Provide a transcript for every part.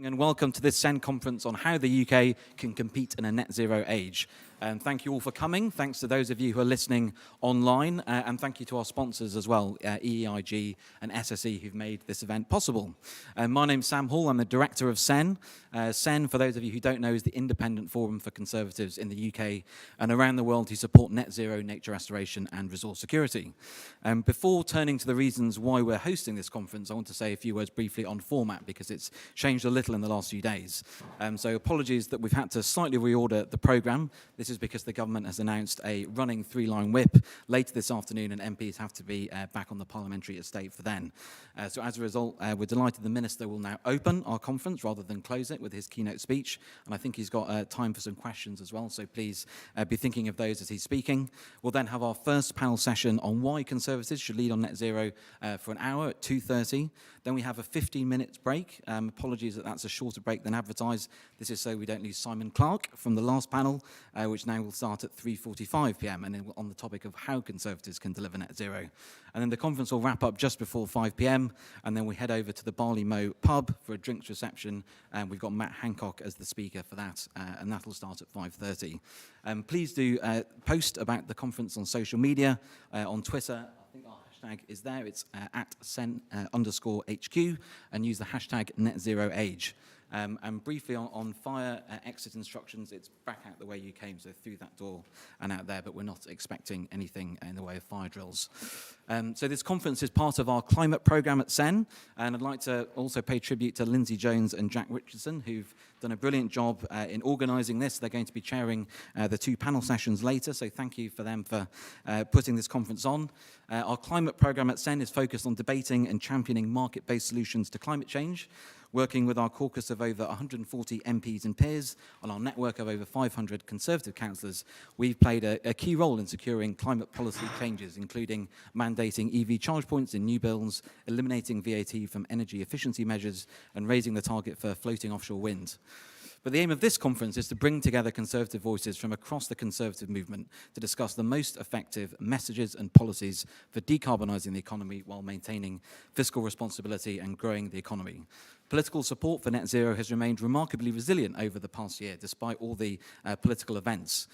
And welcome to this CEN conference on how the UK can compete in a net zero age. Thank you all for coming. Thanks to those of you who are listening online, and thank you to our sponsors as well, EEIG and SSE, who've made this event possible. My name's Sam Hall. I'm the director of CEN. CEN, for those of you who don't know, is the independent forum for conservatives in the UK and around the world who support net zero, nature restoration and resource security. Before turning to the reasons why we're hosting this conference, I want to say a few words briefly on format because it's changed a little in the last few days. So apologies that we've had to slightly reorder the programme. This is because the government has announced a running three-line whip later this afternoon, and MPs have to be back on the parliamentary estate for then. So as a result, we're delighted the Minister will now open our conference rather than close it with his keynote speech, and I think he's got time for some questions as well, so please be thinking of those as he's speaking. We'll then have our first panel session on why Conservatives should lead on net zero for an hour at 2:30. Then we have a 15-minute break. Apologies that that's a shorter break than advertised. This is so we don't lose Simon Clark from the last panel, which now will start at 3:45 p.m. and on the topic of how Conservatives can deliver net zero. And then the conference will wrap up just before 5 p.m. and then we head over to the Barley Mow pub for a drinks reception, and we've got Matt Hancock as the speaker for that, and that will start at 5:30. Please do post about the conference on social media, on Twitter. I think our hashtag is there. It's at @CEN_HQ, and use the hashtag NetZeroAge. And briefly on fire exit instructions, it's back out the way you came, so through that door and out there, but we're not expecting anything in the way of fire drills. So this conference is part of our climate programme at CEN, and I'd like to also pay tribute to Lindsay Jones and Jack Richardson, who've done a brilliant job in organising this. They're going to be chairing the two panel sessions later, so thank you for them for putting this conference on. Our climate programme at CEN is focused on debating and championing market-based solutions to climate change, working with our caucus of over 140 MPs and peers on our network of over 500 Conservative councillors. We've played a key role in securing climate policy changes, including mandating EV charge points in new builds, eliminating VAT from energy efficiency measures, and raising the target for floating offshore wind. But the aim of this conference is to bring together Conservative voices from across the Conservative movement to discuss the most effective messages and policies for decarbonising the economy while maintaining fiscal responsibility and growing the economy. Political support for net zero has remained remarkably resilient over the past year, despite all the political events.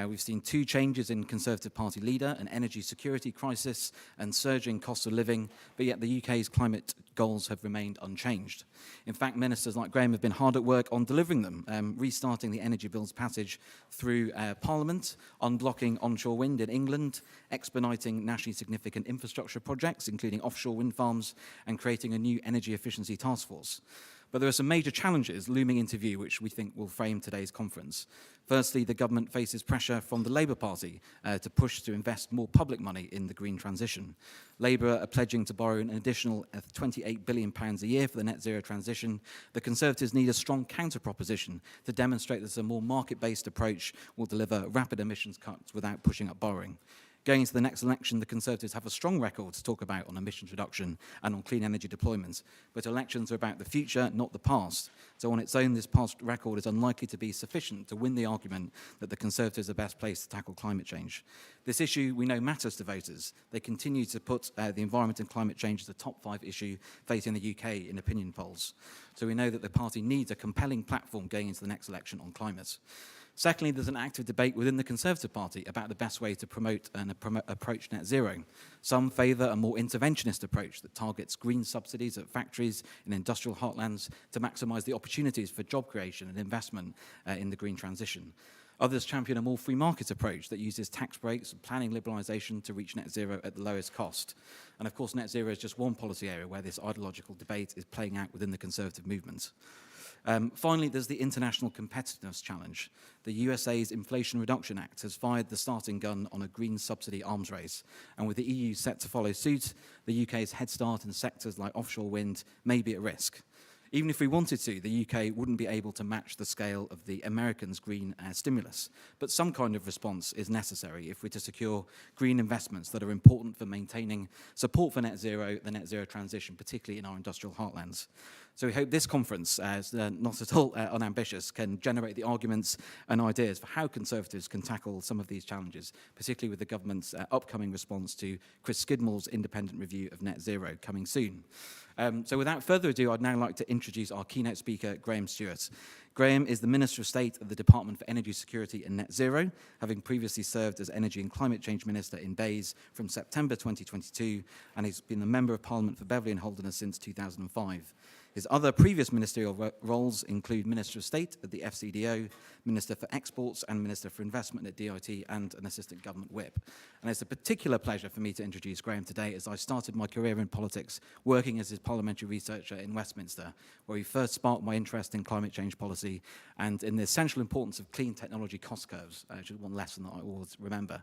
We've seen two changes in Conservative Party leader, an energy security crisis and surging cost of living, but yet the UK's climate goals have remained unchanged. In fact, ministers like Graham have been hard at work on delivering them, restarting the energy bills passage through Parliament, unblocking onshore wind in England, expediting nationally significant infrastructure projects, including offshore wind farms, and creating a new energy efficiency task force. But there are some major challenges looming into view which we think will frame today's conference. Firstly, the government faces pressure from the Labour Party to push to invest more public money in the green transition. Labour are pledging to borrow an additional £28 billion a year for the net zero transition. The Conservatives need a strong counter-proposition to demonstrate that a more market-based approach will deliver rapid emissions cuts without pushing up borrowing. Going into the next election, the Conservatives have a strong record to talk about on emissions reduction and on clean energy deployment. But elections are about the future, not the past. So on its own, this past record is unlikely to be sufficient to win the argument that the Conservatives are best placed to tackle climate change. This issue we know matters to voters. They continue to put the environment and climate change as the top 5 issue facing the UK in opinion polls. So we know that the party needs a compelling platform going into the next election on climate. Secondly, there's an active debate within the Conservative Party about the best way to promote and approach net zero. Some favour a more interventionist approach that targets green subsidies at factories in industrial heartlands to maximise the opportunities for job creation and investment in the green transition. Others champion a more free market approach that uses tax breaks and planning liberalisation to reach net zero at the lowest cost. And of course, net zero is just one policy area where this ideological debate is playing out within the Conservative movement. Finally, there's the international competitiveness challenge. The USA's Inflation Reduction Act has fired the starting gun on a green subsidy arms race, and with the EU set to follow suit, the UK's head start in sectors like offshore wind may be at risk. Even if we wanted to, the UK wouldn't be able to match the scale of the Americans' green stimulus. But some kind of response is necessary if we're to secure green investments that are important for maintaining support for net zero, the net zero transition, particularly in our industrial heartlands. So we hope this conference, not at all unambitious, can generate the arguments and ideas for how Conservatives can tackle some of these challenges, particularly with the government's upcoming response to Chris Skidmore's independent review of net zero coming soon. So without further ado, I'd now like to introduce our keynote speaker, Graham Stuart. Graham is the Minister of State of the Department for Energy Security and Net Zero, having previously served as Energy and Climate Change Minister in BEIS from September 2022, and he's been the Member of Parliament for Beverley and Holderness since 2005. His other previous ministerial roles include Minister of State at the FCDO, Minister for Exports and Minister for Investment at DIT, and an Assistant Government Whip. And it's a particular pleasure for me to introduce Graham today, as I started my career in politics working as his parliamentary researcher in Westminster, where he first sparked my interest in climate change policy and in the essential importance of clean technology cost curves, which is one lesson that I always remember.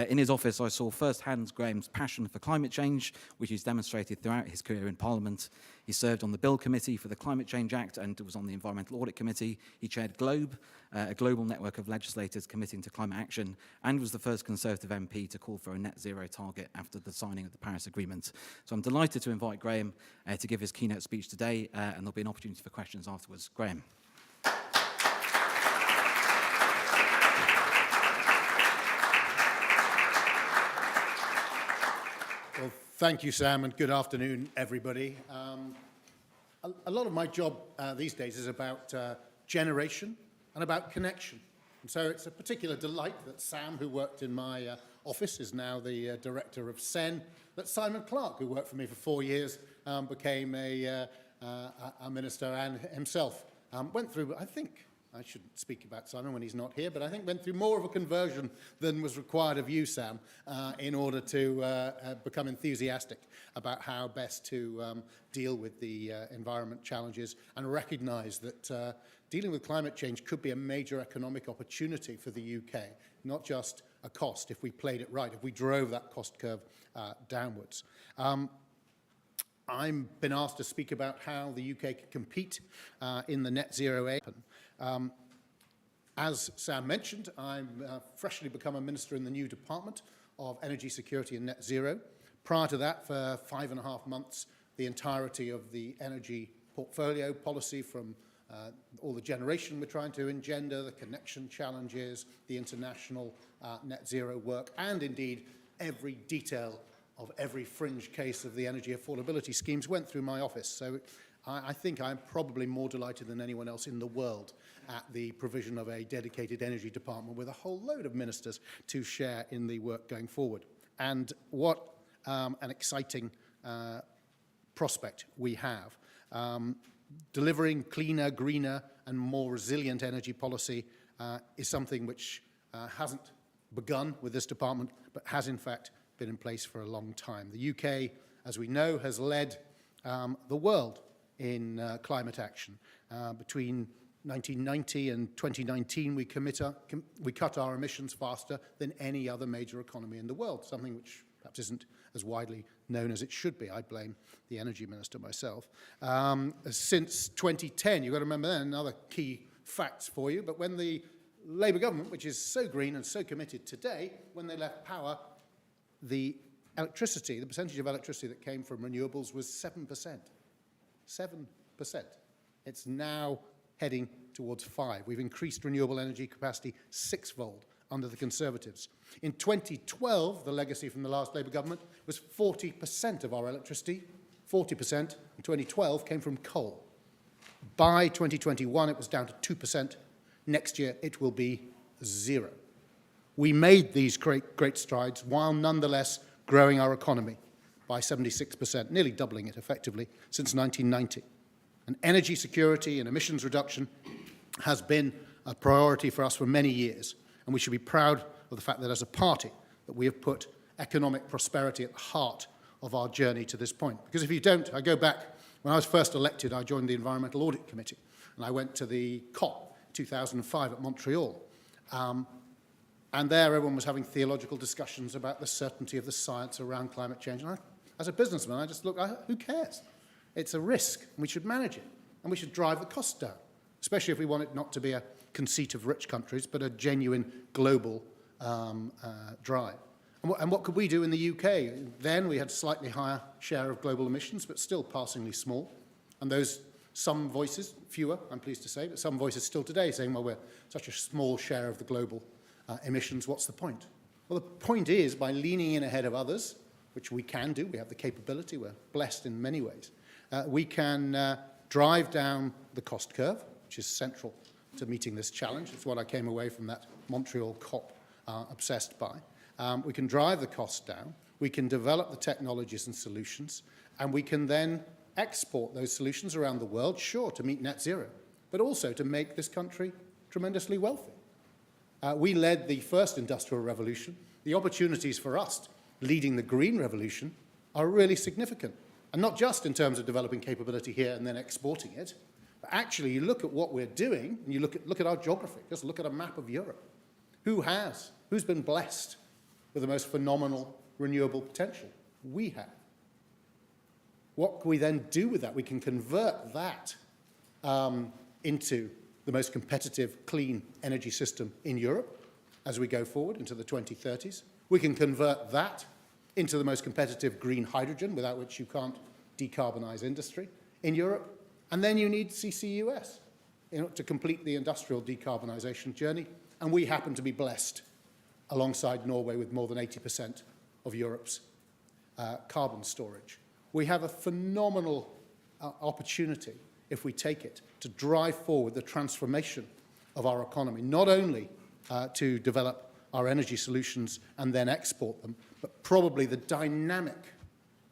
In his office, I saw firsthand Graham's passion for climate change, which he's demonstrated throughout his career in Parliament. He served on the Bill Committee for the Climate Change Act and was on the Environmental Audit Committee. He chaired GLOBE, a global network of legislators committing to climate action, and was the first Conservative MP to call for a net zero target after the signing of the Paris Agreement. So I'm delighted to invite Graham to give his keynote speech today, and there'll be an opportunity for questions afterwards. Graham. Well, thank you, Sam, and good afternoon, everybody. A lot of my job these days is about generation and about connection. And so it's a particular delight that Sam, who worked in my office, is now the director of SEN, that Simon Clarke, who worked for me for 4 years, became a minister and himself went through, I think, I shouldn't speak about Simon when he's not here, but I think went through more of a conversion than was required of you, Sam, in order to become enthusiastic about how best to deal with the environment challenges and recognise that dealing with climate change could be a major economic opportunity for the UK, not just a cost if we played it right, if we drove that cost curve downwards. I've been asked to speak about how the UK can compete in the net zero age. As Sam mentioned, I'm freshly become a minister in the new Department of Energy Security and Net Zero. Prior to that, for 5.5 months, the entirety of the energy portfolio policy from all the generation we're trying to engender, the connection challenges, the international net zero work, and indeed every detail of every fringe case of the energy affordability schemes went through my office. So I think I'm probably more delighted than anyone else in the world at the provision of a dedicated energy department with a whole load of ministers to share in the work going forward. And what an exciting prospect we have. Delivering cleaner, greener, and more resilient energy policy is something which hasn't begun with this department, but has in fact been in place for a long time. The UK, as we know, has led the world in climate action. Between 1990 and 2019, we cut our emissions faster than any other major economy in the world, something which perhaps isn't as widely known as it should be. I blame the energy minister myself. Since 2010, you've got to remember then, another key facts for you, but when the Labour government, which is so green and so committed today, when they left power, the electricity, the percentage of electricity that came from renewables was 7%. 7%. It's now heading towards 5%. We've increased renewable energy capacity 6-fold under the Conservatives. In 2012, the legacy from the last Labour government was 40% of our electricity. 40% in 2012 came from coal. By 2021, it was down to 2%. Next year, it will be 0. We made these great strides while nonetheless growing our economy by 76%, nearly doubling it effectively since 1990. And energy security and emissions reduction has been a priority for us for many years. And we should be proud of the fact that as a party that we have put economic prosperity at the heart of our journey to this point. Because if you don't, I go back, when I was first elected, I joined the Environmental Audit Committee, and I went to the COP 2005 at Montreal. And there everyone was having theological discussions about the certainty of the science around climate change. And as a businessman, I just look, who cares? It's a risk, and we should manage it, and we should drive the costs down, especially if we want it not to be a conceit of rich countries, but a genuine global drive. And what could we do in the UK? Then we had a slightly higher share of global emissions, but still passingly small. And those, some voices, fewer, I'm pleased to say, but some voices still today saying, well, we're such a small share of the global emissions, what's the point? Well, the point is, by leaning in ahead of others, which we can do, we have the capability, we're blessed in many ways, we can drive down the cost curve, which is central to meeting this challenge. It's what I came away from that Montreal COP obsessed by. We can drive the costs down, we can develop the technologies and solutions, and we can then export those solutions around the world, sure, to meet net zero, but also to make this country tremendously wealthy. We led the first industrial revolution. The opportunities for us leading the green revolution are really significant. And not just in terms of developing capability here and then exporting it, but actually you look at what we're doing, and you look at our geography, just look at a map of Europe. Who's been blessed with the most phenomenal renewable potential? We have. What can we then do with that? We can convert that into the most competitive clean energy system in Europe as we go forward into the 2030s. We can convert that into the most competitive green hydrogen, without which you can't decarbonize industry in Europe. And then you need CCUS to complete the industrial decarbonization journey. And we happen to be blessed alongside Norway with more than 80% of Europe's carbon storage. We have a phenomenal opportunity, if we take it, to drive forward the transformation of our economy, not only to develop our energy solutions and then export them, but probably the dynamic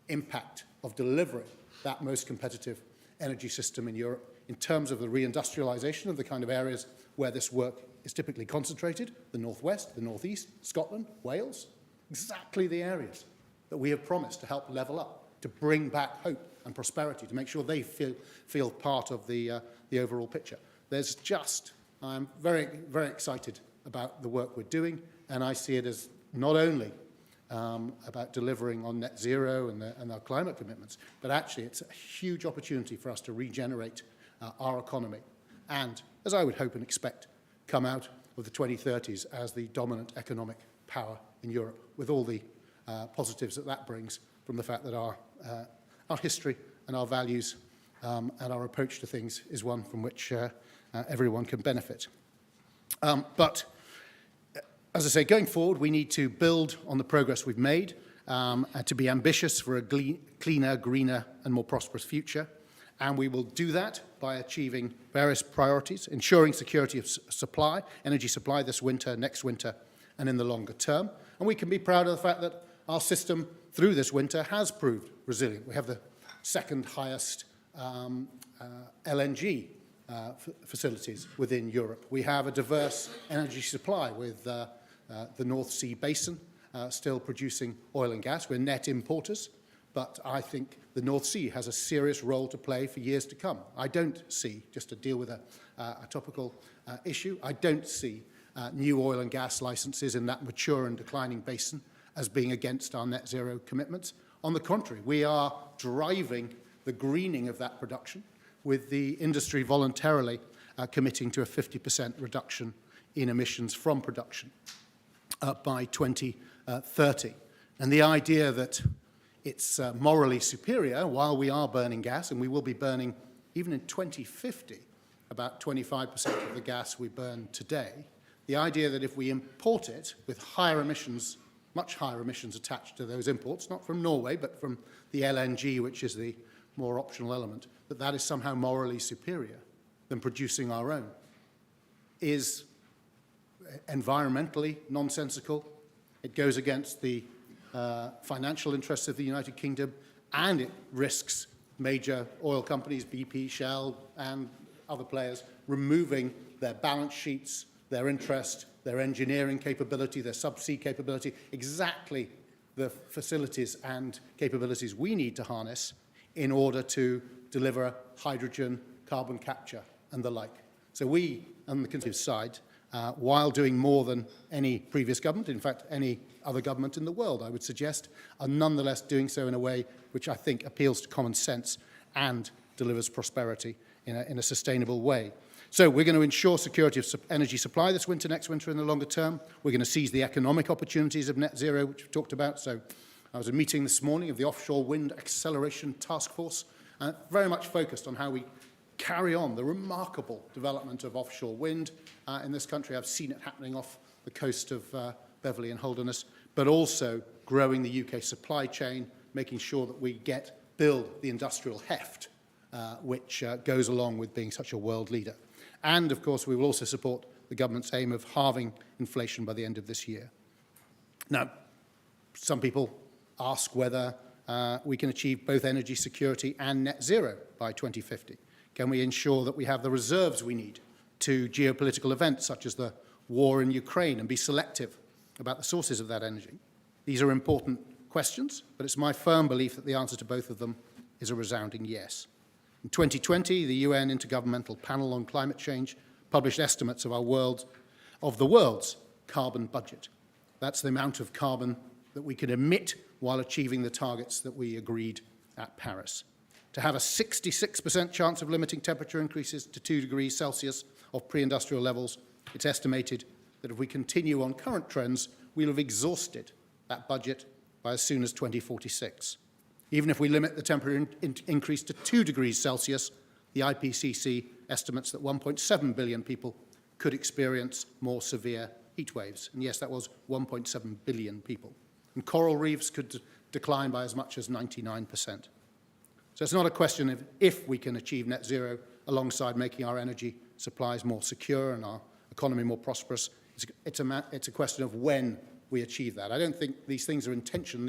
impact of delivering that most competitive energy system in Europe in terms of the reindustrialization of the kind of areas where this work is typically concentrated, the Northwest, the Northeast, Scotland, Wales, exactly the areas that we have promised to help level up, to bring back hope and prosperity, to make sure they feel part of the overall picture. I'm very, very excited about the work we're doing, and I see it as not only about delivering on net zero and our climate commitments, but actually it's a huge opportunity for us to regenerate our economy and, as I would hope and expect, come out of the 2030s as the dominant economic power in Europe, with all the positives that brings from the fact that our history and our values and our approach to things is one from which everyone can benefit. But as I say, going forward, we need to build on the progress we've made and to be ambitious for a cleaner, greener, and more prosperous future. And we will do that by achieving various priorities, ensuring security of supply, energy supply this winter, next winter, and in the longer term. And we can be proud of the fact that our system through this winter has proved resilient. We have the second highest LNG facilities within Europe. We have a diverse energy supply with the North Sea basin still producing oil and gas. We're net importers, but I think the North Sea has a serious role to play for years to come. I don't see, just to deal with a topical issue, I don't see new oil and gas licenses in that mature and declining basin as being against our net zero commitments. On the contrary, we are driving the greening of that production, with the industry voluntarily committing to a 50% reduction in emissions from production by 2030. And the idea that it's morally superior while we are burning gas, and we will be burning, even in 2050, about 25% of the gas we burn today, the idea that if we import it with higher emissions, much higher emissions attached to those imports, not from Norway, but from the LNG, which is the more optional element, that is somehow morally superior than producing our own, is environmentally nonsensical. It goes against the financial interests of the United Kingdom, and it risks major oil companies, BP, Shell, and other players, removing their balance sheets, their interest, their engineering capability, their subsea capability, exactly the facilities and capabilities we need to harness in order to deliver hydrogen, carbon capture, and the like. So we, on the Conservative side, while doing more than any previous government, in fact, any other government in the world, I would suggest, are nonetheless doing so in a way which I think appeals to common sense and delivers prosperity in a sustainable way. So we're going to ensure security of energy supply this winter, next winter, in the longer term. We're going to seize the economic opportunities of net zero, which we've talked about. So I was at a meeting this morning of the Offshore Wind Acceleration Task Force, very much focused on how we carry on the remarkable development of offshore wind in this country. I've seen it happening off the coast of Beverley and Holderness, but also growing the UK supply chain, making sure that we get build the industrial heft which goes along with being such a world leader. And, of course, we will also support the government's aim of halving inflation by the end of this year. Now, some people ask whether we can achieve both energy security and net zero by 2050. Can we ensure that we have the reserves we need to geopolitical events such as the war in Ukraine and be selective about the sources of that energy? These are important questions, but it's my firm belief that the answer to both of them is a resounding yes. In 2020, the UN Intergovernmental Panel on Climate Change published estimates of the world's carbon budget. That's the amount of carbon that we can emit while achieving the targets that we agreed at Paris. To have a 66% chance of limiting temperature increases to 2 degrees Celsius of pre-industrial levels, it's estimated that if we continue on current trends, we'll have exhausted that budget by as soon as 2046. Even if we limit the temperature increase to 2 degrees Celsius, the IPCC estimates that 1.7 billion people could experience more severe heat waves. And yes, that was 1.7 billion people. And coral reefs could decline by as much as 99%. So it's not a question of if we can achieve net zero alongside making our energy supplies more secure and our economy more prosperous. It's a question of when we achieve that. I don't think these things are in tension.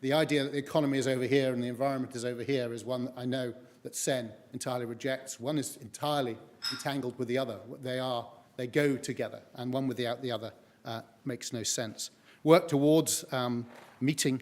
The idea that the economy is over here and the environment is over here is one that I know that Sen entirely rejects. One is entirely entangled with the other. They go together, and one without the other makes no sense. Work towards meeting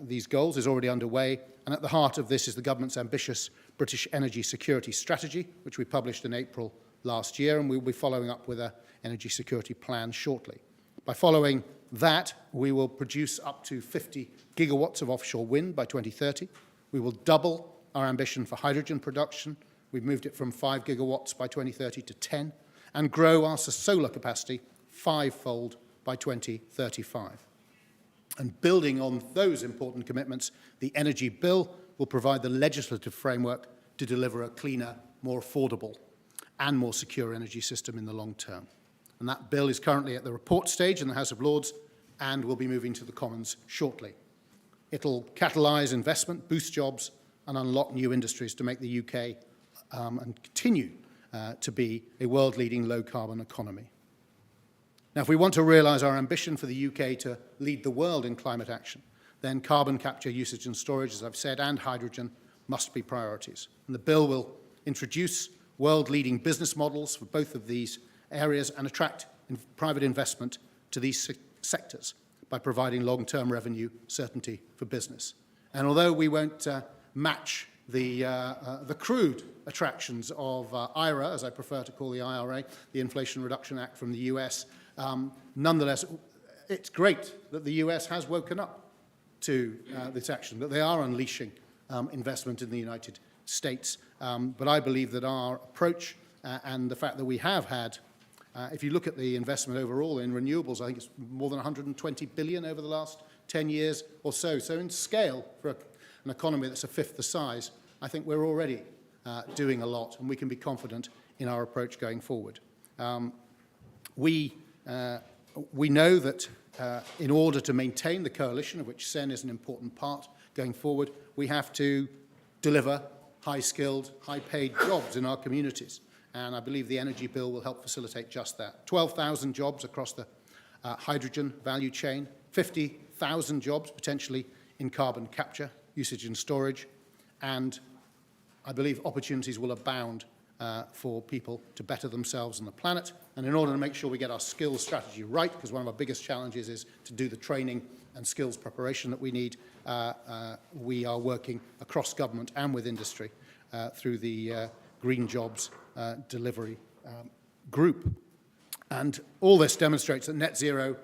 these goals is already underway, and at the heart of this is the government's ambitious British energy security strategy, which we published in April last year, and we'll be following up with an energy security plan shortly. By following that, we will produce up to 50 gigawatts of offshore wind by 2030. We will double our ambition for hydrogen production. We've moved it from 5 gigawatts by 2030 to 10, and grow our solar capacity fivefold by 2035. And building on those important commitments, the Energy Bill will provide the legislative framework to deliver a cleaner, more affordable, and more secure energy system in the long term. And that bill is currently at the report stage in the House of Lords and will be moving to the Commons shortly. It'll catalyse investment, boost jobs, and unlock new industries to make the UK and continue to be a world-leading low-carbon economy. Now, if we want to realise our ambition for the UK to lead the world in climate action, then carbon capture, usage and storage, as I've said, and hydrogen must be priorities. And the bill will introduce world-leading business models for both of these areas and attract private investment to these sectors by providing long-term revenue certainty for business. And although we won't match the crude attractions of IRA, as I prefer to call the IRA, the Inflation Reduction Act from the US, nonetheless, it's great that the US has woken up to this action, that they are unleashing investment in the United States. But I believe that our approach and the fact that we have had, if you look at the investment overall in renewables, I think it's more than 120 billion over the last 10 years or so. So in scale, for an economy that's a fifth the size, I think we're already doing a lot, and we can be confident in our approach going forward. We know that in order to maintain the coalition, of which Sen is an important part going forward, we have to deliver high-skilled, high-paid jobs in our communities. And I believe the Energy Bill will help facilitate just that. 12,000 jobs across the hydrogen value chain, 50,000 jobs potentially in carbon capture, usage and storage, and I believe opportunities will abound for people to better themselves and the planet. And in order to make sure we get our skills strategy right, because one of our biggest challenges is to do the training and skills preparation that we need, we are working across government and with industry through the Green Jobs Delivery Group. And all this demonstrates that net zero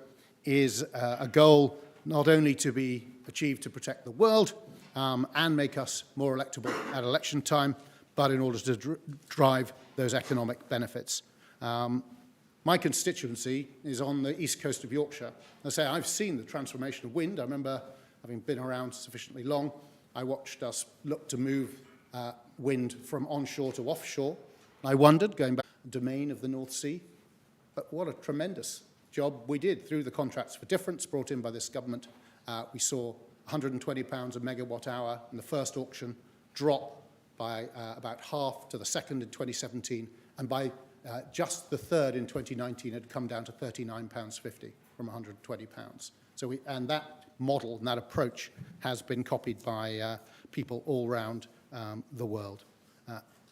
is a goal not only to be achieved to protect the world and make us more electable at election time, but in order to drive those economic benefits. My constituency is on the east coast of Yorkshire. I say I've seen the transformation of wind. I remember, having been around sufficiently long, I watched us look to move wind from onshore to offshore. I wondered, going back to the domain of the North Sea, but what a tremendous job we did through the contracts for difference brought in by this government. We saw £120 a megawatt hour in the first auction drop by about half to the second in 2017, and by just the third in 2019 had come down to £39.50 from £120. So and that model and that approach has been copied by people all around the world.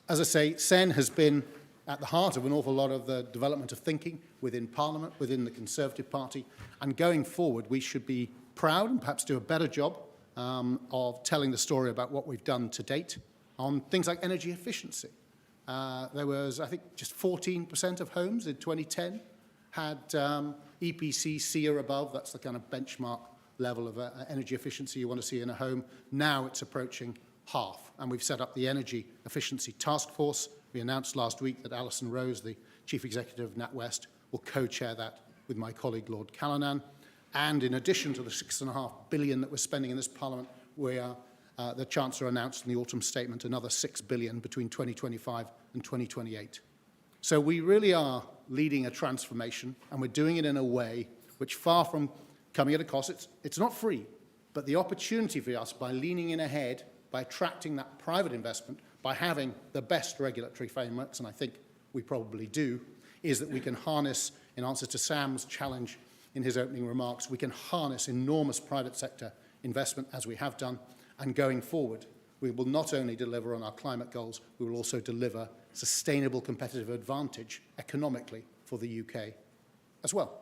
As I say, SEN has been at the heart of an awful lot of the development of thinking within Parliament, within the Conservative Party, and going forward we should be proud and perhaps do a better job of telling the story about what we've done to date on things like energy efficiency. There was, I think, just 14% of homes in 2010 had EPC C or above. That's the kind of benchmark level of energy efficiency you want to see in a home. Now it's approaching half, and we've set up the Energy Efficiency Task Force. We announced last week that Alison Rose, the Chief Executive of NatWest, will co-chair that with my colleague Lord Callanan. And in addition to the £6.5 billion that we're spending in this Parliament, we are, the Chancellor announced in the autumn statement another £6 billion between 2025 and 2028. So we really are leading a transformation, and we're doing it in a way which, far from coming at a cost, it's not free, but the opportunity for us, by leaning in ahead, by attracting that private investment, by having the best regulatory frameworks, and I think we probably do, is that we can harness, in answer to Sam's challenge in his opening remarks, we can harness enormous private sector investment as we have done, and going forward, we will not only deliver on our climate goals, we will also deliver sustainable competitive advantage economically for the UK as well.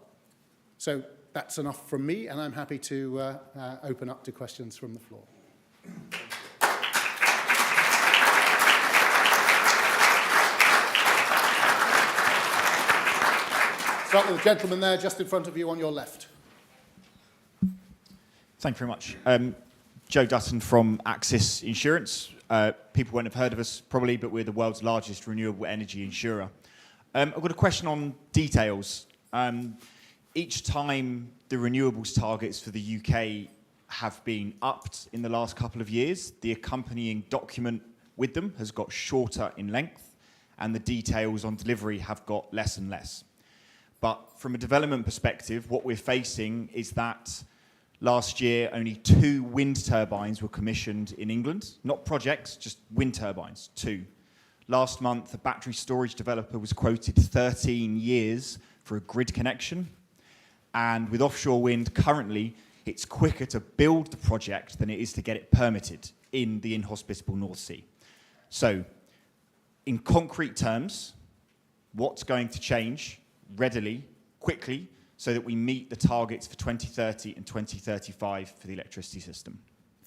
So that's enough from me, and I'm happy to open up to questions from the floor. Start with the gentleman there, just in front of you on your left. Thank you very much. Joe Dutton from Axis Insurance. People won't have heard of us probably, but we're the world's largest renewable energy insurer. I've got a question on details. Each time the renewables targets for the UK have been upped in the last couple of years, the accompanying document with them has got shorter in length, and the details on delivery have got less and less. But from a development perspective, what we're facing is that last year only 2 wind turbines were commissioned in England. Not projects, just wind turbines, 2. Last month, a battery storage developer was quoted 13 years for a grid connection. And with offshore wind currently, it's quicker to build the project than it is to get it permitted in the inhospitable North Sea. So, in concrete terms, what's going to change readily, quickly, so that we meet the targets for 2030 and 2035 for the electricity system?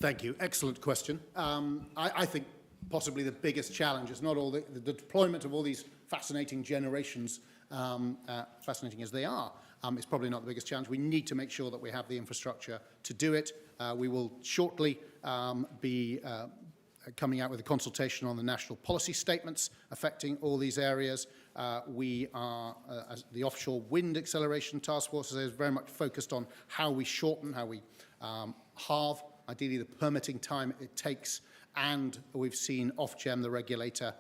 Thank you. Excellent question. I think possibly the biggest challenge is not all the deployment of all these fascinating generations, fascinating as they are, is probably not the biggest challenge. We need to make sure that we have the infrastructure to do it. We will shortly be coming out with a consultation on the national policy statements affecting all these areas. We are, as the Offshore Wind Acceleration Task Force is very much focused on how we shorten, how we halve, ideally, the permitting time it takes. And we've seen Ofgem, the regulator,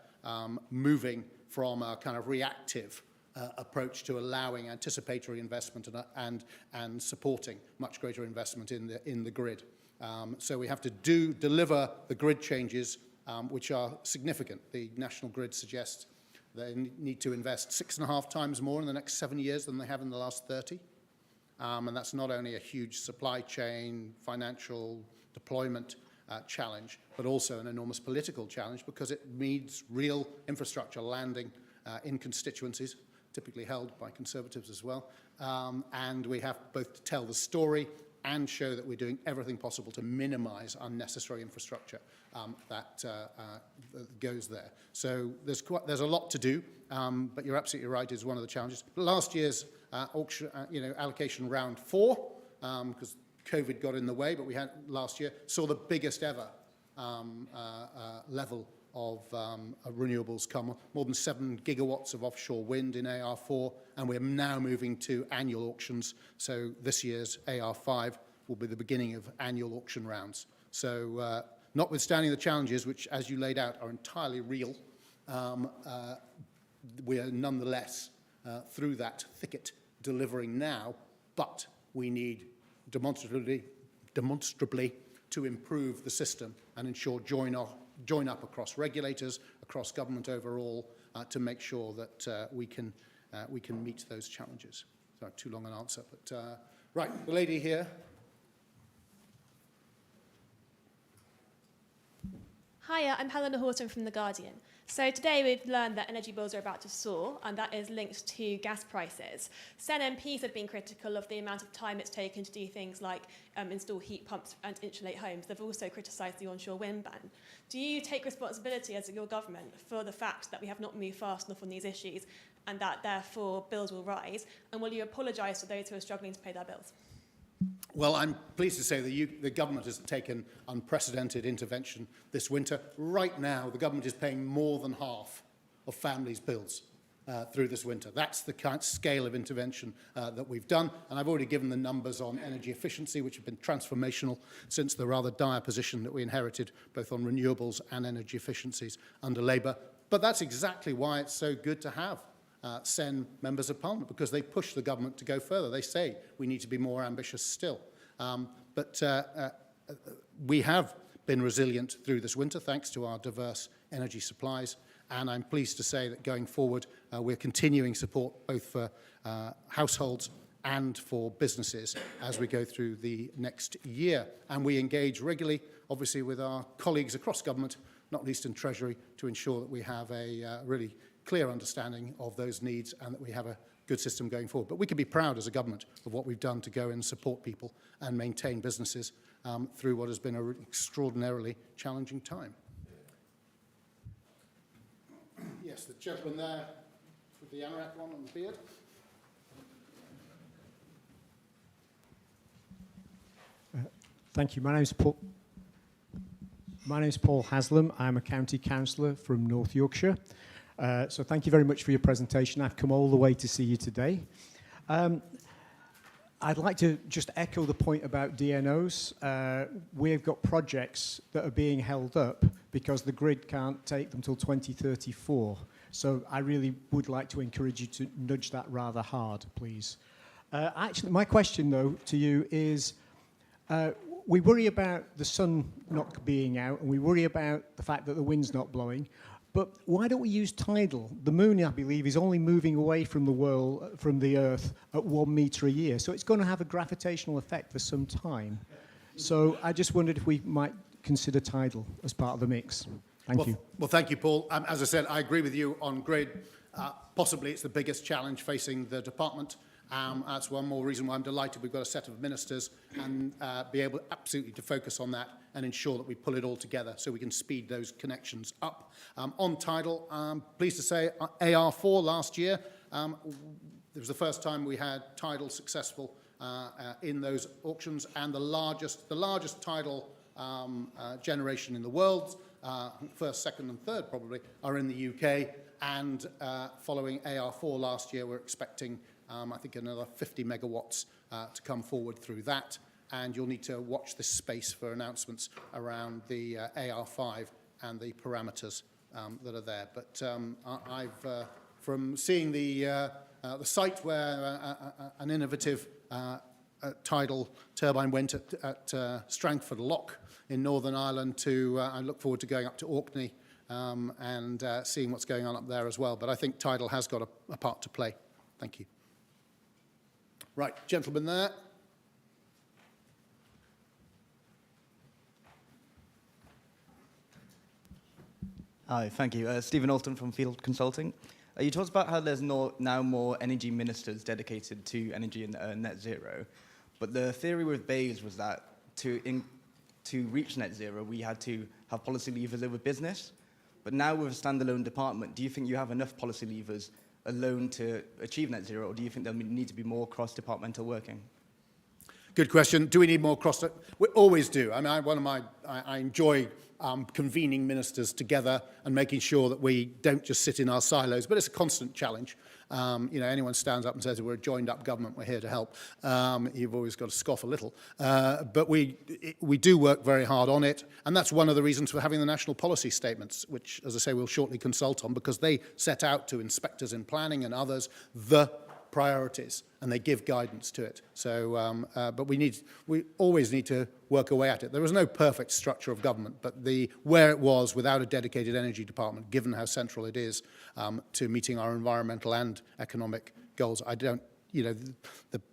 moving from a kind of reactive approach to allowing anticipatory investment and supporting much greater investment in the grid. So we have to deliver the grid changes, which are significant. The National Grid suggests they need to invest 6.5 times more in the next 7 years than they have in the last 30. And that's not only a huge supply chain, financial deployment challenge, but also an enormous political challenge, because it needs real infrastructure landing in constituencies, typically held by Conservatives as well. And we have both to tell the story and show that we're doing everything possible to minimise unnecessary infrastructure that goes there. So there's a lot to do, but you're absolutely right, is one of the challenges. Last year's auction, allocation round 4, because COVID got in the way, but we had last year, saw the biggest ever level of renewables come, more than 7 gigawatts of offshore wind in AR4, and we're now moving to annual auctions. So this year's AR5 will be the beginning of annual auction rounds. So notwithstanding the challenges, which, as you laid out, are entirely real, we are nonetheless through that thicket delivering now, but we need demonstrably to improve the system and ensure join up across regulators, across government overall, to make sure that we can meet those challenges. Sorry, too long an answer, but right, the lady here. Hiya, I'm Helena Horton from The Guardian. So today we've learned that energy bills are about to soar, and that is linked to gas prices. Sen MPs have been critical of the amount of time it's taken to do things like install heat pumps and insulate homes. They've also criticised the onshore wind ban. Do you take responsibility as your government for the fact that we have not moved fast enough on these issues and that therefore bills will rise? And will you apologise to those who are struggling to pay their bills? Well, I'm pleased to say that the government has taken unprecedented intervention this winter. Right now, the government is paying more than half of families' bills through this winter. That's the kind of scale of intervention that we've done. And I've already given the numbers on energy efficiency, which have been transformational since the rather dire position that we inherited, both on renewables and energy efficiencies under Labour. But that's exactly why it's so good to have Sen members of Parliament, because they push the government to go further. They say we need to be more ambitious still. But we have been resilient through this winter thanks to our diverse energy supplies, and I'm pleased to say that going forward we're continuing support both for households and for businesses as we go through the next year. And we engage regularly, obviously, with our colleagues across government, not least in Treasury, to ensure that we have a really clear understanding of those needs and that we have a good system going forward. But we can be proud as a government of what we've done to go and support people and maintain businesses through what has been an extraordinarily challenging time. Yes, the gentleman there with the anorak on and the beard. Thank you. My name is Paul Haslam. I'm a county councillor from North Yorkshire. So thank you very much for your presentation. I've come all the way to see you today. I'd like to just echo the point about DNOs. We've got projects that are being held up because the grid can't take them till 2034. So I really would like to encourage you to nudge that rather hard, please. Actually, my question, though, to you is, we worry about the sun not being out, and we worry about the fact that the wind's not blowing. But why don't we use tidal? The moon, I believe, is only moving away from the world, from the Earth, at 1 metre a year. So it's going to have a gravitational effect for some time. So I just wondered if we might consider tidal as part of the mix. Thank you. Well, thank you, Paul. As I said, I agree with you on grid. Possibly it's the biggest challenge facing the department. That's one more reason why I'm delighted we've got a set of ministers and be able absolutely to focus on that and ensure that we pull it all together so we can speed those connections up. On tidal, I'm pleased to say AR4 last year, it was the first time we had tidal successful in those auctions, and the largest tidal generation in the world, first, second and third probably, are in the UK, and following AR4 last year, we're expecting I think another 50 megawatts to come forward through that, and you'll need to watch this space for announcements around the AR5 and the parameters that are there. But I've, from seeing the site where an innovative tidal turbine went at Strangford Lock in Northern Ireland, to I look forward to going up to Orkney and seeing what's going on up there as well. But I think tidal has got a part to play. Thank you. Right, gentleman there. Hi, thank you. Stephen Alton from Field Consulting. You talked about how there's now more energy ministers dedicated to energy and net zero, but the theory with BEIS was that to reach net zero, we had to have policy levers over business. But now with a standalone department, do you think you have enough policy levers alone to achieve net zero, or do you think there need to be more cross-departmental working? Good question. Do we need more We always do. I mean, I enjoy convening ministers together and making sure that we don't just sit in our silos, but it's a constant challenge. You know, anyone stands up and says we're a joined-up government, we're here to help. You've always got to scoff a little. But we do work very hard on it, and that's one of the reasons for having the national policy statements, which, as I say, we'll shortly consult on, because they set out to inspectors in planning and others the priorities and they give guidance to it. So, but we always need to work our way at it. There was no perfect structure of government, but where it was without a dedicated energy department, given how central it is to meeting our environmental and economic goals, the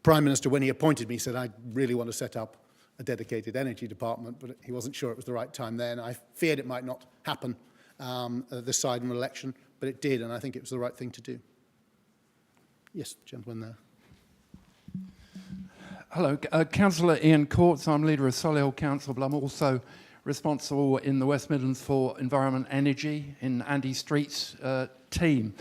Prime Minister, when he appointed me, said, I really want to set up a dedicated energy department, but he wasn't sure it was the right time then. I feared it might not happen this side of an election, but it did, and I think it was the right thing to do. Yes, gentleman there. Hello, Councillor Ian Courts. I'm leader of Solihull Council, but I'm also responsible in the West Midlands for Environment Energy in Andy Street's team.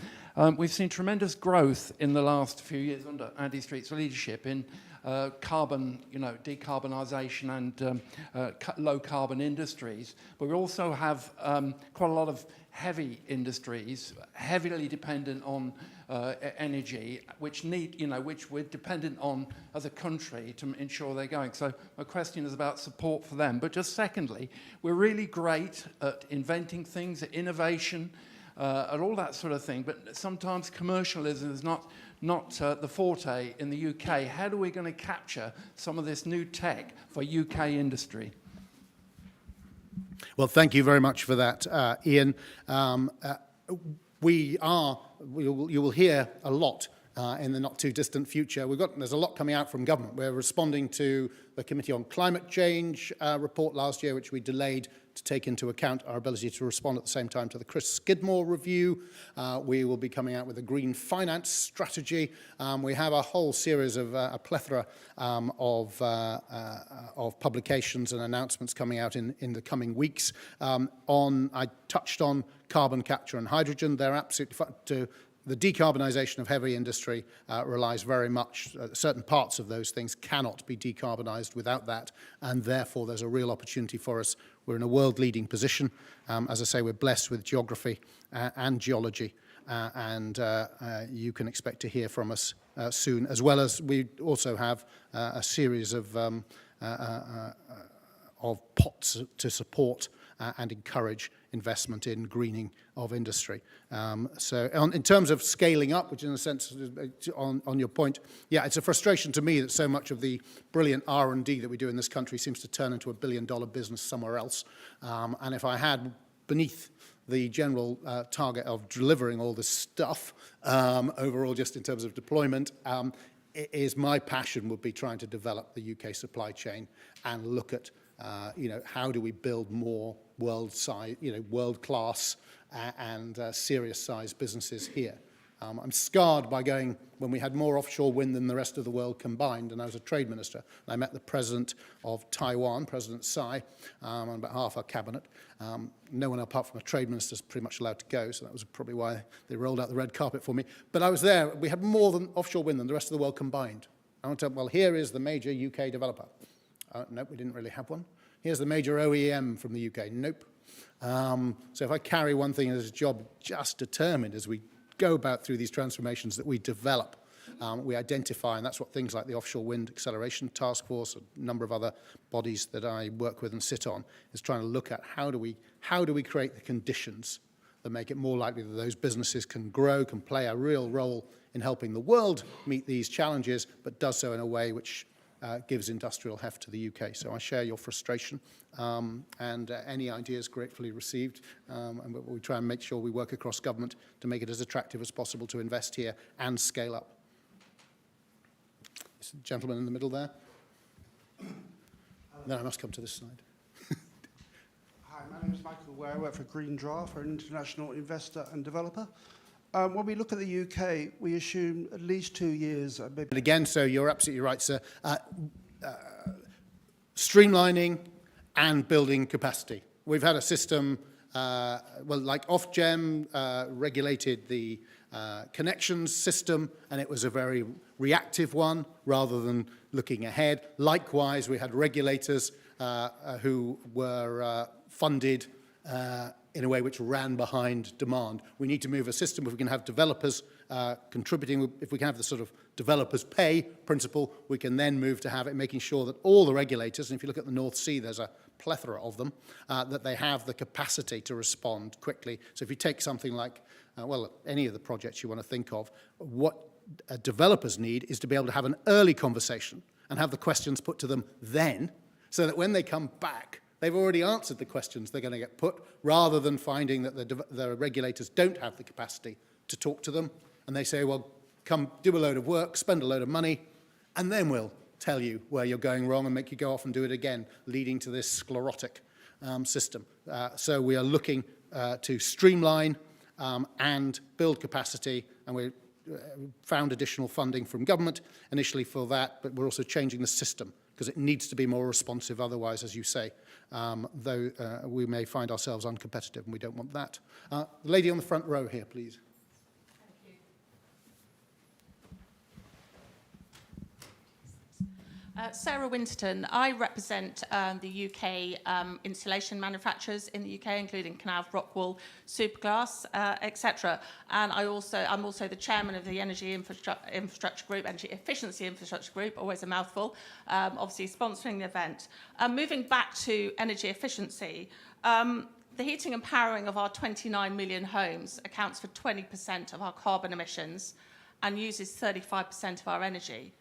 We've seen tremendous growth in the last few years under Andy Street's leadership in carbon, decarbonisation and low carbon industries. But we also have quite a lot of heavy industries, heavily dependent on energy, which we're dependent on as a country to ensure they're going. So my question is about support for them. But just secondly, we're really great at inventing things, at innovation, at all that sort of thing. But sometimes commercialism is not the forte in the UK. How are we going to capture some of this new tech for UK industry? Well, thank you very much for that, Ian. You will hear a lot in the not too distant future. There's a lot coming out from government. We're responding to the Committee on Climate Change report last year, which we delayed to take into account our ability to respond at the same time to the Chris Skidmore review. We will be coming out with a green finance strategy. We have a whole series of a plethora of publications and announcements coming out in the coming weeks. I touched on carbon capture and hydrogen. They're absolutely the decarbonisation of heavy industry relies very much, certain parts of those things cannot be decarbonised without that, and therefore there's a real opportunity for us. We're in a world-leading position. As I say, we're blessed with geography and geology, and you can expect to hear from us soon, as well as we also have a series of pots to support and encourage investment in greening of industry. In terms of scaling up, which in a sense, on your point, yeah, it's a frustration to me that so much of the brilliant R&D that we do in this country seems to turn into $1 billion business somewhere else. And if I had beneath the general target of delivering all this stuff overall, just in terms of deployment, my passion would be trying to develop the UK supply chain and look at how do we build more world-class and serious-sized businesses here. I'm scarred by when we had more offshore wind than the rest of the world combined, and I was a trade minister. And I met the president of Taiwan, President Tsai, on about half our cabinet. No one apart from a trade minister is pretty much allowed to go, so that was probably why they rolled out the red carpet for me. But I was there. We had more than offshore wind than the rest of the world combined. I went to, well, here is the major UK developer. Nope, we didn't really have one. Here's the major OEM from the UK. Nope. So if I carry one thing as a job just determined as we go about through these transformations that we develop, we identify, and that's what things like the Offshore Wind Acceleration Task Force, a number of other bodies that I work with and sit on, is trying to look at how do we create the conditions that make it more likely that those businesses can grow, can play a real role in helping the world meet these challenges, but does so in a way which gives industrial heft to the UK. So I share your frustration, and any ideas gratefully received, and we try and make sure we work across government to make it as attractive as possible to invest here and scale up. This gentleman in the middle there. Then I must come to this side. Hi, my name is Michael Ware. I work for Green Draft, an international investor and developer. When we look at the UK, we assume at least 2 years. And again, so you're absolutely right, sir. Streamlining and building capacity. We've had a system, like Ofgem regulated the connections system, and it was a very reactive one rather than looking ahead. Likewise, we had regulators who were funded in a way which ran behind demand. We need to move a system. If we can have developers contributing, if we can have the sort of developers pay principle, we can then move to have it making sure that all the regulators, and if you look at the North Sea, there's a plethora of them, that they have the capacity to respond quickly. So if you take something like, any of the projects you want to think of, what developers need is to be able to have an early conversation and have the questions put to them then, so that when they come back, they've already answered the questions they're going to get put, rather than finding that the regulators don't have the capacity to talk to them. And they say, well, come do a load of work, spend a load of money, and then we'll tell you where you're going wrong and make you go off and do it again, leading to this sclerotic system. So we are looking to streamline and build capacity, and we found additional funding from government initially for that, but we're also changing the system because it needs to be more responsive. Otherwise, as you say, though we may find ourselves uncompetitive, and we don't want that. The lady on the front row here, please. Sarah Winterton. I represent the UK insulation manufacturers in the UK, including Knauf, Rockwool, Superglass, etc. And I'm also the chairman of the Energy Infrastructure Group, Energy Efficiency Infrastructure Group, always a mouthful, obviously sponsoring the event. Moving back to energy efficiency, the heating and powering of our 29 million homes accounts for 20% of our carbon emissions and uses 35% of our energy.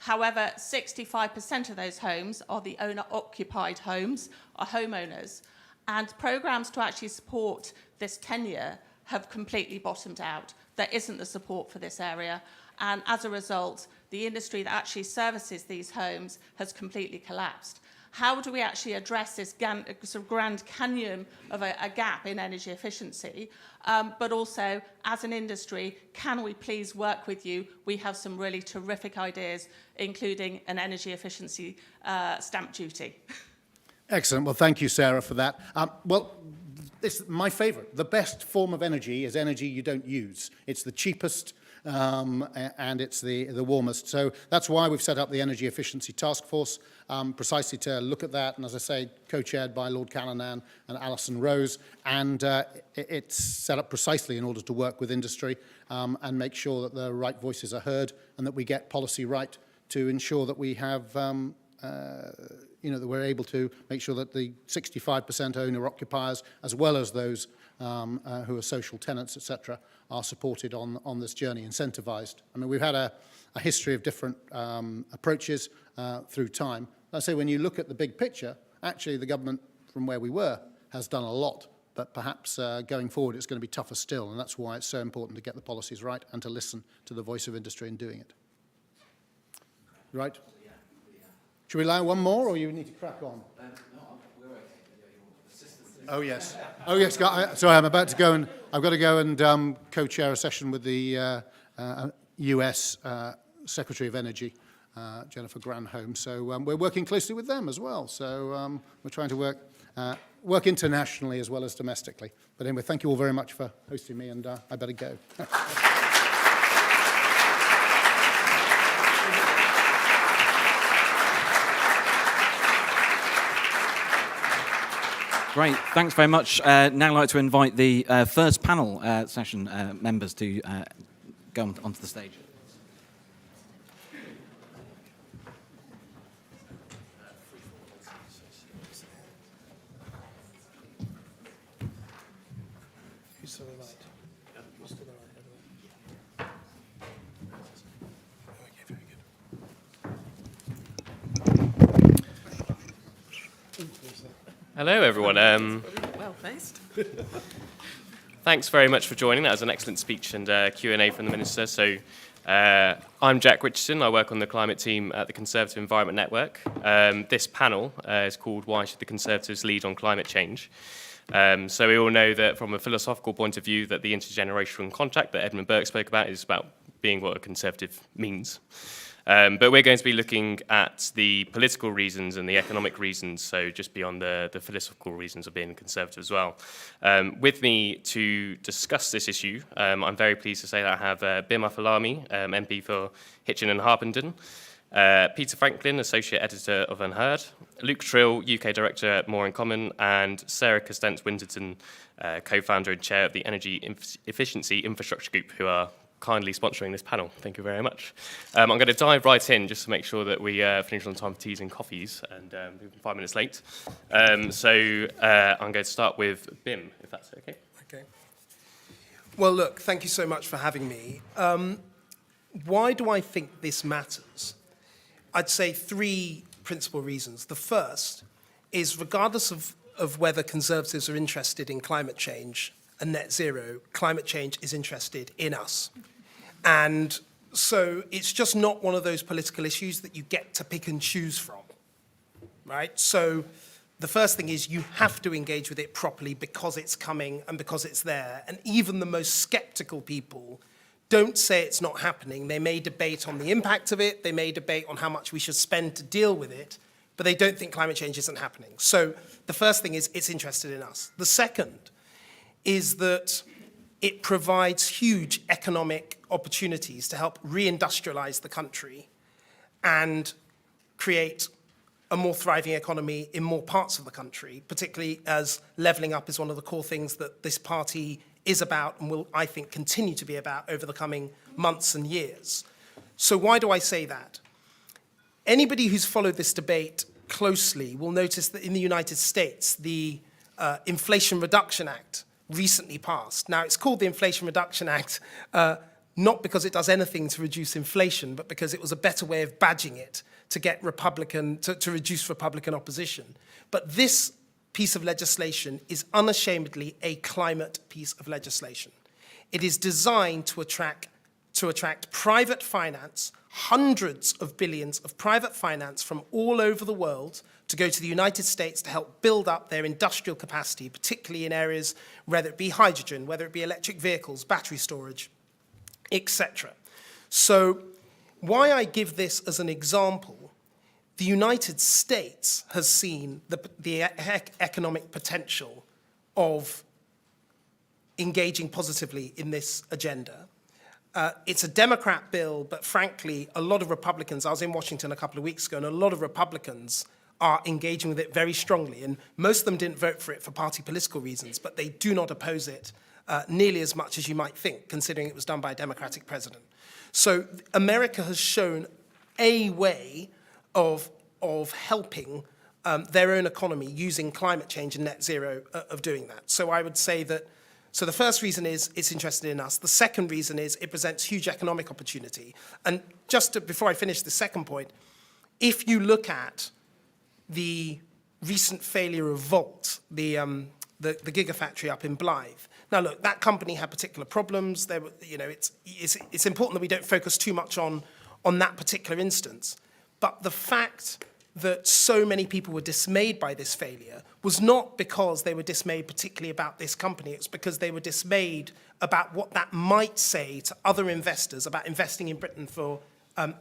However, 65% of those homes are the owner-occupied homes, are homeowners, and programmes to actually support this tenure have completely bottomed out. There isn't the support for this area, and as a result, the industry that actually services these homes has completely collapsed. How do we actually address this sort of Grand Canyon of a gap in energy efficiency? But also, as an industry, can we please work with you? We have some really terrific ideas, including an energy efficiency stamp duty. Excellent. Well, thank you, Sarah, for that. Well, this is my favourite. The best form of energy is energy you don't use. It's the cheapest, and it's the warmest. So that's why we've set up the Energy Efficiency Task Force, precisely to look at that. And as I say, co-chaired by Lord Callanan and Alison Rose. And it's set up precisely in order to work with industry and make sure that the right voices are heard and that we get policy right to ensure that we have, that we're able to make sure that the 65% owner-occupiers, as well as those who are social tenants, etc., are supported on this journey, incentivised. I mean, we've had a history of different approaches through time. I say when you look at the big picture, actually the government from where we were has done a lot, but perhaps going forward it's going to be tougher still, and that's why it's so important to get the policies right and to listen to the voice of industry in doing it. Right? Should we allow one more, or you need to crack on? Oh yes. Oh yes. Sorry, I'm about to go and I've got to go and co-chair a session with the US Secretary of Energy, Jennifer Granholm. So we're working closely with them as well. So we're trying to work internationally as well as domestically. But anyway, thank you all very much for hosting me, and I better go. Great, thanks very much. Now I'd like to invite the first panel session members to go onto the stage. Who's to the right? Who's to the right? Okay, very good. Hello, everyone. Well placed. Thanks very much for joining. That was an excellent speech and Q&A from the Minister. So I'm Jack Richardson. I work on the climate team at the Conservative Environment Network. This panel is called Why Should the Conservatives Lead on Climate Change? So we all know that from a philosophical point of view that the intergenerational contract that Edmund Burke spoke about is about being what a Conservative means. But we're going to be looking at the political reasons and the economic reasons, so just beyond the philosophical reasons of being a Conservative as well. With me to discuss this issue, I'm very pleased to say that I have Bim Afalami, MP for Hitchin and Harpenden, Peter Franklin, Associate Editor of Unheard, Luke Trill, UK Director at More in Common, and Sarah Costence-Winterton, Co-founder and Chair of the Energy Efficiency Infrastructure Group, who are kindly sponsoring this panel. Thank you very much. I'm going to dive right in just to make sure that we finish on time for teas and coffees, and we're 5 minutes late. So I'm going to start with Bim, if that's okay. Okay. Well, look, thank you so much for having me. why do I think this matters? I'd say three principal reasons. The first is, regardless of whether Conservatives are interested in climate change and net zero, climate change is interested in us. And so it's just not one of those political issues that you get to pick and choose from, right? So the first thing is you have to engage with it properly because it's coming and because it's there. And even the most skeptical people don't say it's not happening. They may debate on the impact of it, they may debate on how much we should spend to deal with it, but they don't think climate change isn't happening. So the first thing is it's interested in us. The second is that it provides huge economic opportunities to help reindustrialize the country and create a more thriving economy in more parts of the country, particularly as levelling up is one of the core things that this party is about and will, I think, continue to be about over the coming months and years. So why do I say that? Anybody who's followed this debate closely will notice that in the United States, the Inflation Reduction Act recently passed. Now, it's called the Inflation Reduction Act not because it does anything to reduce inflation, but because it was a better way of badging it to get to reduce Republican opposition. But this piece of legislation is unashamedly a climate piece of legislation. It is designed to attract private finance, hundreds of billions of private finance from all over the world to go to the United States to help build up their industrial capacity, particularly in areas, whether it be hydrogen, whether it be electric vehicles, battery storage, etc. So why I give this as an example, the United States has seen the economic potential of engaging positively in this agenda. It's a Democrat bill, but frankly, a lot of Republicans, I was in Washington a couple of weeks ago, and a lot of Republicans are engaging with it very strongly. And most of them didn't vote for it for party political reasons, but they do not oppose it nearly as much as you might think, considering it was done by a Democratic president. So America has shown a way of helping their own economy using climate change and net zero of doing that. So I would say that, so the first reason is it's interested in us. The second reason is it presents huge economic opportunity. And before I finish the second point, if you look at the recent failure of Volt, the gigafactory up in Blythe. Now, look, that company had particular problems. There were, it's important that we don't focus too much on that particular instance. But the fact that so many people were dismayed by this failure was not because they were dismayed particularly about this company. It's because they were dismayed about what that might say to other investors about investing in Britain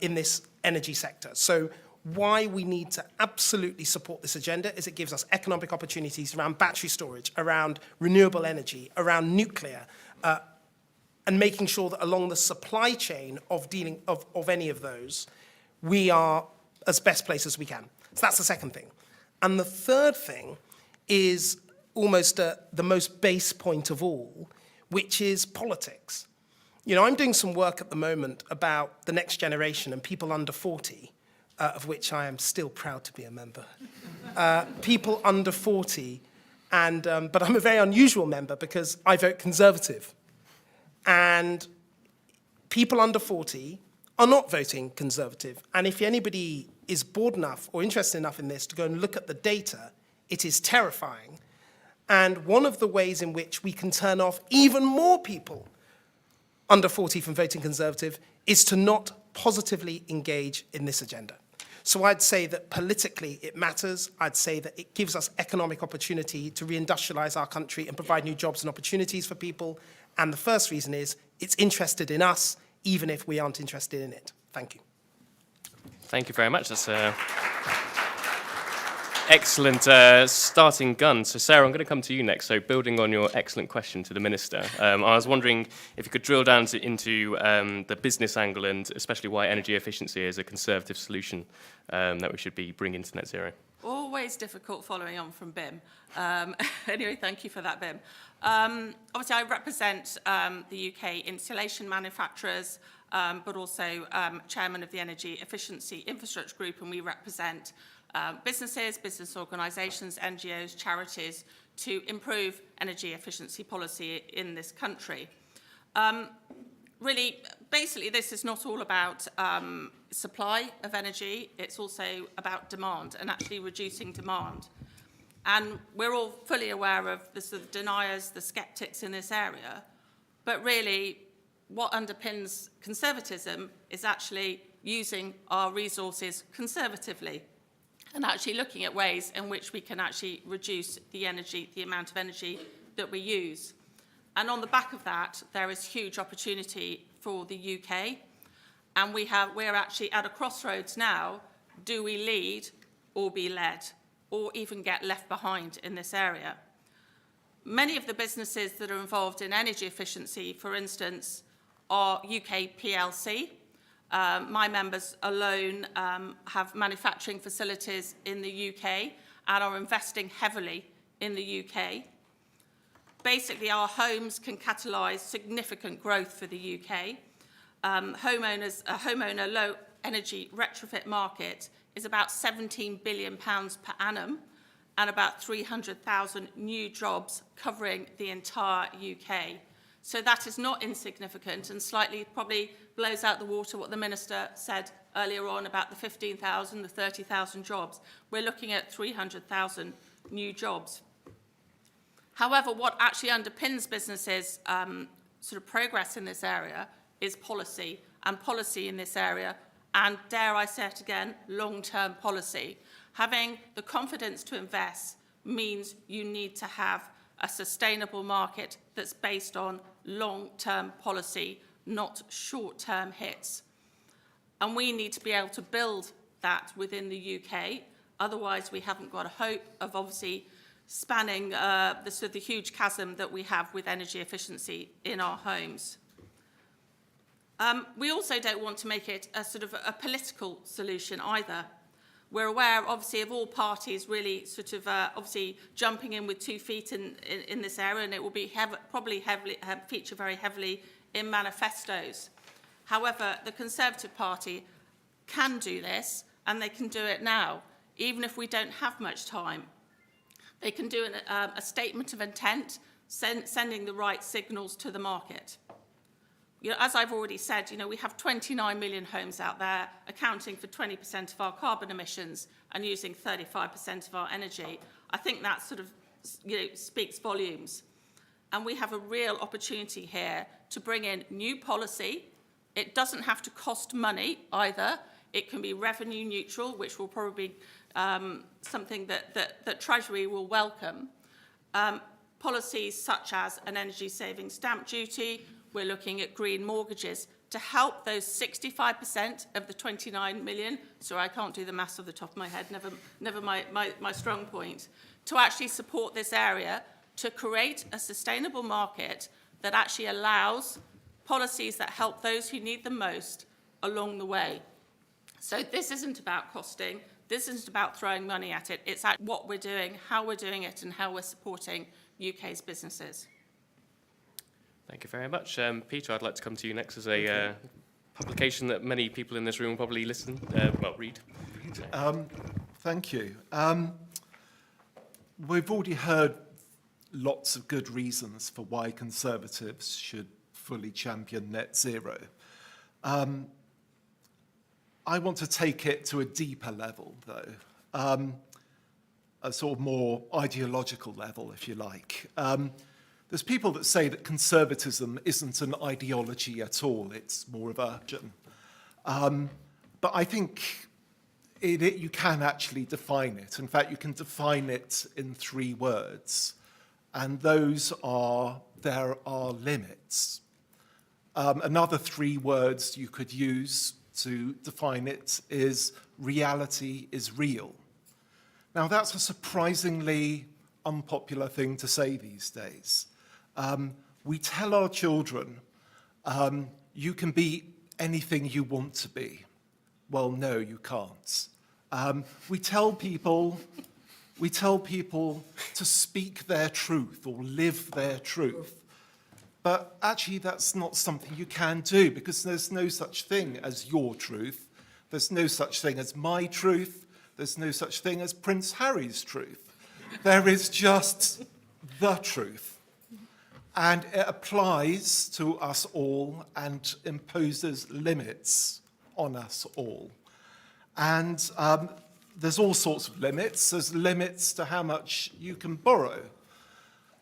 in this energy sector. So why we need to absolutely support this agenda is it gives us economic opportunities around battery storage, around renewable energy, around nuclear, and making sure that along the supply chain of any of those, we are as best placed as we can. So that's the second thing. And the third thing is almost the most base point of all, which is politics. I'm doing some work at the moment about the next generation and people under 40, of which I am still proud to be a member. People under 40, but I'm a very unusual member because I vote Conservative. And people under 40 are not voting Conservative. And if anybody is bored enough or interested enough in this to go and look at the data, it is terrifying. And one of the ways in which we can turn off even more people under 40 from voting Conservative is to not positively engage in this agenda. So I'd say that politically it matters. I'd say that it gives us economic opportunity to reindustrialize our country and provide new jobs and opportunities for people. And the first reason is it's interested in us, even if we aren't interested in it. Thank you. Thank you very much. That's excellent starting gun. So Sarah, I'm going to come to you next. So building on your excellent question to the Minister, I was wondering if you could drill down into the business angle and especially why energy efficiency is a Conservative solution that we should be bringing to net zero. Always difficult following on from BIM. Anyway, thank you for that, BIM. Obviously, I represent the UK insulation manufacturers, but also chairman of the Energy Efficiency Infrastructure Group, and we represent businesses, business organisations, NGOs, charities to improve energy efficiency policy in this country. really, basically, this is not all about supply of energy. It's also about demand and actually reducing demand. And we're all fully aware of the sort of deniers, the skeptics in this area. But really, what underpins conservatism is actually using our resources conservatively and actually looking at ways in which we can actually reduce the amount of energy that we use. And on the back of that, there is huge opportunity for the UK. And we're actually at a crossroads now. Do we lead or be led, or even get left behind in this area? Many of the businesses that are involved in energy efficiency, for instance, are UK PLC. My members alone have manufacturing facilities in the UK and are investing heavily in the UK. Basically, our homes can catalyse significant growth for the UK. A homeowner low energy retrofit market is about £17 billion per annum and about 300,000 new jobs covering the entire UK. So that is not insignificant and slightly probably blows out the water what the Minister said earlier on about the 15,000, the 30,000 jobs. We're looking at 300,000 new jobs. However, what actually underpins businesses' sort of progress in this area is policy, and policy in this area, and dare I say it again, long-term policy. Having the confidence to invest means you need to have a sustainable market that's based on long-term policy, not short-term hits. And we need to be able to build that within the UK. Otherwise, we haven't got a hope of obviously spanning the huge chasm that we have with energy efficiency in our homes. We also don't want to make it a sort of a political solution either. We're aware, obviously, of all parties really sort of obviously jumping in with 2 feet in this area, and it will be feature very heavily in manifestos. However, the Conservative Party can do this, and they can do it now, even if we don't have much time. They can do a statement of intent, sending the right signals to the market. You know, as I've already said, we have 29 million homes out there, accounting for 20% of our carbon emissions and using 35% of our energy. I think that sort of speaks volumes. And we have a real opportunity here to bring in new policy. It doesn't have to cost money either. It can be revenue neutral, which will probably be something that Treasury will welcome. Policies such as an energy saving stamp duty. We're looking at green mortgages to help those 65% of the 29 million, sorry, I can't do the maths off the top of my head, never my strong point, to actually support this area, to create a sustainable market that actually allows policies that help those who need them most along the way. So this isn't about costing, this isn't about throwing money at it, it's at what we're doing, how we're doing it, and how we're supporting UK's businesses. Thank you very much. Peter, I'd like to come to you next as a publication that many people in this room will probably read. Thank you. We've already heard lots of good reasons for why Conservatives should fully champion net zero. I want to take it to a deeper level, though, a sort of more ideological level, if you like. There's people that say that conservatism isn't an ideology at all, it's more of a religion. But I think you can actually define it. In fact, you can define it in 3 words, and those are, there are limits. Another 3 words you could use to define it is reality is real. Now, that's a surprisingly unpopular thing to say these days. We tell our children, you can be anything you want to be. Well, no, you can't. We tell people to speak their truth or live their truth. But actually, that's not something you can do, because there's no such thing as your truth. There's no such thing as my truth. There's no such thing as Prince Harry's truth. There is just the truth. And it applies to us all and imposes limits on us all. And there's all sorts of limits. There's limits to how much you can borrow,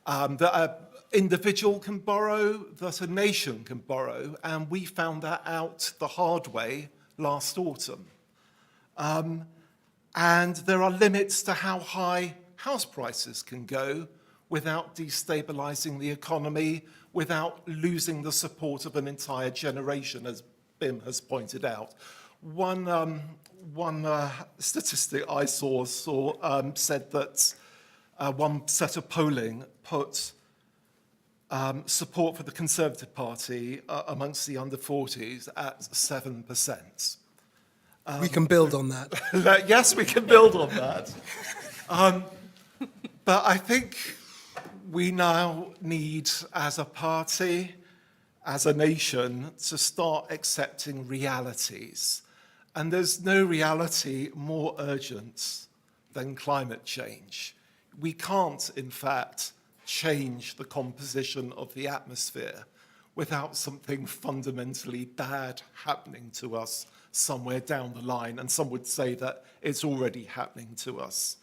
that an individual can borrow, that a nation can borrow, and we found that out the hard way last autumn. And there are limits to how high house prices can go without destabilizing the economy, without losing the support of an entire generation, as Bim has pointed out. One statistic I saw said that one set of polling put support for the Conservative Party amongst the under 40s at 7%. We can build on that. Yes, we can build on that. But I think we now need, as a party, as a nation, to start accepting realities. And there's no reality more urgent than climate change. We can't, in fact, change the composition of the atmosphere without something fundamentally bad happening to us somewhere down the line, and some would say that it's already happening to us.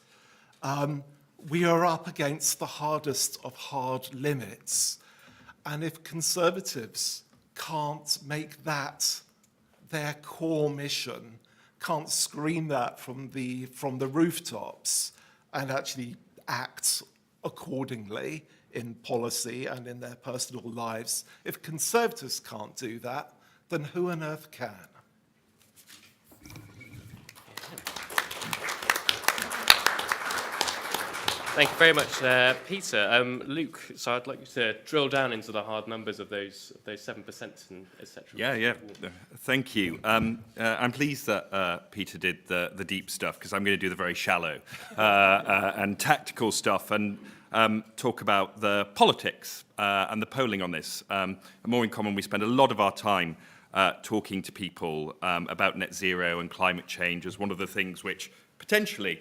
We are up against the hardest of hard limits, and if Conservatives can't make that their core mission, can't scream that from the rooftops and actually act accordingly in policy and in their personal lives, if Conservatives can't do that, then who on earth can? Thank you very much, Peter. Luke, so I'd like you to drill down into the hard numbers of those 7% and etc. Yeah. Thank you. I'm pleased that Peter did the deep stuff, because I'm going to do the very shallow and tactical stuff and talk about the politics and the polling on this. At More in Common, we spend a lot of our time talking to people about net zero and climate change as one of the things which potentially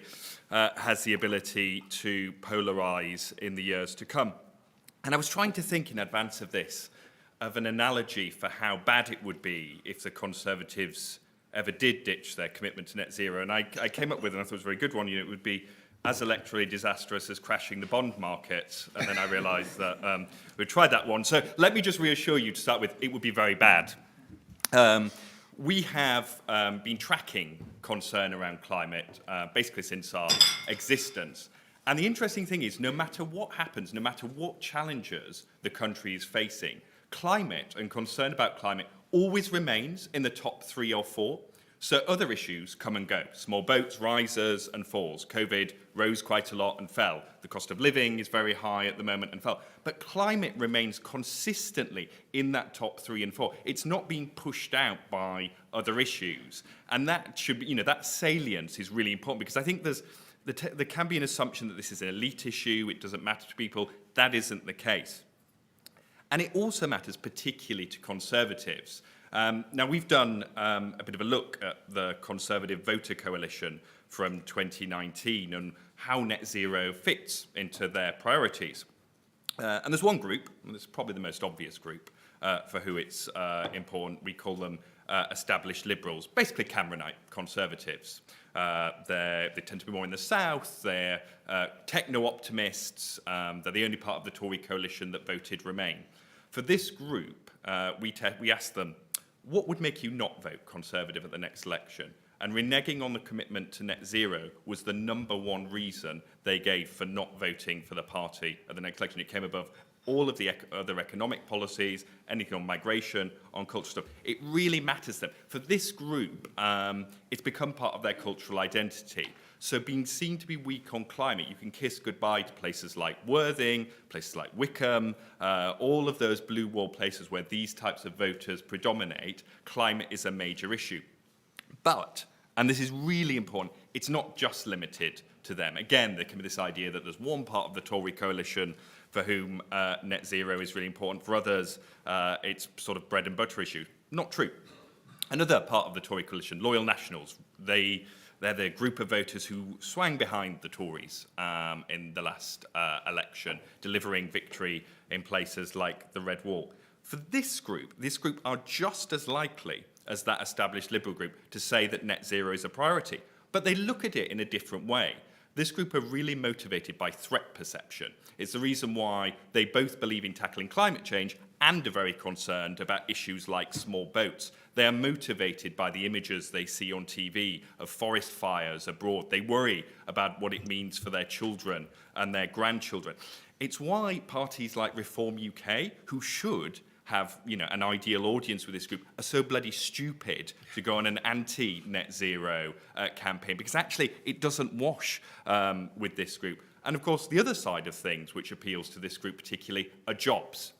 has the ability to polarize in the years to come. And I was trying to think in advance of this of an analogy for how bad it would be if the Conservatives ever did ditch their commitment to net zero. And I came up with, and I thought it was a very good one, it would be as electorally disastrous as crashing the bond market. And then I realized that we'd tried that one. So let me just reassure you to start with, it would be very bad. We have been tracking concern around climate basically since our existence. And the interesting thing is, no matter what happens, no matter what challenges the country is facing, climate and concern about climate always remains in the top 3 or 4. So other issues come and go. Small boats, rises and falls. COVID rose quite a lot and fell. The cost of living is very high at the moment and fell. But climate remains consistently in that top 3 and 4. It's not being pushed out by other issues. And that should be, that salience is really important, because I think there can be an assumption that this is an elite issue, it doesn't matter to people. That isn't the case. And it also matters particularly to Conservatives. Now, we've done a bit of a look at the Conservative Voter Coalition from 2019 and how net zero fits into their priorities. And there's one group, and it's probably the most obvious group for who it's important. We call them established liberals, basically Cameronite Conservatives. They tend to be more in the south, they're techno-optimists, they're the only part of the Tory coalition that voted Remain. For this group, we asked them, what would make you not vote Conservative at the next election? And reneging on the commitment to net zero was the #1 reason they gave for not voting for the party at the next election. It came above all of the other economic policies, anything on migration, on cultural stuff. It really matters to them. For this group, it's become part of their cultural identity. So being seen to be weak on climate, you can kiss goodbye to places like Worthing, places like Wickham, all of those blue wall places where these types of voters predominate. Climate is a major issue. But, and this is really important, it's not just limited to them. Again, there can be this idea that there's one part of the Tory coalition for whom net zero is really important. For others, it's sort of bread and butter issue. Not true. Another part of the Tory coalition, Loyal Nationals, they They're the group of voters who swang behind the Tories in the last election, delivering victory in places like the Red Wall. For this group are just as likely as that established Liberal group to say that net zero is a priority, but they look at it in a different way. This group are really motivated by threat perception. It's the reason why they both believe in tackling climate change and are very concerned about issues like small boats. They are motivated by the images they see on TV of forest fires abroad. They worry about what it means for their children and their grandchildren. It's why parties like Reform UK, who should have, you know, an ideal audience with this group, are so bloody stupid to go on an anti-net zero campaign, because actually it doesn't wash with this group. And of course, the other side of things which appeals to this group particularly are jobs.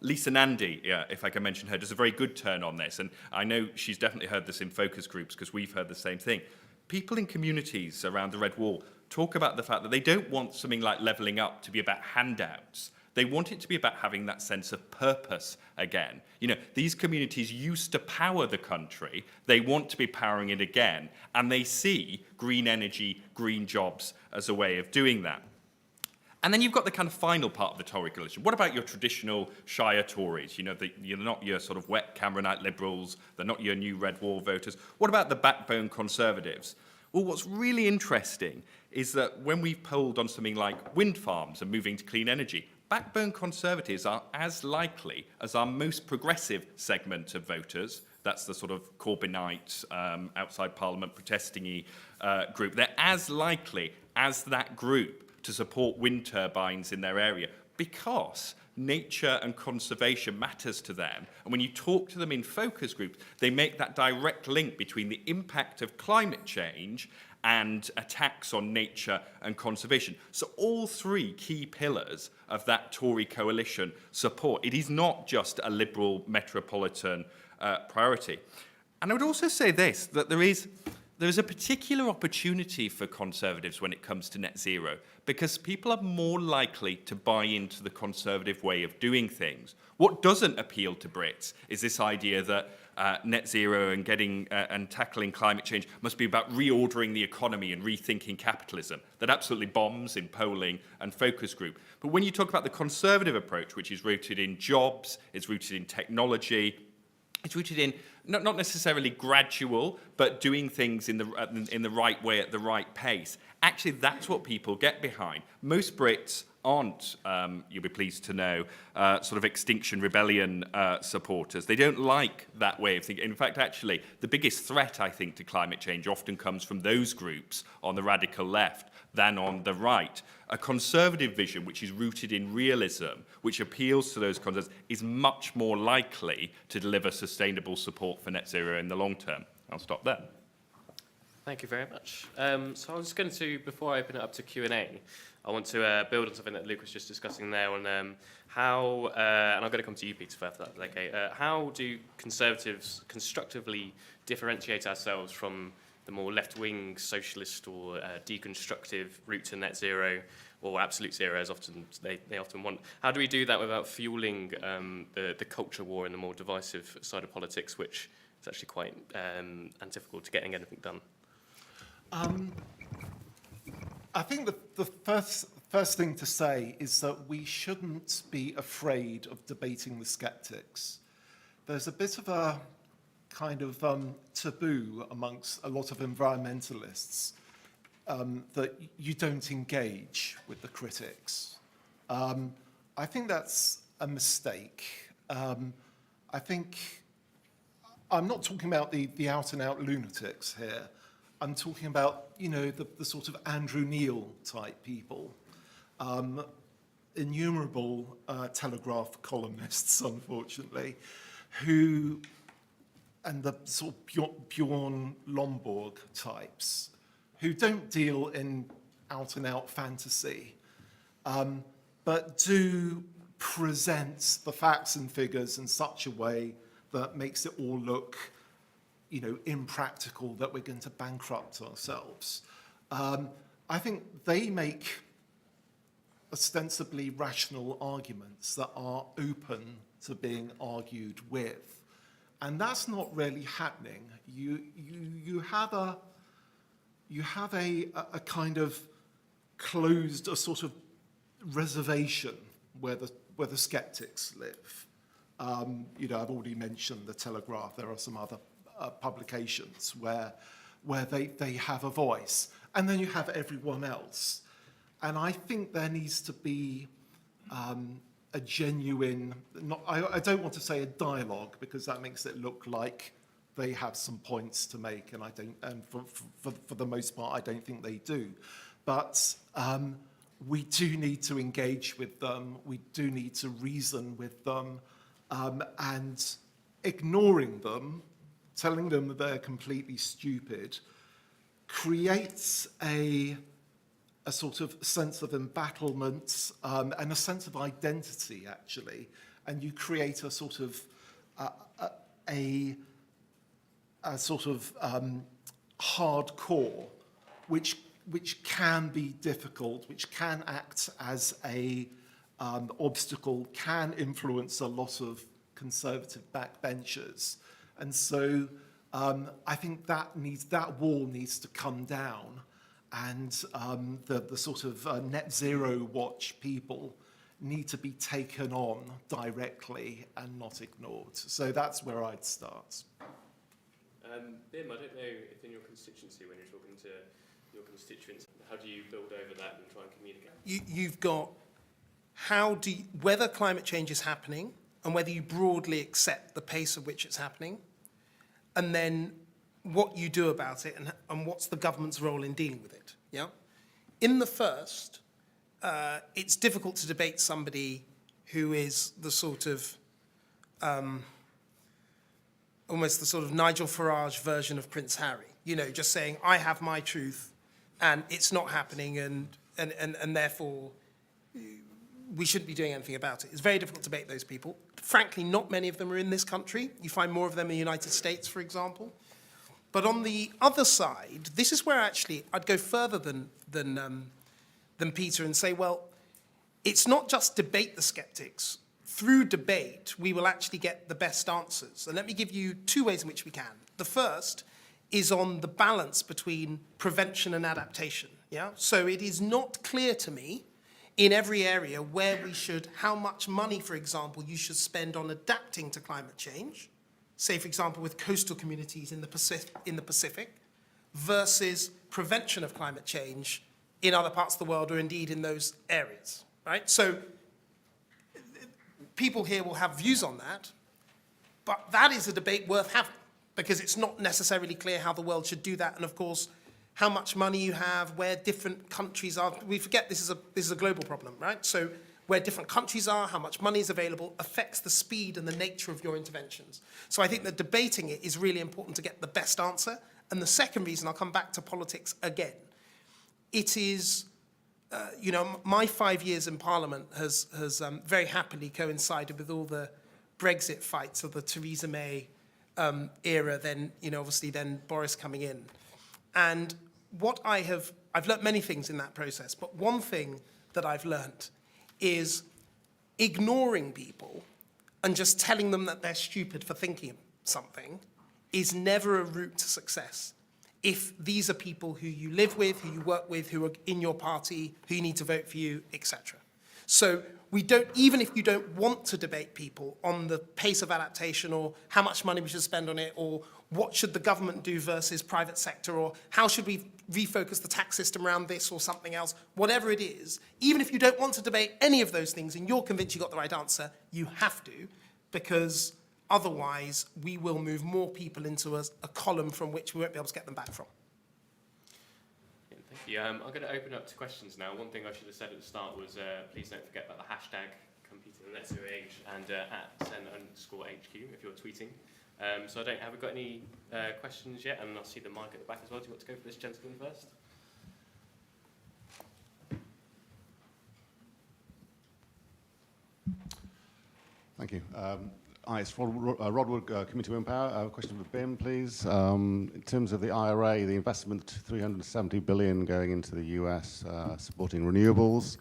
Lisa Nandy, if I can mention her, does a very good turn on this, and I know she's definitely heard this in focus groups because we've heard the same thing. People in communities around the Red Wall talk about the fact that they don't want something like levelling up to be about handouts. They want it to be about having that sense of purpose again. You know, these communities used to power the country. They want to be powering it again, and they see green energy, green jobs as a way of doing that. And then you've got the kind of final part of the Tory coalition. What about your traditional Shire Tories? You know, you're not your sort of wet Cameronite Liberals. They're not your new Red Wall voters. What about the backbone Conservatives? Well, what's really interesting is that when we've polled on something like wind farms and moving to clean energy, backbone Conservatives are as likely as our most progressive segment of voters. That's the sort of Corbynite, outside Parliament protesting-y group. They're as likely as that group to support wind turbines in their area because nature and conservation matters to them. And when you talk to them in focus groups, they make that direct link between the impact of climate change and attacks on nature and conservation. So all three key pillars of that Tory coalition support. It is not just a Liberal metropolitan priority. And I would also say this, that there is a particular opportunity for Conservatives when it comes to net zero, because people are more likely to buy into the Conservative way of doing things. What doesn't appeal to Brits is this idea that net zero and and tackling climate change must be about reordering the economy and rethinking capitalism. That absolutely bombs in polling and focus group. But when you talk about the Conservative approach, which is rooted in jobs, it's rooted in technology, it's rooted in not necessarily gradual, but doing things in the right way at the right pace. Actually, that's what people get behind. Most Brits aren't, you'll be pleased to know, sort of Extinction Rebellion supporters. They don't like that way of thinking. In fact, actually, the biggest threat, I think, to climate change often comes from those groups on the radical left than on the right. A conservative vision, which is rooted in realism, which appeals to those conservatives, is much more likely to deliver sustainable support for net zero in the long term. I'll stop there. Thank you very much. So I was going to, before I open it up to Q&A, I want to build on something that Luke was just discussing there on how, and I'm going to come to you, Peter, for that. Okay, how do Conservatives constructively differentiate ourselves from the more left-wing socialist or deconstructive route to net zero, or absolute zero, as often they often want? How do we do that without fueling the culture war and the more divisive side of politics, which is actually quite antithetical to getting anything done? I think the first thing to say is that we shouldn't be afraid of debating the skeptics. There's a bit of a kind of taboo amongst a lot of environmentalists that you don't engage with the critics. I think that's a mistake. I think I'm not talking about the out-and-out lunatics here. I'm talking about, you know, the sort of Andrew Neil type people, innumerable Telegraph columnists, unfortunately, who, and the sort of Bjorn Lomborg types, who don't deal in out-and-out fantasy, but do present the facts and figures in such a way that makes it all look, you know, impractical, that we're going to bankrupt ourselves. I think they make ostensibly rational arguments that are open to being argued with. And that's not really happening. You have you have a kind of closed, a sort of reservation where the skeptics live. You know, I've already mentioned the Telegraph. There are some other publications where they have a voice. And then you have everyone else. And I think there needs to be a genuine, I don't want to say a dialogue, because that makes it look like they have some points to make, and for the most part, I don't think they do. But we do need to engage with them. We do need to reason with them, and ignoring them, telling them that they're completely stupid, creates a sort of sense of embattlement and a sense of identity, actually. And you create a sort of hardcore, which can be difficult, which can act as a obstacle, can influence a lot of conservative backbenchers. And so I think that wall needs to come down, and the sort of net zero watch people need to be taken on directly and not ignored. So that's where I'd start. Bim, I don't know if in your constituency, when you're talking to your constituents, how do you build over that and try and communicate? You've got whether climate change is happening and whether you broadly accept the pace at which it's happening, and then what you do about it and what's the government's role in dealing with it. Yeah? In the first, it's difficult to debate somebody who is the sort of almost the sort of Nigel Farage version of Prince Harry, you know, just saying, I have my truth and it's not happening and therefore we shouldn't be doing anything about it. It's very difficult to debate those people. Frankly, not many of them are in this country. You find more of them in the United States, for example. But on the other side, this is where actually I'd go further than Peter and say, well, it's not just debate the skeptics. Through debate, we will actually get the best answers. And let me give you two ways in which we can. The first is on the balance between prevention and adaptation. Yeah? So it is not clear to me in every area where we should, how much money, for example, you should spend on adapting to climate change, say, for example, with coastal communities in the Pacific, versus prevention of climate change in other parts of the world or indeed in those areas, right? So people here will have views on that, but that is a debate worth having because it's not necessarily clear how the world should do that. And of course, how much money you have, where different countries are. We forget this is a global problem, right? So where different countries are, how much money is available, affects the speed and the nature of your interventions. So I think that debating it is really important to get the best answer. And the second reason, I'll come back to politics again, it is, you know, my 5 years in Parliament has very happily coincided with all the Brexit fights of the Theresa May era, then, you know, obviously then Boris coming in. And what I've learnt many things in that process, but one thing that I've learnt is ignoring people and just telling them that they're stupid for thinking something is never a route to success. If these are people who you live with, who you work with, who are in your party, who you need to vote for you, etc. So we don't, even if you don't want to debate people on the pace of adaptation or how much money we should spend on it or what should the government do versus private sector or how should we refocus the tax system around this or something else, whatever it is, even if you don't want to debate any of those things and you're convinced you got the right answer, you have to, because otherwise we will move more people into a column from which we won't be able to get them back from. Thank you. I'm going to open up to questions now. One thing I should have said at the start was please don't forget about the hashtag competing in the net zero age and at @sen_HQ if you're tweeting. So have we got any questions yet? And I'll see the mic at the back as well. Do you want to go for this gentleman first? Thank you. Hi, it's Rod Wood, Committee to Empower. A question for BIM, please. In terms of the IRA, the investment, $370 billion going into the US, supporting renewables,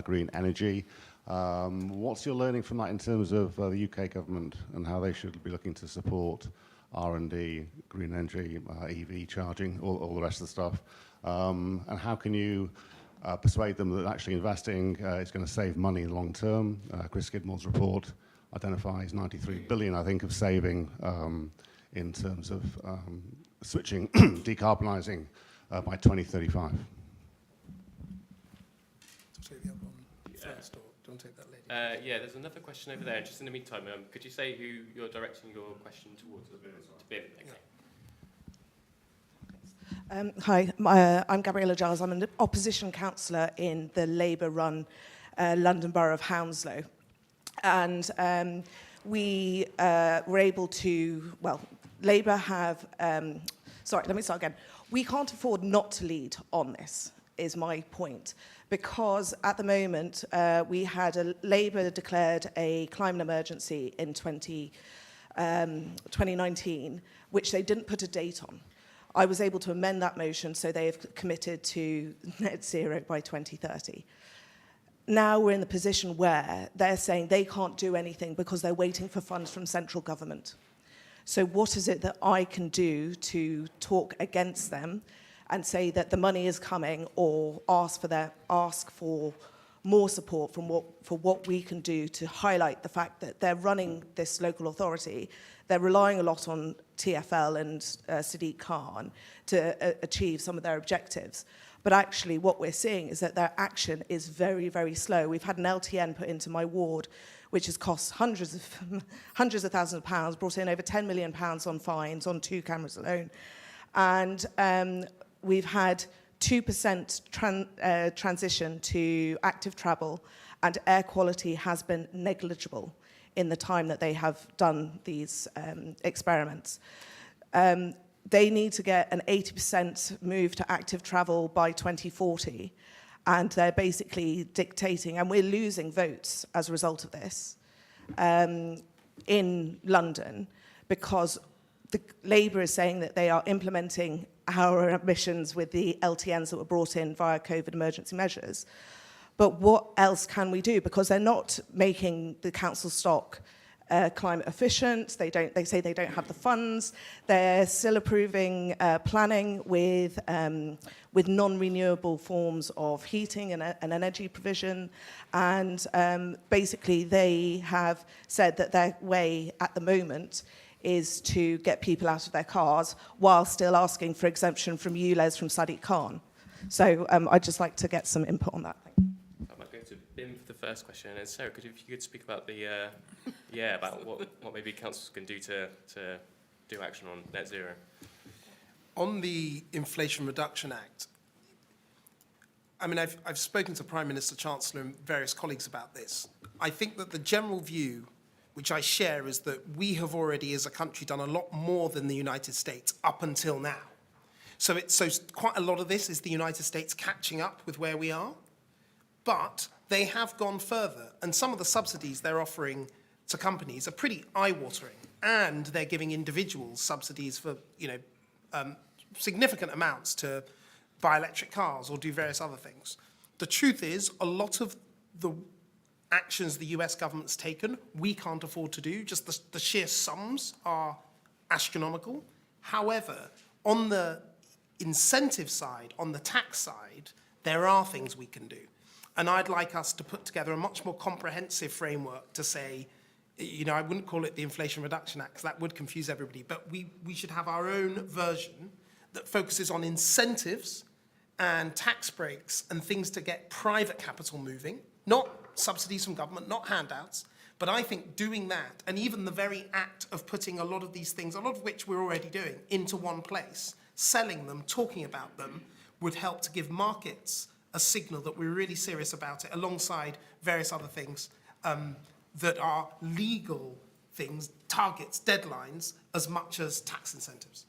green energy. What's your learning from that in terms of the UK government and how they should be looking to support R&D, green energy, EV charging, all the rest of the stuff. And how can you persuade them that actually investing is going to save money in the long term? Chris Skidmore's report identifies 93 billion, I think, of saving in terms of switching, decarbonising by 2035. Take the other one first, or do you want to take that lady? Yeah, there's another question over there. Just in the meantime, could you say who you're directing your question towards? To Bim. Okay. Hi, I'm Gabriella Giles. I'm an opposition councillor in the Labour-run London Borough of Hounslow. And we were able to, well, Labour have, sorry, let me start again. We can't afford not to lead on this, is my point. Because at the moment, we had Labour declared a climate emergency in 2019, which they didn't put a date on. I was able to amend that motion, so they have committed to net zero by 2030. Now we're in the position where they're saying they can't do anything because they're waiting for funds from central government. So what is it that I can do to talk against them and say that the money is coming, or ask for more support for what we can do to highlight the fact that they're running this local authority? They're relying a lot on TfL and Sadiq Khan to achieve some of their objectives. But actually what we're seeing is that their action is very, very slow. We've had an LTN put into my ward, which has cost hundreds of thousands of pounds, brought in over £10 million on fines on 2 cameras alone. And we've had 2% transition to active travel, and air quality has been negligible in the time that they have done these experiments. They need to get an 80% move to active travel by 2040, and they're basically dictating, and we're losing votes as a result of this in London, because the Labour is saying that they are implementing our ambitions with the LTNs that were brought in via COVID emergency measures. But what else can we do? Because they're not making the council stock climate efficient. They say they don't have the funds. They're still approving planning with non-renewable forms of heating and energy provision. And basically they have said that their way at the moment is to get people out of their cars while still asking for exemption from ULEZ from Sadiq Khan. So I'd just like to get some input on that. I might go to Bim for the first question, and Sarah, if you could speak about the about what maybe councils can do to do action on net zero. On the Inflation Reduction Act, I mean, I've spoken to Prime Minister, Chancellor and various colleagues about this. I think that the general view, which I share, is that we have already as a country done a lot more than the United States up until now. So quite a lot of this is the United States catching up with where we are, but they have gone further, and some of the subsidies they're offering to companies are pretty eye-watering, and they're giving individuals subsidies for, significant amounts to buy electric cars or do various other things. The truth is, a lot of the actions the US government's taken, we can't afford to do. Just the sheer sums are astronomical. However, on the incentive side, on the tax side, there are things we can do. And I'd like us to put together a much more comprehensive framework to say, I wouldn't call it the Inflation Reduction Act, because that would confuse everybody, but we should have our own version that focuses on incentives and tax breaks and things to get private capital moving, not subsidies from government, not handouts, but I think doing that, and even the very act of putting a lot of these things, a lot of which we're already doing, into one place, selling them, talking about them, would help to give markets a signal that we're really serious about it, alongside various other things that are legal things, targets, deadlines, as much as tax incentives.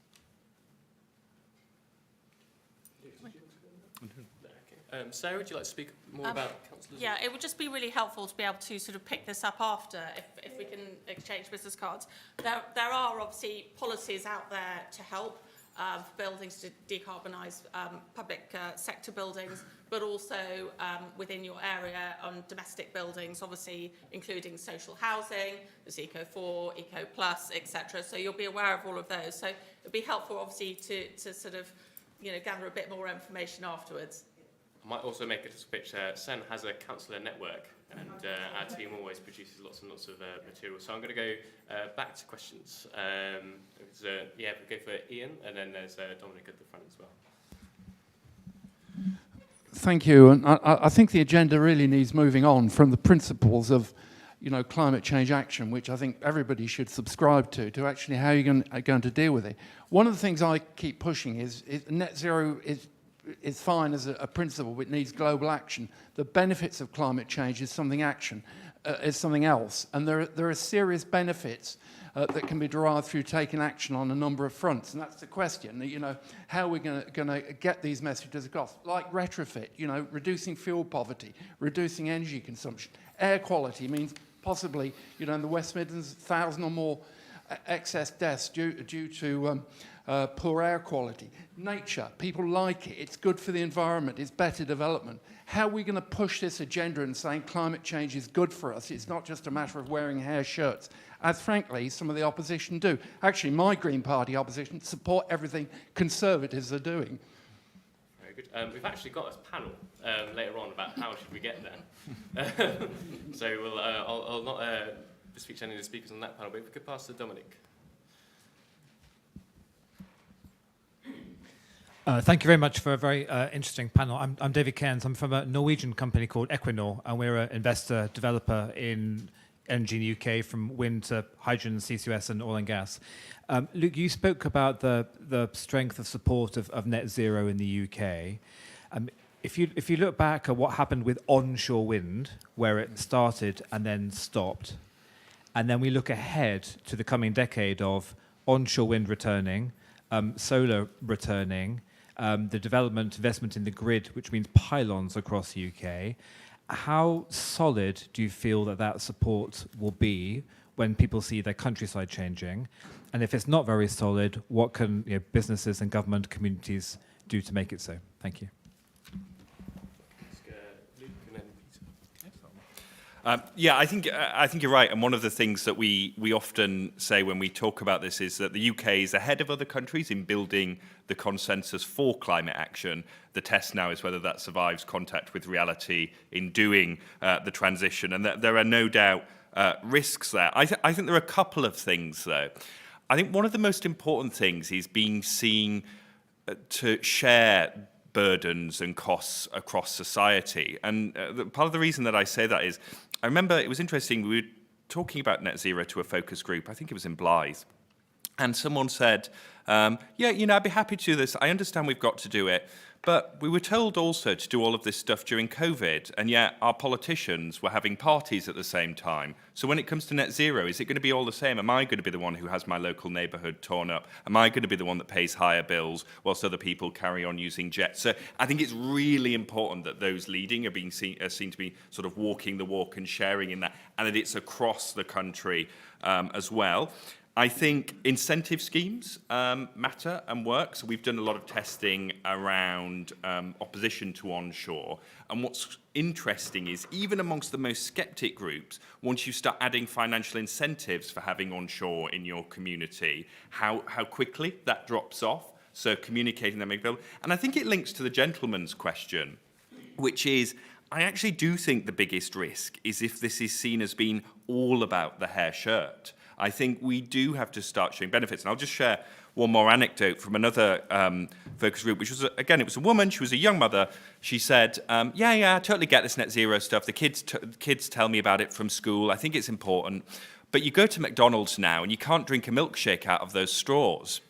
Sarah, would you like to speak more about councillors? Yeah, it would just be really helpful to be able to sort of pick this up after, if we can exchange business cards. There are obviously policies out there to help. for buildings to decarbonise public sector buildings, but also within your area on domestic buildings, obviously including social housing, there's Eco4, Eco Plus, etc. So you'll be aware of all of those. So it'd be helpful, obviously, to sort of, gather a bit more information afterwards. I might also make a little pitch. SEN has a councillor network, and our team always produces lots and lots of material. So I'm going to go back to questions. Yeah, we'll go for Ian, and then there's Dominic at the front as well. Thank you. And I think the agenda really needs moving on from the principles of, climate change action, which I think everybody should subscribe to actually how you're going to deal with it. One of the things I keep pushing is net zero is fine as a principle, but it needs global action. The benefits of climate change is something else, and there are serious benefits that can be derived through taking action on a number of fronts, and that's the question. How are we going to get these messages across? Like retrofit, reducing fuel poverty, reducing energy consumption. Air quality means possibly, in the West Midlands, 1,000 or more excess deaths due to poor air quality. Nature, people like it, it's good for the environment, it's better development. How are we going to push this agenda and saying climate change is good for us? It's not just a matter of wearing hair shirts, as frankly some of the opposition do. Actually, my Green Party opposition support everything Conservatives are doing. Very good. We've actually got a panel later on about how should we get there. So I'll not speak to any of the speakers on that panel, but if we could pass to Dominic. Thank you very much for a very interesting panel. I'm David Cairns. I'm from a Norwegian company called Equinor, and we're an investor developer in energy in the UK, from wind to hydrogen, CCUS, and oil and gas. Luke, you spoke about the strength of support of net zero in the UK. If you look back at what happened with onshore wind, where it started and then stopped, and then we look ahead to the coming decade of onshore wind returning, solar returning, the investment in the grid, which means pylons across the UK. How solid do you feel that support will be when people see their countryside changing? And if it's not very solid, what can businesses and government communities do to make it so? Thank you. Yeah, I think you're right. And one of the things that we often say when we talk about this is that the UK is ahead of other countries in building the consensus for climate action. The test now is whether that survives contact with reality in doing the transition. And there are no doubt risks there. I think there are a couple of things, though. I think one of the most important things is being seen to share burdens and costs across society. And part of the reason that I say that is, I remember it was interesting, we were talking about net zero to a focus group, I think it was in Blythe, and someone said, yeah, I'd be happy to do this, I understand we've got to do it, but we were told also to do all of this stuff during COVID, and yet our politicians were having parties at the same time. So when it comes to net zero, is it going to be all the same? Am I going to be the one who has my local neighbourhood torn up? Am I going to be the one that pays higher bills whilst other people carry on using jets? So I think it's really important that those leading are seen to be sort of walking the walk and sharing in that, and that it's across the country as well. I think incentive schemes matter and work. So we've done a lot of testing around opposition to onshore. And what's interesting is even amongst the most sceptic groups, once you start adding financial incentives for having onshore in your community, how quickly that drops off. So communicating that make available. And I think it links to the gentleman's question, which is, I actually do think the biggest risk is if this is seen as being all about the hair shirt. I think we do have to start showing benefits. And I'll just share one more anecdote from another focus group, which was, again, it was a woman. She was a young mother. She said, yeah, I totally get this net zero stuff. The kids tell me about it from school. I think it's important. But you go to McDonald's now and you can't drink a milkshake out of those straws.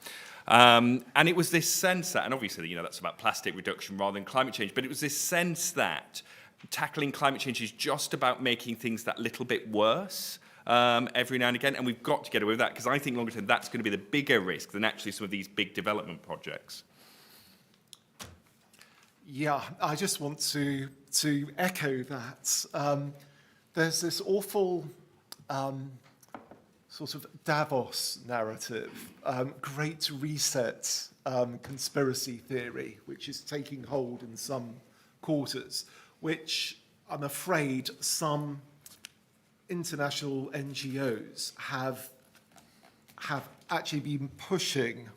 And it was this sense that, and obviously, that's about plastic reduction rather than climate change, but it was this sense that tackling climate change is just about making things that little bit worse. Every now and again, and we've got to get away with that, because I think longer term that's going to be the bigger risk than actually some of these big development projects. Yeah, I just want to echo that. There's this awful sort of Davos narrative, great reset conspiracy theory, which is taking hold in some quarters, which I'm afraid some international NGOs have actually been pushing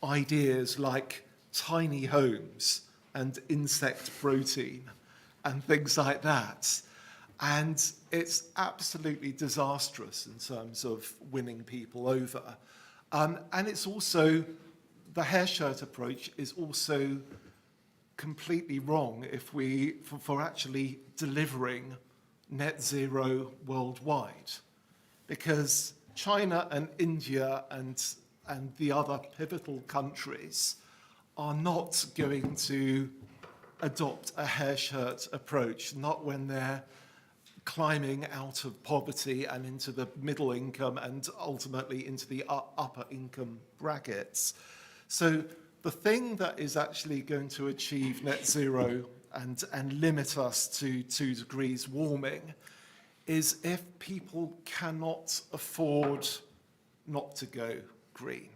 ideas like tiny homes and insect protein and things like that. And it's absolutely disastrous in terms of winning people over. And it's also, the hair shirt approach is also completely wrong if for actually delivering net zero worldwide. Because China and India and the other pivotal countries are not going to adopt a hair shirt approach, not when they're climbing out of poverty and into the middle income and ultimately into the upper income brackets. So the thing that is actually going to achieve net zero and limit us to 2 degrees warming is if people cannot afford not to go green.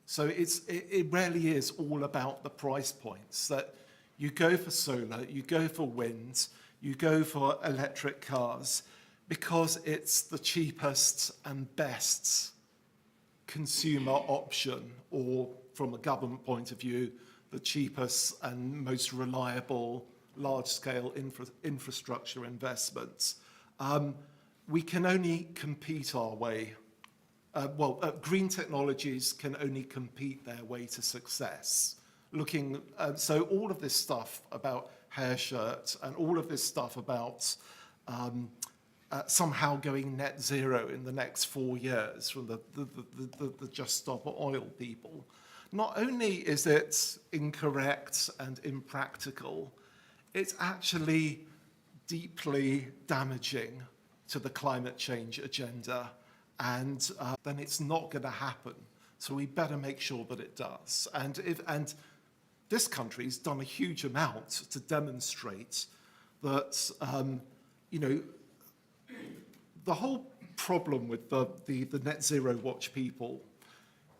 So it really is all about the price points, that you go for solar, you go for wind, you go for electric cars because it's the cheapest and best consumer option, or from a government point of view, the cheapest and most reliable large-scale infrastructure investments. We can only compete our way. Green technologies can only compete their way to success. So all of this stuff about hair shirt and all of this stuff about somehow going net zero in the next 4 years from the Just Stop Oil people, not only is it incorrect and impractical, it's actually deeply damaging to the climate change agenda, and then it's not going to happen. So we better make sure that it does. And this country's done a huge amount to demonstrate that, the whole problem with the Net Zero Watch people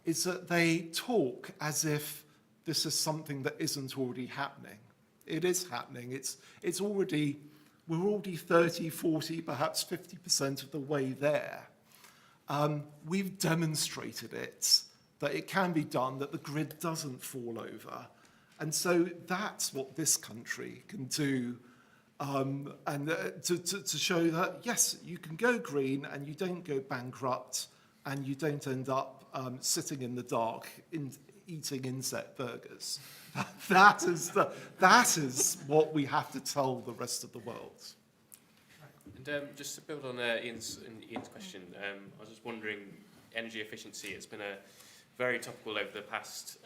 is that they talk as if this is something that isn't already happening. It is happening. We're already 30, 40, perhaps 50% of the way there. We've demonstrated it, that it can be done, that the grid doesn't fall over. And so that's what this country can do, to show that, yes, you can go green and you don't go bankrupt and you don't end up sitting in the dark eating insect burgers. That is what we have to tell the rest of the world. And just to build on Ian's question, I was just wondering, energy efficiency, it's been a very topical over the past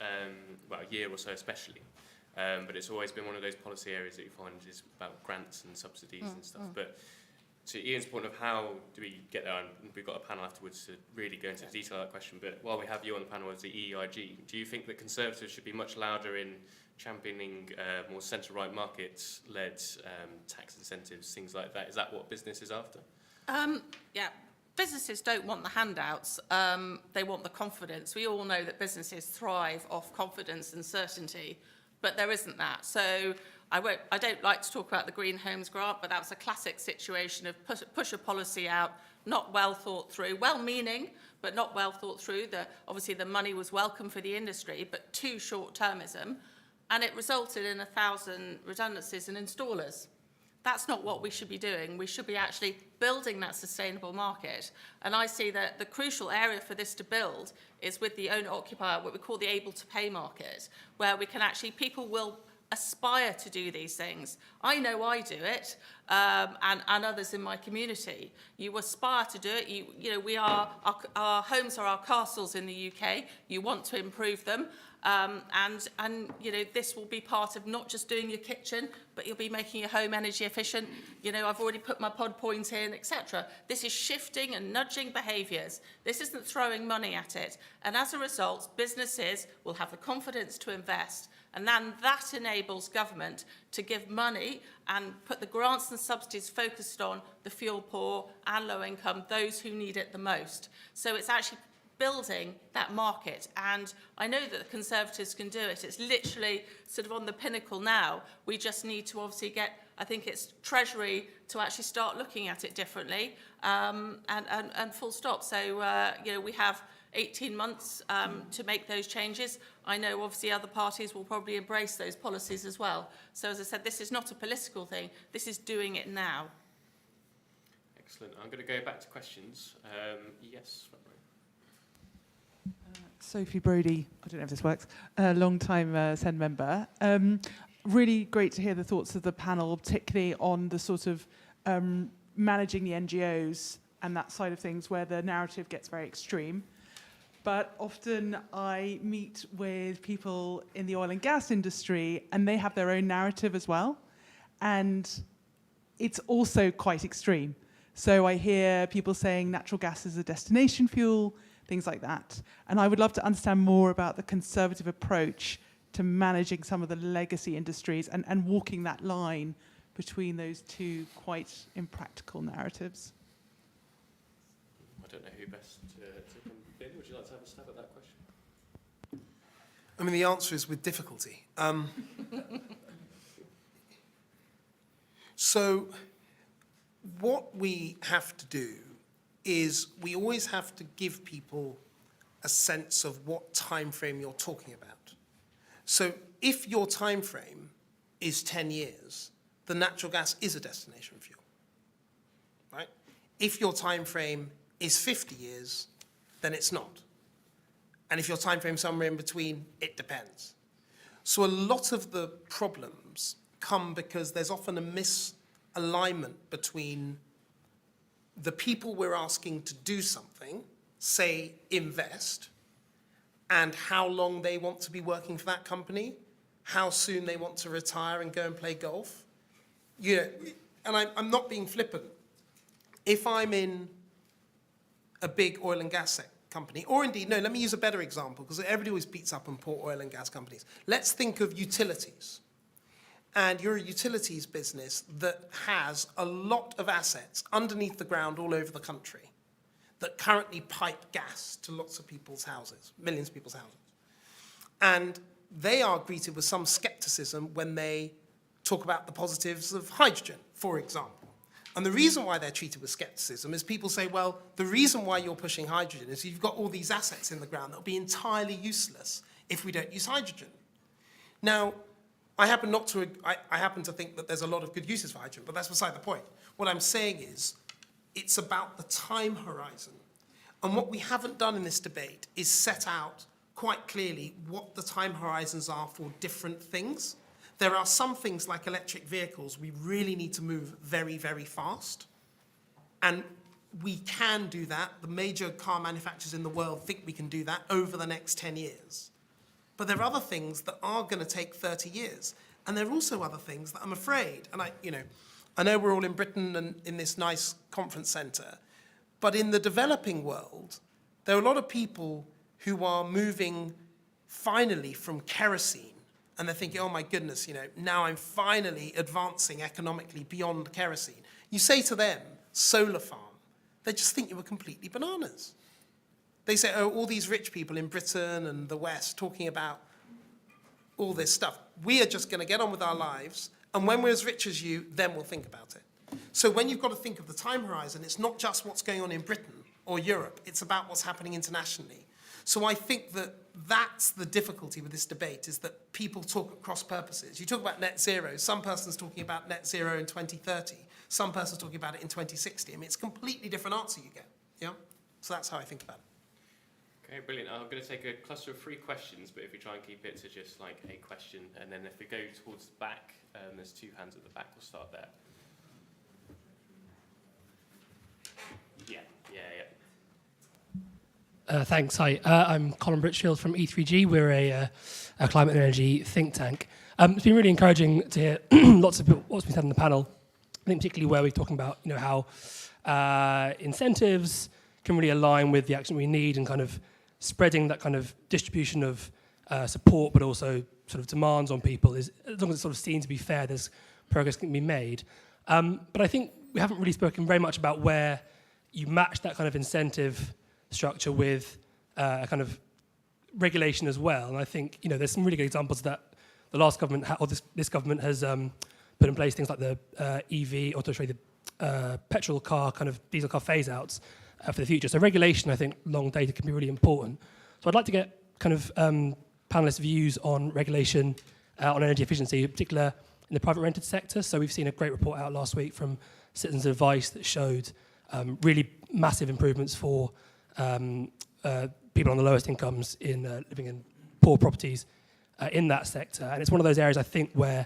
year or so especially, but it's always been one of those policy areas that you find is about grants and subsidies and stuff. But to Ian's point of how do we get there, and we've got a panel afterwards to really go into the detail of that question, but while we have you on the panel as the EEIG, do you think that Conservatives should be much louder in championing more centre-right markets-led tax incentives, things like that? Is that what business is after? Yeah, businesses don't want the handouts. They want the confidence. We all know that businesses thrive off confidence and certainty, but there isn't that. So I don't like to talk about the Green Homes Grant, but that was a classic situation of push a policy out, not well thought through, well-meaning, but not well thought through. Obviously, the money was welcome for the industry, but too short-termism, and it resulted in 1,000 redundancies and installers. That's not what we should be doing. We should be actually building that sustainable market. And I see that the crucial area for this to build is with the owner-occupier, what we call the able-to-pay market, where we can actually, people will aspire to do these things. I know I do it, and others in my community. You aspire to do it. Our homes are our castles in the UK. You want to improve them. And you know, this will be part of not just doing your kitchen, but you'll be making your home energy efficient. You know, I've already put my pod point in, etc. This is shifting and nudging behaviours. This isn't throwing money at it. And as a result, businesses will have the confidence to invest. And then that enables government to give money and put the grants and subsidies focused on the fuel poor and low income, those who need it the most. So it's actually building that market. And I know that the Conservatives can do it. It's literally sort of on the pinnacle now. We just need to obviously get, I think it's Treasury to actually start looking at it differently, and full stop. So, you know, we have 18 months to make those changes. I know obviously other parties will probably embrace those policies as well. So as I said, this is not a political thing. This is doing it now. Excellent. I'm going to go back to questions. Yes. Sophie Brodie, I don't know if this works, long-time SEN member. Really great to hear the thoughts of the panel, particularly on the sort of managing the NGOs and that side of things where the narrative gets very extreme. But often I meet with people in the oil and gas industry and they have their own narrative as well. And it's also quite extreme. So I hear people saying natural gas is a destination fuel, things like that. And I would love to understand more about the Conservative approach to managing some of the legacy industries and walking that line between those two quite impractical narratives. I don't know who best to come in. Would you like to have a stab at that question? I mean, the answer is with difficulty. So what we have to do is we always have to give people a sense of what time frame you're talking about. So if your time frame is 10 years, the natural gas is a destination fuel, right? If your time frame is 50 years, then it's not. And if your time frame is somewhere in between, it depends. So a lot of the problems come because there's often a misalignment between the people we're asking to do something, say invest, and how long they want to be working for that company, how soon they want to retire and go and play golf. You know, and I'm not being flippant. If I'm in a big oil and gas company, or indeed, no, let me use a better example, because everybody always beats up on poor oil and gas companies. Let's think of utilities. And you're a utilities business that has a lot of assets underneath the ground all over the country that currently pipe gas to lots of people's houses, millions of people's houses. And they are greeted with some skepticism when they talk about the positives of hydrogen, for example. And the reason why they're treated with skepticism is people say, well, the reason why you're pushing hydrogen is you've got all these assets in the ground that will be entirely useless if we don't use hydrogen. Now, I happen to think that there's a lot of good uses for hydrogen, but that's beside the point. What I'm saying is, it's about the time horizon. And what we haven't done in this debate is set out quite clearly what the time horizons are for different things. There are some things like electric vehicles we really need to move very, very fast. And we can do that. The major car manufacturers in the world think we can do that over the next 10 years. But there are other things that are going to take 30 years. And there are also other things that I'm afraid, and I know we're all in Britain and in this nice conference centre, but in the developing world, there are a lot of people who are moving finally from kerosene, and they're thinking, oh my goodness, now I'm finally advancing economically beyond kerosene. You say to them, solar farm, they just think you were completely bananas. They say, oh, all these rich people in Britain and the West talking about all this stuff. We are just going to get on with our lives, and when we're as rich as you, then we'll think about it. So when you've got to think of the time horizon, it's not just what's going on in Britain or Europe, it's about what's happening internationally. So I think that that's the difficulty with this debate, is that people talk at cross purposes. You talk about net zero, some person's talking about net zero in 2030, some person's talking about it in 2060. I mean, it's a completely different answer you get, yeah? So that's how I think about it. Okay, brilliant. I'm going to take a cluster of 3 questions, but if we try and keep it to just like a question, and then if we go towards the back, there's 2 hands at the back, we'll start there. Yeah. Thanks. Hi, I'm Colin Britchfield from E3G. We're a climate and energy think tank. It's been really encouraging to hear lots of what's been said on the panel. I think particularly where we're talking about, how incentives can really align with the action we need, and kind of spreading that kind of distribution of support, but also sort of demands on people. Is, as long as it's sort of seen to be fair, there's progress can be made. But I think we haven't really spoken very much about where you match that kind of incentive structure with a kind of regulation as well. And I think there's some really good examples that the last government or this government has put in place, things like the EV, or the petrol car, kind of diesel car phase outs for the future. So regulation, I think, long dated can be really important. So I'd like to get kind of panelists' views on regulation on energy efficiency, in particular in the private rented sector. So we've seen a great report out last week from Citizens Advice that showed really massive improvements for people on the lowest incomes in living in poor properties in that sector. And it's one of those areas, I think, where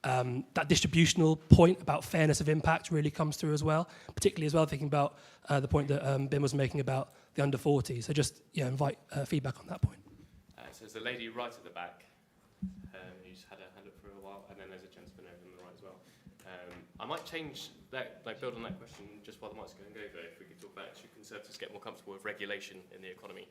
that distributional point about fairness of impact really comes through as well, particularly as well thinking about the point that Bim was making about the under 40. So just invite feedback on that point. So there's a lady right at the back who's had her hand up for a while, and then there's a gentleman over on the right as well. I might change that, build on that question just while the mic's going to go, though, if we could talk about should Conservatives get more comfortable with regulation in the economy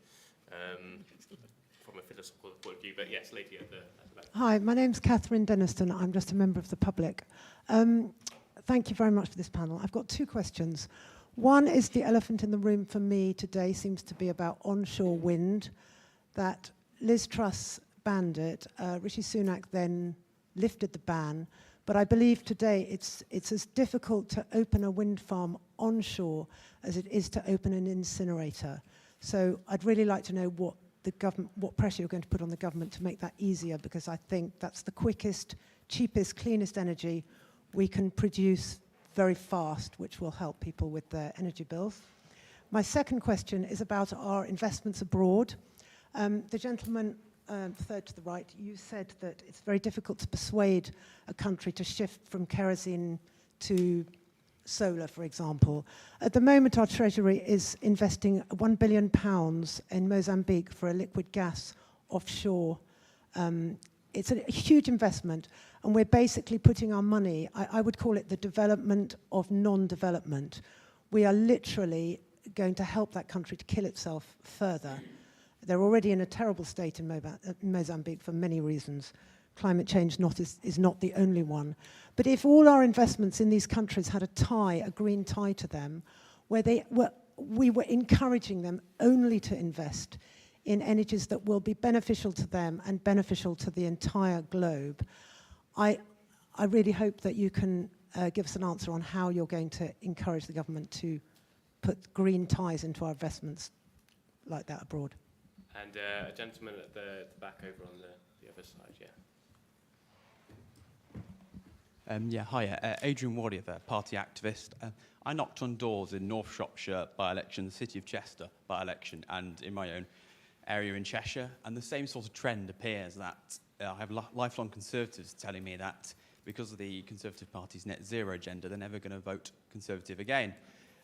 from a philosophical point of view. But yes, lady at the back. Hi, my name's Catherine Denniston. I'm just a member of the public. Thank you very much for this panel. I've got two questions. One is the elephant in the room for me today seems to be about onshore wind, that Liz Truss banned it. Rishi Sunak then lifted the ban. But I believe today it's as difficult to open a wind farm onshore as it is to open an incinerator. So I'd really like to know what pressure you're going to put on the government to make that easier, because I think that's the quickest, cheapest, cleanest energy we can produce very fast, which will help people with their energy bills. My second question is about our investments abroad. The gentleman third to the right, you said that it's very difficult to persuade a country to shift from kerosene to solar, for example. At the moment, our Treasury is investing £1 billion in Mozambique for a liquid gas offshore. It's a huge investment, and we're basically putting our money, I would call it the development of non-development. We are literally going to help that country to kill itself further. They're already in a terrible state in Mozambique for many reasons. Climate change is not the only one. But if all our investments in these countries had a green tie to them, where we were encouraging them only to invest in energies that will be beneficial to them and beneficial to the entire globe, I really hope that you can give us an answer on how you're going to encourage the government to put green ties into our investments like that abroad. And a gentleman at the back over on the other side, Hi, Adrian Warrior there, party activist. I knocked on doors in North Shropshire by-election, the City of Chester by-election, and in my own area in Cheshire, and the same sort of trend appears that I have lifelong Conservatives telling me that because of the Conservative Party's net zero agenda, they're never going to vote Conservative again.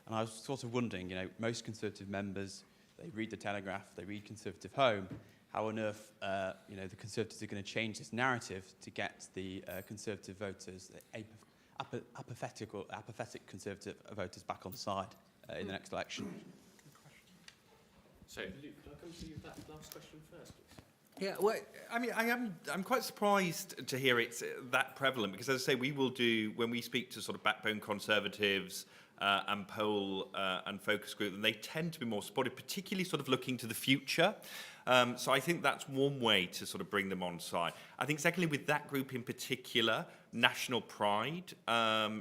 And I was sort of wondering, most Conservative members, they read the Telegraph, they read Conservative Home. How on earth, the Conservatives are going to change this narrative to get the Conservative voters, the apathetic Conservative voters, back on side in the next election? So, Luke, could I come to you with that last question first, please? Yeah, well, I mean, I'm quite surprised to hear it's that prevalent, because, as I say, we will do, when we speak to sort of backbone Conservatives and poll and focus group, and they tend to be more supportive, particularly sort of looking to the future. So I think that's one way to sort of bring them on side. I think secondly, with that group in particular, national pride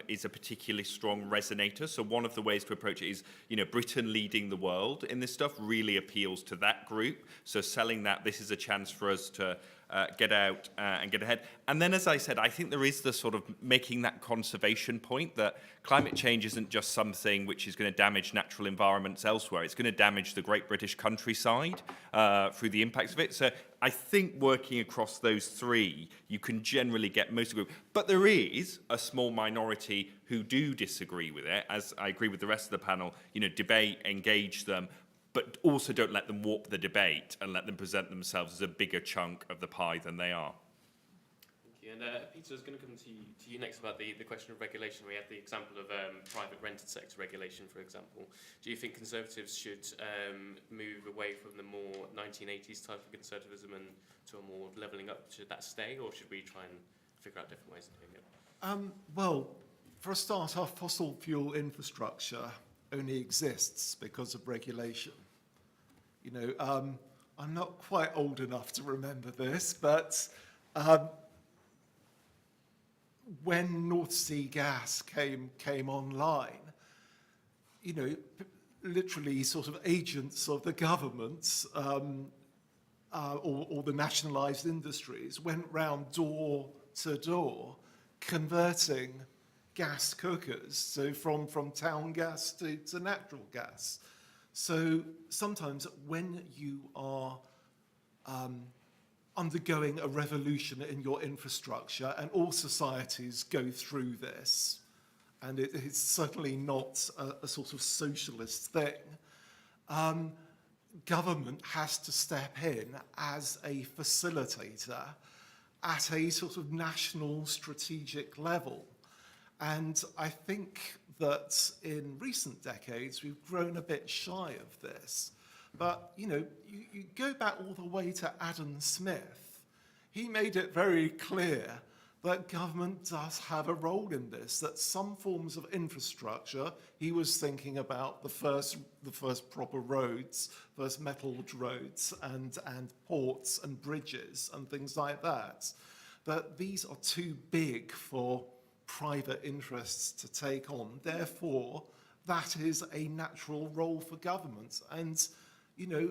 is a particularly strong resonator. So one of the ways to approach it is, Britain leading the world in this stuff really appeals to that group. So selling that, this is a chance for us to get out and get ahead. And then, as I said, I think there is the sort of making that conservation point that climate change isn't just something which is going to damage natural environments elsewhere. It's going to damage the great British countryside through the impacts of it. So I think working across those three, you can generally get most of the group. But there is a small minority who do disagree with it, as I agree with the rest of the panel, debate, engage them. but also don't let them warp the debate and let them present themselves as a bigger chunk of the pie than they are. Thank you. And Peter, I was going to come to you next about the question of regulation. We had the example of private rented sector regulation, for example. Do you think Conservatives should move away from the more 1980s type of conservatism and to a more levelling up? Should that stay, or should we try and figure out different ways of doing it? Well, for a start, our fossil fuel infrastructure only exists because of regulation. You know, I'm not quite old enough to remember this, but when North Sea gas came online, you know, literally sort of agents of the governments or the nationalised industries went round door to door converting gas cookers, so from town gas to natural gas. So sometimes when you are undergoing a revolution in your infrastructure, and all societies go through this, and it's certainly not a sort of socialist thing, government has to step in as a facilitator at a sort of national strategic level. And I think that in recent decades, we've grown a bit shy of this. But, you know, you go back all the way to Adam Smith. He made it very clear that government does have a role in this, that some forms of infrastructure, he was thinking about the first proper roads, first metalled roads and ports and bridges and things like that these are too big for private interests to take on. Therefore, that is a natural role for government. And, you know,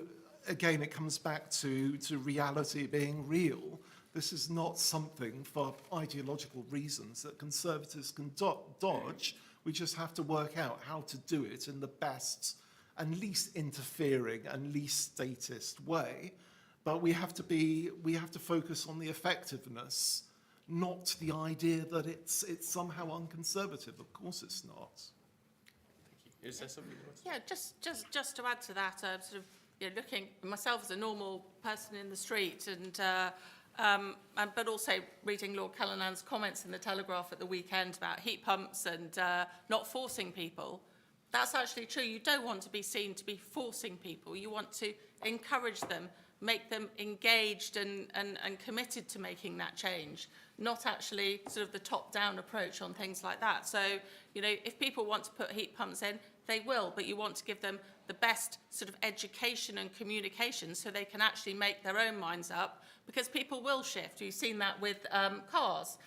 again, it comes back to reality being real. This is not something for ideological reasons that Conservatives can dodge. We just have to work out how to do it in the best and least interfering and least statist way. But we have to focus on the effectiveness, not the idea that it's somehow unconservative. Of course it's not. Thank you. Is there something you want to Yeah, just to add to that, sort of, you know, looking myself as a normal person in the street, but also reading Lord Callinan's comments in the Telegraph at the weekend about heat pumps and not forcing people. That's actually true. You don't want to be seen to be forcing people. You want to encourage them, make them engaged and committed to making that change, not actually sort of the top-down approach on things like that. So, you know, if people want to put heat pumps in, they will, but you want to give them the best sort of education and communication so they can actually make their own minds up, because people will shift. You've seen that with cars.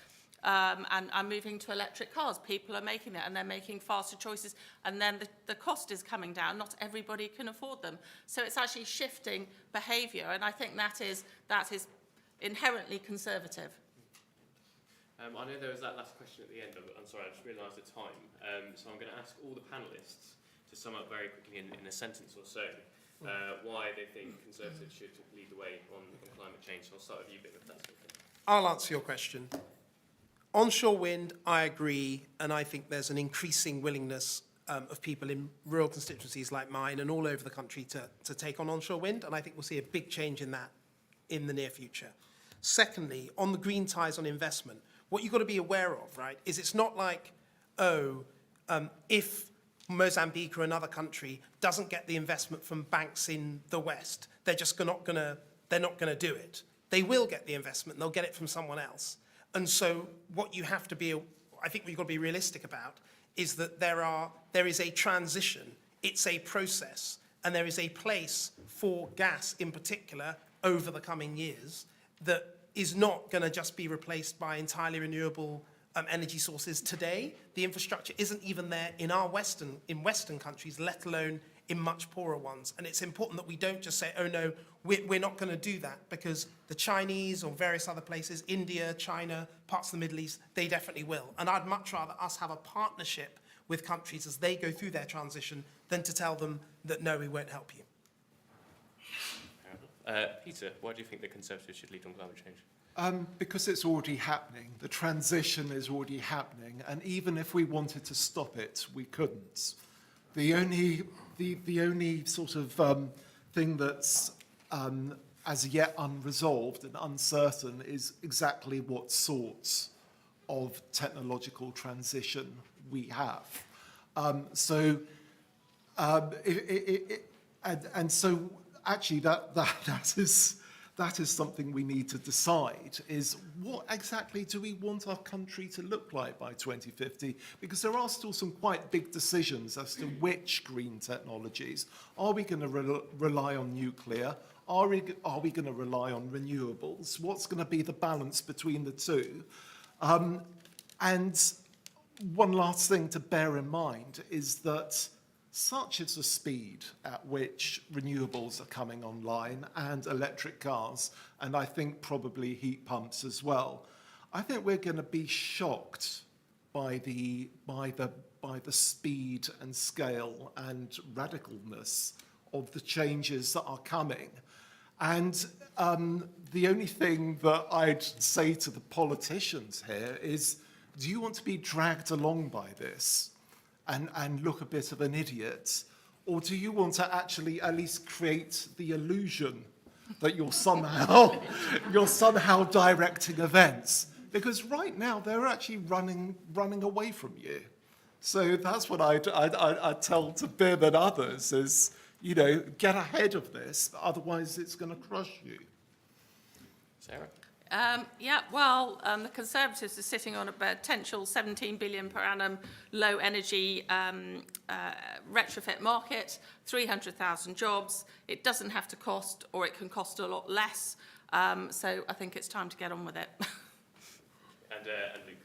And moving to electric cars. People are making it, and they're making faster choices, and then the cost is coming down. Not everybody can afford them. So it's actually shifting behaviour, and I think that is inherently conservative. I know there was that last question at the end. I'm sorry, I just realised the time. So I'm going to ask all the panellists to sum up very quickly in a sentence or so why they think Conservatives should lead the way on climate change. So I'll start with you, Bim, if that's okay. I'll answer your question. Onshore wind, I agree, and I think there's an increasing willingness of people in rural constituencies like mine and all over the country to take on onshore wind, and I think we'll see a big change in that in the near future. Secondly, on the green ties on investment, what you've got to be aware of, right, is it's not like, if Mozambique or another country doesn't get the investment from banks in the West, they're just not going to do it. They will get the investment, and they'll get it from someone else. And so what you have to be, I think what you've got to be realistic about is that there is a transition, it's a process, and there is a place for gas in particular over the coming years that is not going to just be replaced by entirely renewable energy sources today. The infrastructure isn't even there in Western countries, let alone in much poorer ones. And it's important that we don't just say, oh no, we're not going to do that, because the Chinese or various other places, India, China, parts of the Middle East, they definitely will. And I'd much rather us have a partnership with countries as they go through their transition than to tell them that no, we won't help you. Peter, why do you think the Conservatives should lead on climate change? Because it's already happening. The transition is already happening. And even if we wanted to stop it, we couldn't. The only sort of thing that's as yet unresolved and uncertain is exactly what sorts of technological transition we have. So actually that is something we need to decide, is what exactly do we want our country to look like by 2050? Because there are still some quite big decisions as to which green technologies. Are we going to rely on nuclear? Are we going to rely on renewables? What's going to be the balance between the two? And one last thing to bear in mind is that such is the speed at which renewables are coming online and electric cars, and I think probably heat pumps as well. I think we're going to be shocked by the speed and scale and radicalness of the changes that are coming. And the only thing that I'd say to the politicians here is, do you want to be dragged along by this and look a bit of an idiot? Or do you want to actually at least create the illusion that you're somehow directing events? Because right now they're actually running away from you. So that's what I'd tell to Bim and others is, you know, get ahead of this, otherwise it's going to crush you. Sarah? The Conservatives are sitting on a potential 17 billion per annum low energy retrofit market, 300,000 jobs. It doesn't have to cost, or it can cost a lot less. So I think it's time to get on with it. And Luke?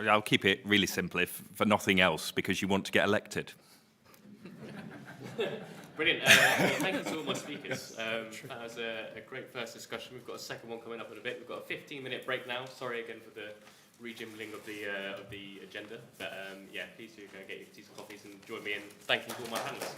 I'll keep it really simple, if for nothing else, because you want to get elected. Brilliant. Well, thank you to all my speakers. That was a great first discussion. We've got a second one coming up in a bit. We've got a 15-minute break now. Sorry again for the rejimbling of the agenda. But yeah, please do go and get your teas and coffees and join me in thanking all my panelists.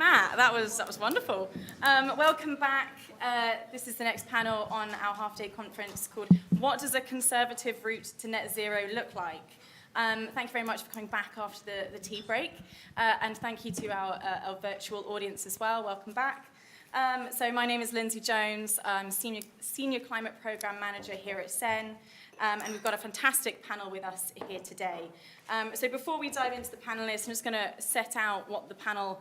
Matt, that was wonderful. Welcome back. This is the next panel on our half-day conference called What Does a Conservative Route to Net Zero Look Like? Thank you very much for coming back after the tea break. And thank you to our virtual audience as well. Welcome back. So my name is Lindsay Jones. I'm Senior Climate Programme Manager here at SEN. And we've got a fantastic panel with us here today. So before we dive into the panellists, I'm just going to set out what the panel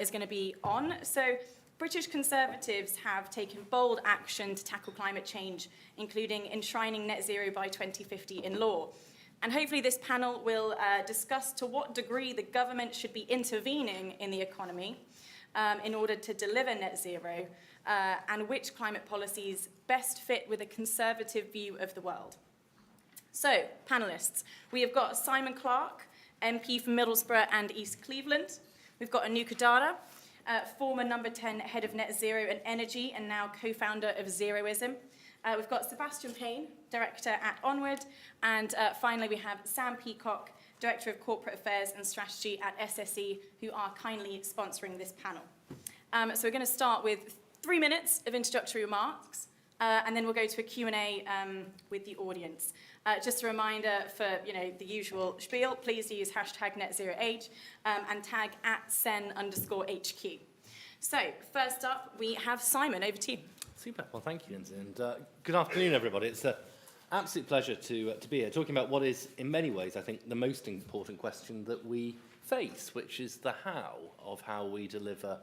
is going to be on. So British Conservatives have taken bold action to tackle climate change, including enshrining net zero by 2050 in law. And hopefully this panel will discuss to what degree the government should be intervening in the economy in order to deliver net zero, and which climate policies best fit with a conservative view of the world. So, panellists, we have got Simon Clarke, MP for Middlesbrough and East Cleveland. We've got Anuka Dada, former number 10 head of Net Zero and Energy and now co-founder of Zeroism. We've got Sebastian Payne, director at Onward. And finally, we have Sam Peacock, director of Corporate Affairs and Strategy at SSE, who are kindly sponsoring this panel. So we're going to start with 3 minutes of introductory remarks, and then we'll go to a Q&A with the audience. Just a reminder for the usual spiel, please use #NetZeroAge and tag @sen_HQ. So first up, we have Simon. Over to you. Super. Well, thank you, Lindsay. And good afternoon, everybody. It's an absolute pleasure to be here talking about what is, in many ways, I think, the most important question that we face, which is the how we deliver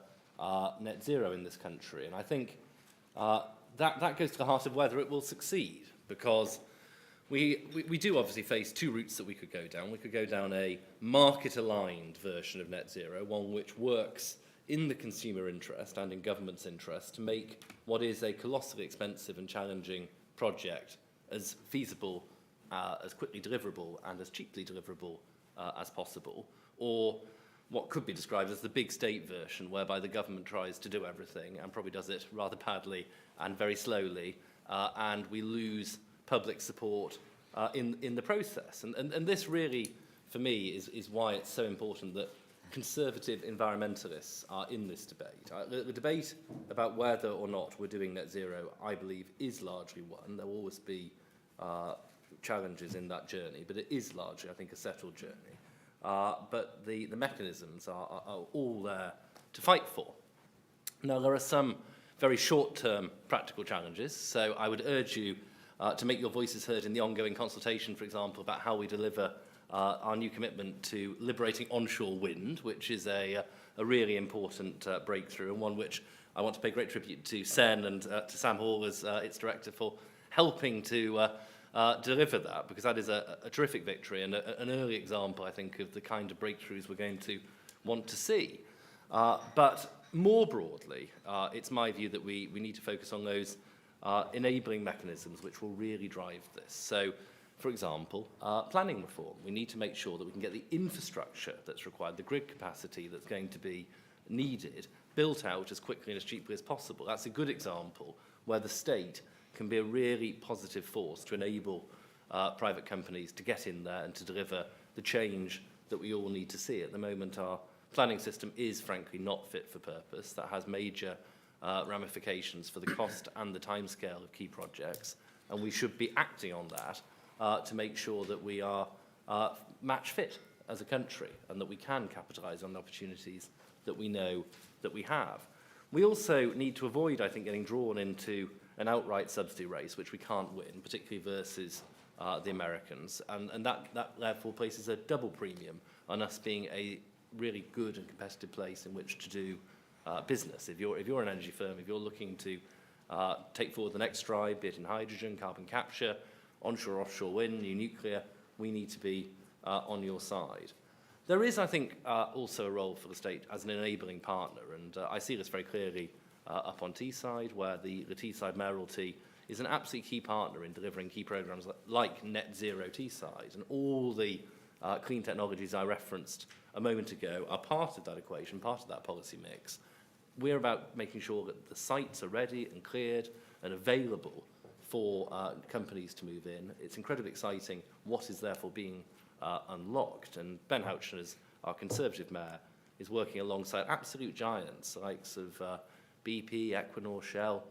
net zero in this country. And I think that goes to the heart of whether it will succeed, because we do obviously face two routes that we could go down. We could go down a market-aligned version of net zero, one which works in the consumer interest and in government's interest to make what is a colossally expensive and challenging project as feasible, as quickly deliverable and as cheaply deliverable as possible, or what could be described as the big state version, whereby the government tries to do everything and probably does it rather badly and very slowly, and we lose public support in the process. And this really, for me, is why it's so important that conservative environmentalists are in this debate. The debate about whether or not we're doing net zero, I believe, is largely won. There will always be challenges in that journey, but it is largely, I think, a settled journey. But the mechanisms are all there to fight for. Now, there are some very short-term practical challenges, so I would urge you to make your voices heard in the ongoing consultation, for example, about how we deliver our new commitment to liberating onshore wind, which is a really important breakthrough, and one which I want to pay great tribute to Sen and to Sam Hall as its director for helping to deliver that, because that is a terrific victory and an early example, I think, of the kind of breakthroughs we're going to want to see. But more broadly, it's my view that we need to focus on those enabling mechanisms which will really drive this. So, for example, planning reform. We need to make sure that we can get the infrastructure that's required, the grid capacity that's going to be needed, built out as quickly and as cheaply as possible. That's a good example where the state can be a really positive force to enable private companies to get in there and to deliver the change that we all need to see. At the moment, our planning system is, frankly, not fit for purpose. That has major ramifications for the cost and the timescale of key projects, and we should be acting on that to make sure that we are match fit as a country and that we can capitalise on the opportunities that we know that we have. We also need to avoid, I think, getting drawn into an outright subsidy race, which we can't win, particularly versus the Americans, and that therefore places a double premium on us being a really good and competitive place in which to do business. If you're an energy firm, if you're looking to take forward the next stride, be it in hydrogen, carbon capture, onshore, offshore wind, new nuclear, we need to be on your side. There is, I think, also a role for the state as an enabling partner, and I see this very clearly up on Teesside, where the Teesside Mayoralty is an absolutely key partner in delivering key programmes like Net Zero Teesside, and all the clean technologies I referenced a moment ago are part of that equation, part of that policy mix. We're about making sure that the sites are ready and cleared and available for companies to move in. It's incredibly exciting what is therefore being unlocked, and Ben Houchin, as our Conservative Mayor, is working alongside absolute giants, the likes of BP, Equinor, Shell,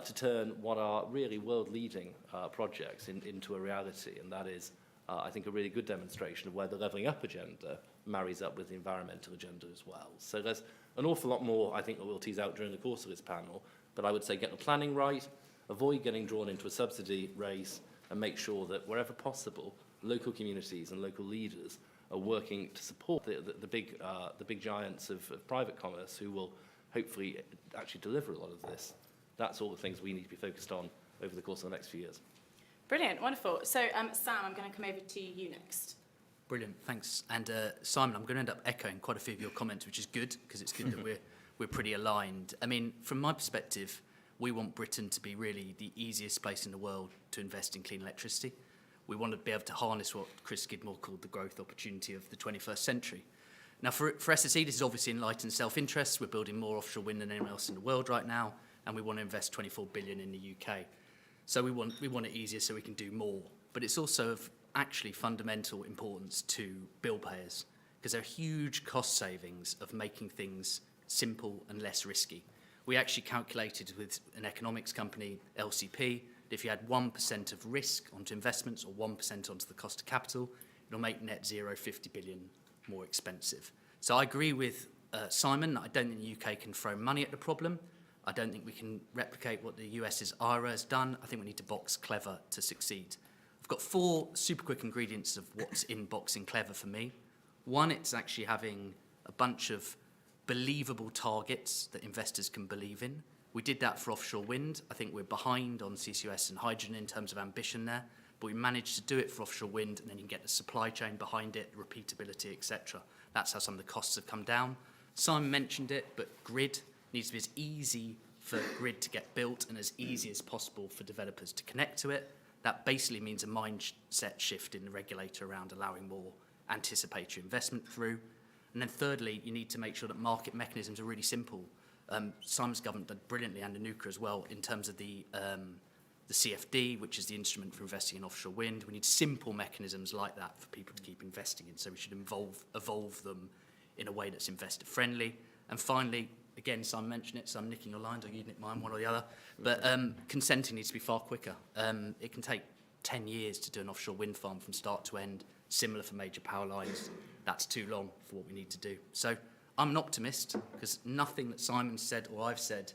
to turn what are really world-leading projects into a reality. And that is, I think, a really good demonstration of where the levelling up agenda marries up with the environmental agenda as well. So there's an awful lot more, I think, that we'll tease out during the course of this panel. But I would say get the planning right, avoid getting drawn into a subsidy race, and make sure that wherever possible, local communities and local leaders are working to support the big giants of private commerce who will hopefully actually deliver a lot of this. That's all the things we need to be focused on over the course of the next few years. Brilliant, wonderful. So, Sam, I'm going to come over to you next. Brilliant, thanks. And Simon, I'm going to end up echoing quite a few of your comments, which is good, because it's good that we're pretty aligned. I mean, from my perspective, we want Britain to be really the easiest place in the world to invest in clean electricity. We want to be able to harness what Chris Skidmore called the growth opportunity of the 21st century. Now, for SSE, this is obviously enlightened self-interest. We're building more offshore wind than anyone else in the world right now, and we want to invest 24 billion in the UK. So we want it easier so we can do more. But it's also of actually fundamental importance to bill payers, because there are huge cost savings of making things simple and less risky. We actually calculated with an economics company, LCP, that if you had 1% of risk onto investments or 1% onto the cost of capital, it'll make net zero 50 billion more expensive. So I agree with Simon. I don't think the UK can throw money at the problem. I don't think we can replicate what the US's IRA has done. I think we need to box clever to succeed. I've got 4 super quick ingredients of what's in boxing clever for me. One, it's actually having a bunch of believable targets that investors can believe in. We did that for offshore wind. I think we're behind on CCUS and hydrogen in terms of ambition there, but we managed to do it for offshore wind, and then you can get the supply chain behind it, repeatability, etc. That's how some of the costs have come down. Simon mentioned it, but grid needs to be as easy for grid to get built and as easy as possible for developers to connect to it. That basically means a mindset shift in the regulator around allowing more anticipatory investment through. And then thirdly, you need to make sure that market mechanisms are really simple. Simon's government did brilliantly, and Anuka as well, in terms of the CFD, which is the instrument for investing in offshore wind. We need simple mechanisms like that for people to keep investing in, so we should evolve them in a way that's investor friendly. And finally, again, Simon mentioned it, so I'm nicking your lines, or you nick mine, one or the other, but consenting needs to be far quicker. It can take 10 years to do an offshore wind farm from start to end, similar for major power lines. That's too long for what we need to do. So I'm an optimist, because nothing that Simon said or I've said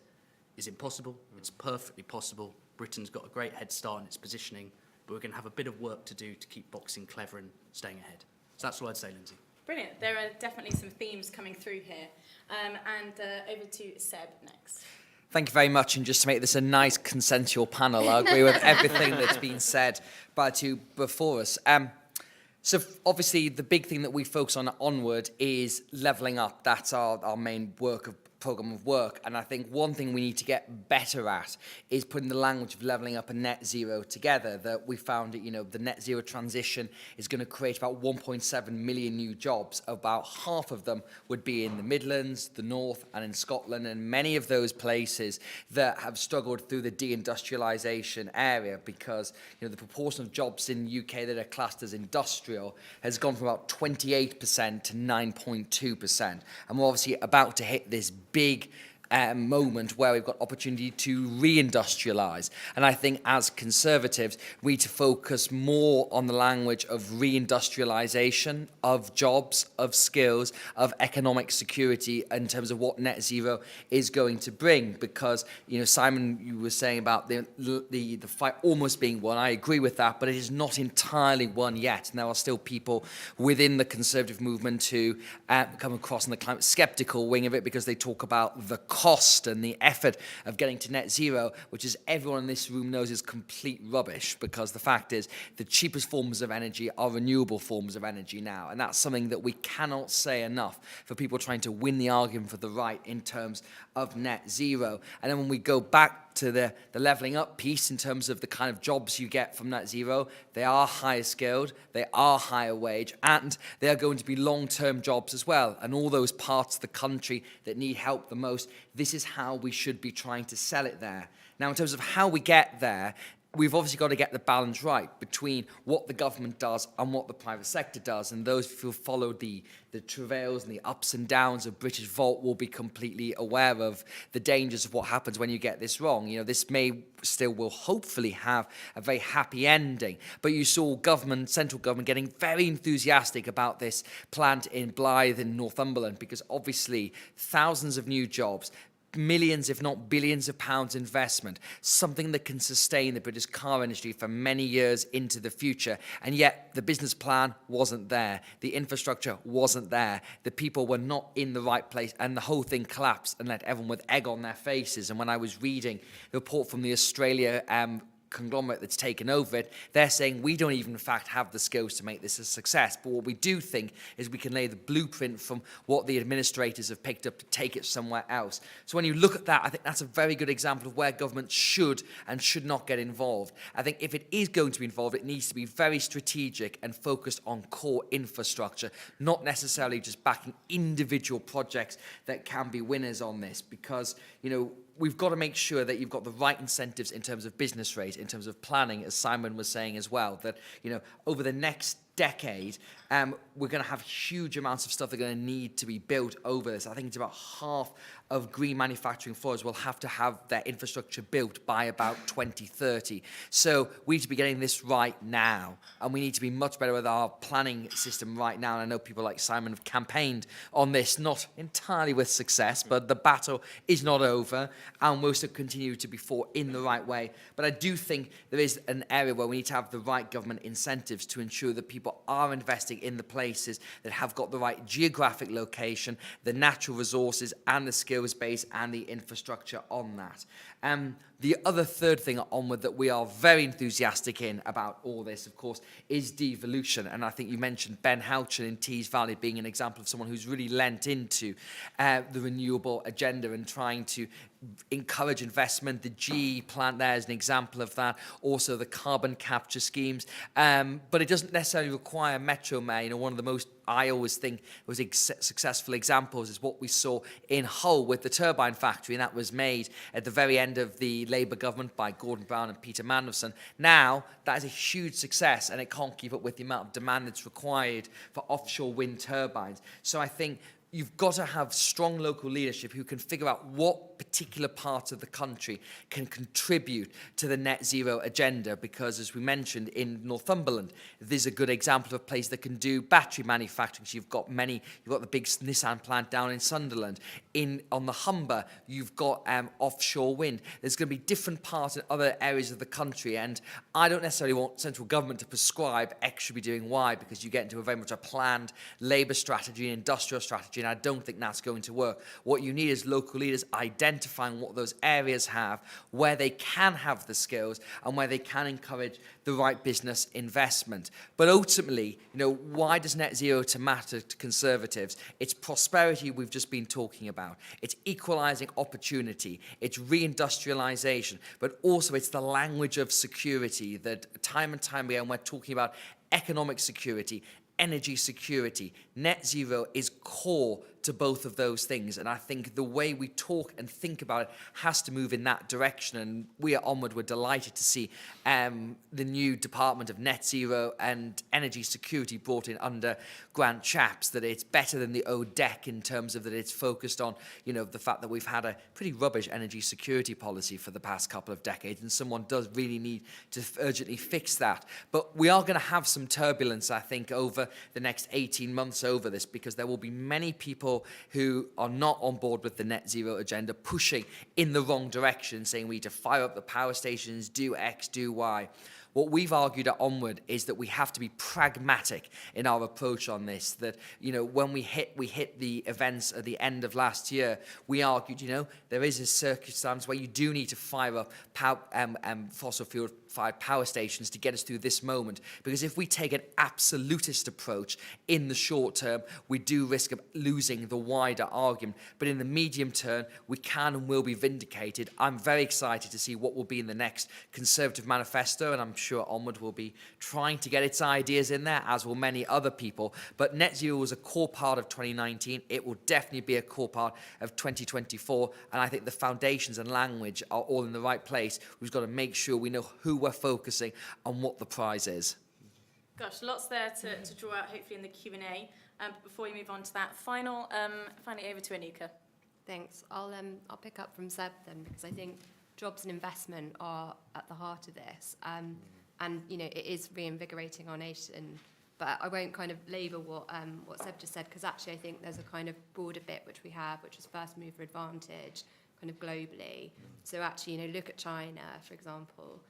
is impossible. It's perfectly possible. Britain's got a great head start in its positioning, but we're going to have a bit of work to do to keep boxing clever and staying ahead. So that's all I'd say, Lindsay. Brilliant. There are definitely some themes coming through here. And over to Seb next. Thank you very much. And just to make this a nice consensual panel, I agree with everything that's been said by the two before us. So obviously the big thing that we focus on onward is levelling up. That's our main programme of work. And I think one thing we need to get better at is putting the language of levelling up and net zero together. That we found that, the net zero transition is going to create about 1.7 million new jobs. About half of them would be in the Midlands, the North, and in Scotland, and many of those places that have struggled through the deindustrialisation area, because the proportion of jobs in the UK that are classed as industrial has gone from about 28% to 9.2%. And we're obviously about to hit this big moment where we've got opportunity to reindustrialise. And I think as Conservatives, we need to focus more on the language of reindustrialisation, of jobs, of skills, of economic security in terms of what net zero is going to bring. Because, Simon, you were saying about the fight almost being won. I agree with that, but it is not entirely won yet. And there are still people within the Conservative movement who come across on the climate sceptical wing of it, because they talk about the cost and the effort of getting to net zero, which, as everyone in this room knows, is complete rubbish, because the fact is the cheapest forms of energy are renewable forms of energy now. And that's something that we cannot say enough for people trying to win the argument for the right in terms of net zero. And then when we go back to the levelling up piece in terms of the kind of jobs you get from net zero, they are higher skilled, they are higher wage, and they are going to be long-term jobs as well. And all those parts of the country that need help the most, this is how we should be trying to sell it there. Now, in terms of how we get there, we've obviously got to get the balance right between what the government does and what the private sector does. And those who follow the travails and the ups and downs of British Vault will be completely aware of the dangers of what happens when you get this wrong. You know, this will hopefully have a very happy ending. But you saw central government getting very enthusiastic about this plant in Blyth in Northumberland, because obviously thousands of new jobs, millions, if not billions of pounds investment, something that can sustain the British car industry for many years into the future. And yet the business plan wasn't there. The infrastructure wasn't there. The people were not in the right place, and the whole thing collapsed and left everyone with egg on their faces. And when I was reading the report from the Australia conglomerate that's taken over it, they're saying we don't even in fact have the skills to make this a success. But what we do think is we can lay the blueprint from what the administrators have picked up to take it somewhere else. So when you look at that, I think that's a very good example of where government should and should not get involved. I think if it is going to be involved, it needs to be very strategic and focused on core infrastructure, not necessarily just backing individual projects that can be winners on this, because, you know, we've got to make sure that you've got the right incentives in terms of business rate, in terms of planning, as Simon was saying as well, that, you know, over the next decade, we're going to have huge amounts of stuff that are going to need to be built over this. I think it's about half of green manufacturing floors will have to have their infrastructure built by about 2030. So we need to be getting this right now, and we need to be much better with our planning system right now. And I know people like Simon have campaigned on this, not entirely with success, but the battle is not over, and we'll still continue to be fought in the right way. But I do think there is an area where we need to have the right government incentives to ensure that people are investing in the places that have got the right geographic location, the natural resources and the skills base and the infrastructure on that. The other third thing onward that we are very enthusiastic in about all this, of course, is devolution. And I think you mentioned Ben Houchin in Tees Valley being an example of someone who's really lent into the renewable agenda and trying to encourage investment. The GE plant there is an example of that. Also the carbon capture schemes. But it doesn't necessarily require Metro Maine. You know, one of the most, I always think, was successful examples is what we saw in Hull with the turbine factory, and that was made at the very end of the Labour government by Gordon Brown and Peter Mandelson. Now, that is a huge success, and it can't keep up with the amount of demand that's required for offshore wind turbines. So I think you've got to have strong local leadership who can figure out what particular parts of the country can contribute to the net zero agenda, because as we mentioned in Northumberland, there's a good example of a place that can do battery manufacturing. So you've got the big Nissan plant down in Sunderland. On the Humber, you've got offshore wind. There's going to be different parts in other areas of the country, and I don't necessarily want central government to prescribe X should be doing Y, because you get into very much a planned labour strategy, industrial strategy, and I don't think that's going to work. What you need is local leaders identifying what those areas have, where they can have the skills, and where they can encourage the right business investment. But ultimately, you know, why does net zero matter to Conservatives? It's prosperity we've just been talking about. It's equalising opportunity. It's reindustrialisation. But also it's the language of security that time and time again we're talking about economic security, energy security. Net zero is core to both of those things, and I think the way we talk and think about it has to move in that direction. And we at Onward were delighted to see the new Department of Net Zero and Energy Security brought in under Grant Shapps, that it's better than the ODEC in terms of that it's focused on, you know, the fact that we've had a pretty rubbish energy security policy for the past couple of decades, and someone does really need to urgently fix that. But we are going to have some turbulence, I think, over the next 18 months over this, because there will be many people who are not on board with the net zero agenda pushing in the wrong direction, saying we need to fire up the power stations, do X, do Y. What we've argued at Onward is that we have to be pragmatic in our approach on this. That, you know, when we hit the events at the end of last year, we argued, you know, there is a circumstance where you do need to fire up fossil fuel-fired power stations to get us through this moment. Because if we take an absolutist approach in the short term, we do risk of losing the wider argument. But in the medium term, we can and will be vindicated. I'm very excited to see what will be in the next Conservative manifesto, and I'm sure Onward will be trying to get its ideas in there, as will many other people. But net zero was a core part of 2019. It will definitely be a core part of 2024. And I think the foundations and language are all in the right place. We've got to make sure we know who we're focusing and what the prize is. Gosh, lots there to draw out, hopefully, in the Q&A. But before we move on to that, finally over to Anuka. Thanks. I'll pick up from Seb then, because I think jobs and investment are at the heart of this. And, you know, it is reinvigorating our nation. But I won't kind of labour what Seb just said, because actually I think there's a kind of broader bit which we have, which is first mover advantage, kind of globally. So actually, you know, look at China, for example.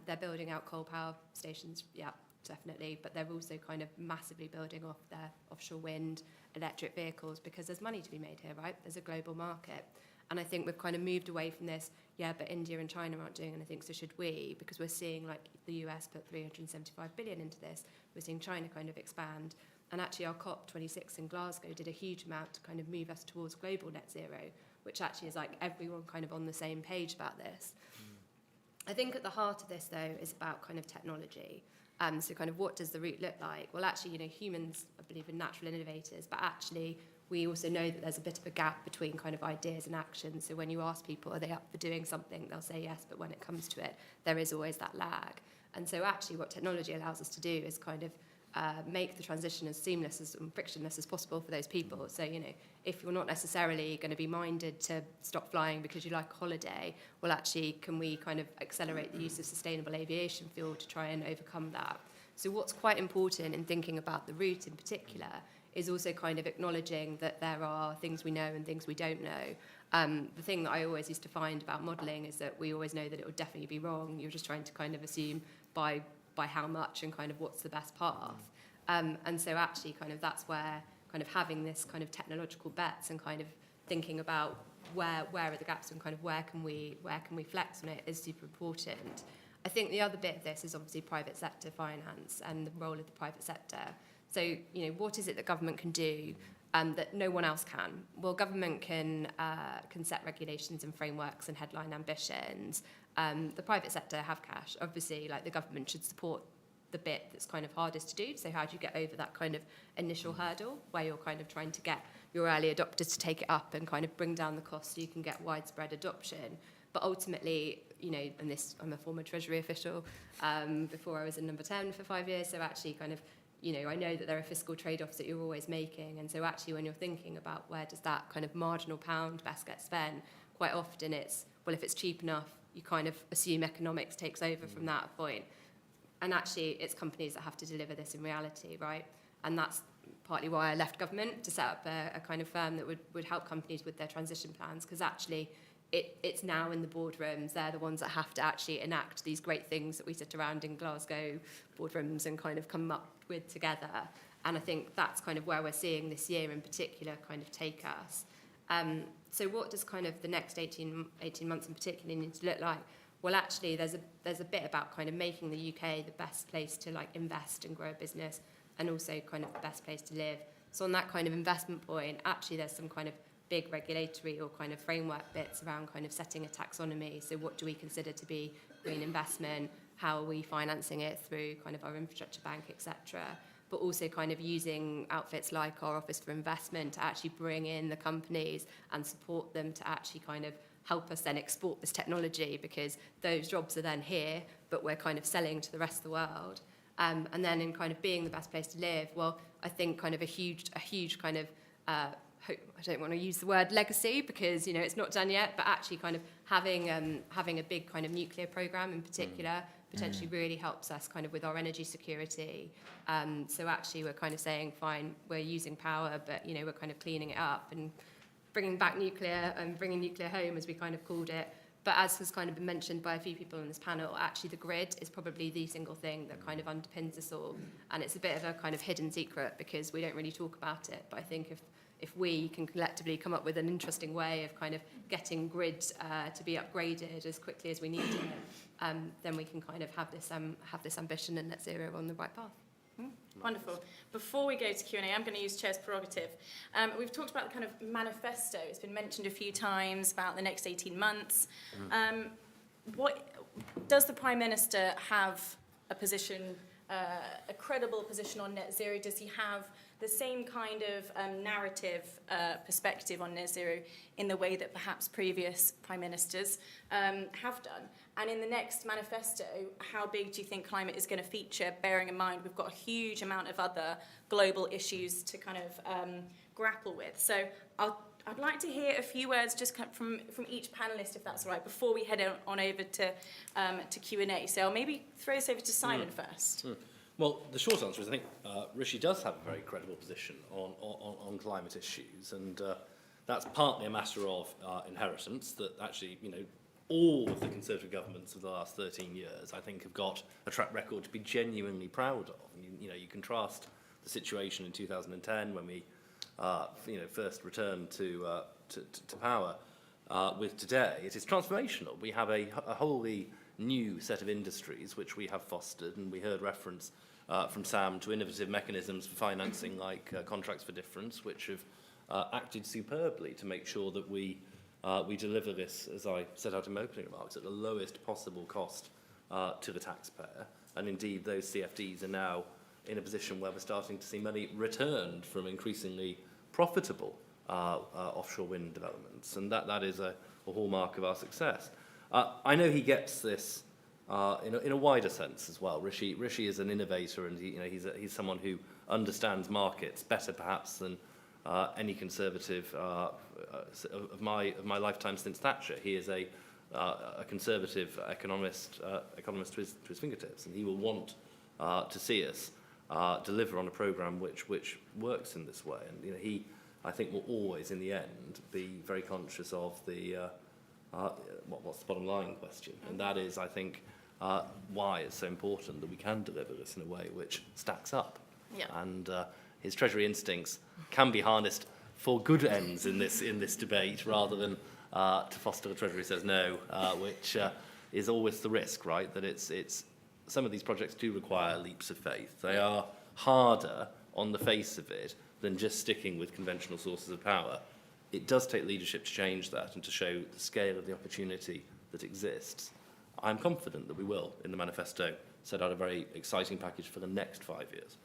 They're building out coal power stations, yeah, definitely, but they're also kind of massively building off their offshore wind, electric vehicles, because there's money to be made here, right? There's a global market. And I think we've kind of moved away from this, yeah, but India and China aren't doing anything, so should we? Because we're seeing, like, the US put 375 billion into this. We're seeing China kind of expand. And actually our COP26 in Glasgow did a huge amount to kind of move us towards global net zero, which actually is like everyone kind of on the same page about this. I think at the heart of this, though, is about kind of technology. So kind of what does the route look like? Well, actually, you know, humans, I believe, in natural innovators, but actually we also know that there's a bit of a gap between kind of ideas and action. So when you ask people, are they up for doing something, they'll say yes, but when it comes to it, there is always that lag. And so actually what technology allows us to do is kind of make the transition as seamless and frictionless as possible for those people. So, you know, if you're not necessarily going to be minded to stop flying because you like a holiday, well, actually, can we kind of accelerate the use of sustainable aviation fuel to try and overcome that? So what's quite important in thinking about the route in particular is also kind of acknowledging that there are things we know and things we don't know. The thing that I always used to find about modelling is that we always know that it would definitely be wrong. You're just trying to kind of assume by how much and kind of what's the best path. And so actually kind of that's where kind of having this kind of technological bets and kind of thinking about where are the gaps and kind of where can we flex on it is super important. I think the other bit of this is obviously private sector finance and the role of the private sector. So, you know, what is it that government can do that no one else can? Well, government can set regulations and frameworks and headline ambitions. The private sector have cash. Obviously, like the government should support the bit that's kind of hardest to do. So how do you get over that kind of initial hurdle where you're kind of trying to get your early adopters to take it up and kind of bring down the cost so you can get widespread adoption? But ultimately, you know, and this, I'm a former Treasury official before I was in number 10 for 5 years. So actually kind of, you know, I know that there are fiscal trade-offs that you're always making. And so actually when you're thinking about where does that kind of marginal pound best get spent, quite often it's, well, if it's cheap enough, you kind of assume economics takes over from that point. And actually it's companies that have to deliver this in reality, right? And that's partly why I left government to set up a kind of firm that would help companies with their transition plans, because actually it's now in the boardrooms. They're the ones that have to actually enact these great things that we sit around in Glasgow boardrooms and kind of come up with together. And I think that's kind of where we're seeing this year in particular kind of take us. So what does kind of the next 18 months in particular need to look like? Well, actually, there's a bit about kind of making the UK the best place to like invest and grow a business, and also kind of the best place to live. So on that kind of investment point, actually, there's some kind of big regulatory or kind of framework bits around kind of setting a taxonomy. So what do we consider to be green investment? How are we financing it through kind of our infrastructure bank, etc.? But also kind of using outfits like our Office for Investment to actually bring in the companies and support them to actually kind of help us then export this technology, because those jobs are then here, but we're kind of selling to the rest of the world. And then in kind of being the best place to live, well, I think kind of a huge kind of, I don't want to use the word legacy because, you know, it's not done yet, but actually kind of having a big kind of nuclear program in particular potentially really helps us kind of with our energy security. So actually we're kind of saying, fine, we're using power, but, you know, we're kind of cleaning it up and bringing back nuclear and bringing nuclear home, as we kind of called it. But as has kind of been mentioned by a few people on this panel, actually the grid is probably the single thing that kind of underpins us all. And it's a bit of a kind of hidden secret because we don't really talk about it. But I think if we can collectively come up with an interesting way of kind of getting grid to be upgraded as quickly as we need it, then we can kind of have this ambition and net zero on the right path. Wonderful. Before we go to Q&A, I'm going to use Chair's prerogative. We've talked about the kind of manifesto. It's been mentioned a few times about the next 18 months. What does the Prime Minister have a position, a credible position on net zero? Does he have the same kind of narrative perspective on net zero in the way that perhaps previous prime ministers have done? And in the next manifesto, how big do you think climate is going to feature, bearing in mind we've got a huge amount of other global issues to kind of grapple with? So I'd like to hear a few words just from each panellist, if that's all right, before we head on over to Q&A. So I'll maybe throw this over to Simon first. Well, the short answer is I think Rishi does have a very credible position on climate issues, and that's partly a matter of inheritance, that actually, you know, all of the Conservative governments of the last 13 years, I think, have got a track record to be genuinely proud of. And you contrast the situation in 2010 when we first returned to power with today. It is transformational. We have a wholly new set of industries which we have fostered, and we heard reference from Sam to innovative mechanisms for financing like contracts for difference, which have acted superbly to make sure that we deliver this, as I set out in my opening remarks, at the lowest possible cost to the taxpayer. And indeed, those CFDs are now in a position where we're starting to see money returned from increasingly profitable offshore wind developments. And that is a hallmark of our success. I know he gets this in a wider sense as well. Rishi is an innovator, and he's someone who understands markets better perhaps than any Conservative of my lifetime since Thatcher. He is a Conservative economist to his fingertips, and he will want to see us deliver on a programme which works in this way. And he, I think, will always, in the end, be very conscious of the what's the bottom line question, and that is, I think, why it's so important that we can deliver this in a way which stacks up. Yeah. And his Treasury instincts can be harnessed for good ends in this debate, rather than to foster the Treasury says no, which is always the risk, right? That it's some of these projects do require leaps of faith. They are harder on the face of it than just sticking with conventional sources of power. It does take leadership to change that and to show the scale of the opportunity that exists. I'm confident that we will, in the manifesto, set out a very exciting package for the next 5 years.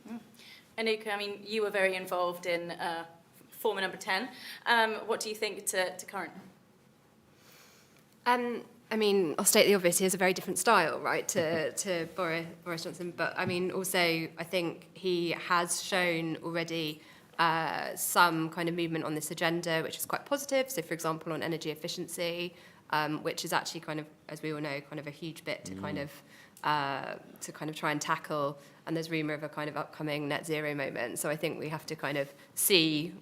Anuka, I mean, you were very involved in Former Number 10. What do you think to current? I mean, I'll state the obvious, he has a very different style, right, to Boris Johnson. But, I mean, also, I think he has shown already some kind of movement on this agenda, which is quite positive. So, for example, on energy efficiency, which is actually kind of, as we all know, kind of a huge bit to kind of try and tackle. And there's rumour of a kind of upcoming net zero moment. So I think we have to kind of see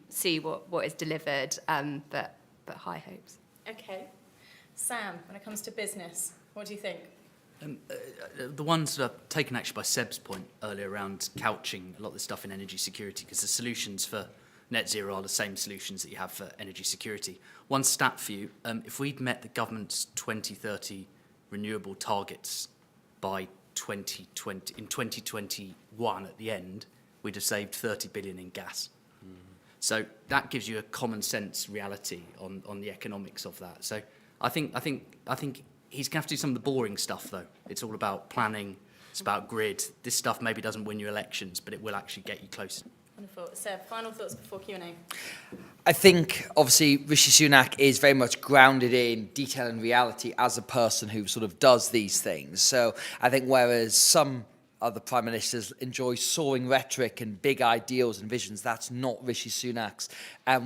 what is delivered, but high hopes. Okay. Sam, when it comes to business, what do you think? The ones that are taken actually by Seb's point earlier around couching a lot of the stuff in energy security, because the solutions for net zero are the same solutions that you have for energy security. One stat for you, if we'd met the government's 2030 renewable targets by 2020, in 2021 at the end, we'd have saved 30 billion in gas. So that gives you a common sense reality on the economics of that. So I think he's going to have to do some of the boring stuff, though. It's all about planning. It's about grid. This stuff maybe doesn't win you elections, but it will actually get you closer. Wonderful. Seb, final thoughts before Q&A. I think, obviously, Rishi Sunak is very much grounded in detail and reality as a person who sort of does these things. So I think whereas some other prime ministers enjoy soaring rhetoric and big ideals and visions, that's not Rishi Sunak's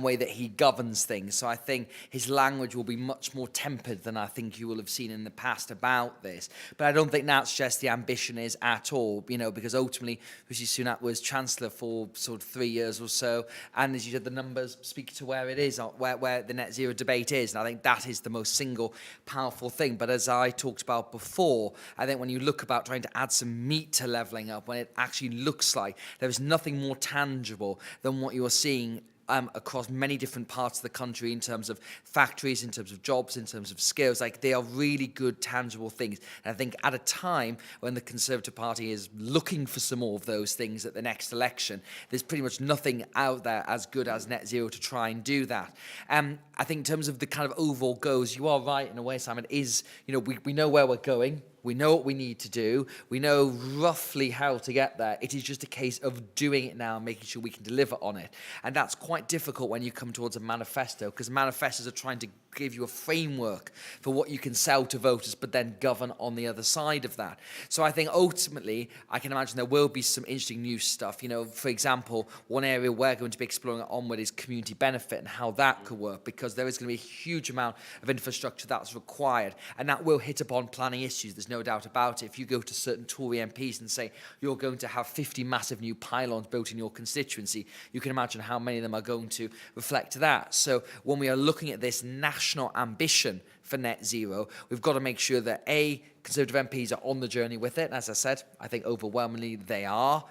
way that he governs things. So I think his language will be much more tempered than I think you will have seen in the past about this. But I don't think that's just the ambition is at all, because ultimately Rishi Sunak was Chancellor for sort of 3 years or so. And as you said, the numbers speak to where it is, where the net zero debate is. And I think that is the most single powerful thing. But as I talked about before, I think when you look about trying to add some meat to levelling up, when it actually looks like there is nothing more tangible than what you are seeing across many different parts of the country in terms of factories, in terms of jobs, in terms of skills. Like, they are really good, tangible things. And I think at a time when the Conservative Party is looking for some more of those things at the next election, there's pretty much nothing out there as good as net zero to try and do that. I think in terms of the kind of overall goals, you are right in a way, Simon, is, we know where we're going. We know what we need to do. We know roughly how to get there. It is just a case of doing it now and making sure we can deliver on it. And that's quite difficult when you come towards a manifesto, because manifestos are trying to give you a framework for what you can sell to voters, but then govern on the other side of that. So I think ultimately, I can imagine there will be some interesting new stuff. You know, for example, one area we're going to be exploring at Onward is community benefit and how that could work, because there is going to be a huge amount of infrastructure that's required, and that will hit upon planning issues. There's no doubt about it. If you go to certain Tory MPs and say you're going to have 50 massive new pylons built in your constituency, you can imagine how many of them are going to reflect that. So when we are looking at this national ambition for net zero, we've got to make sure that A, Conservative MPs are on the journey with it. And as I said, I think overwhelmingly they are.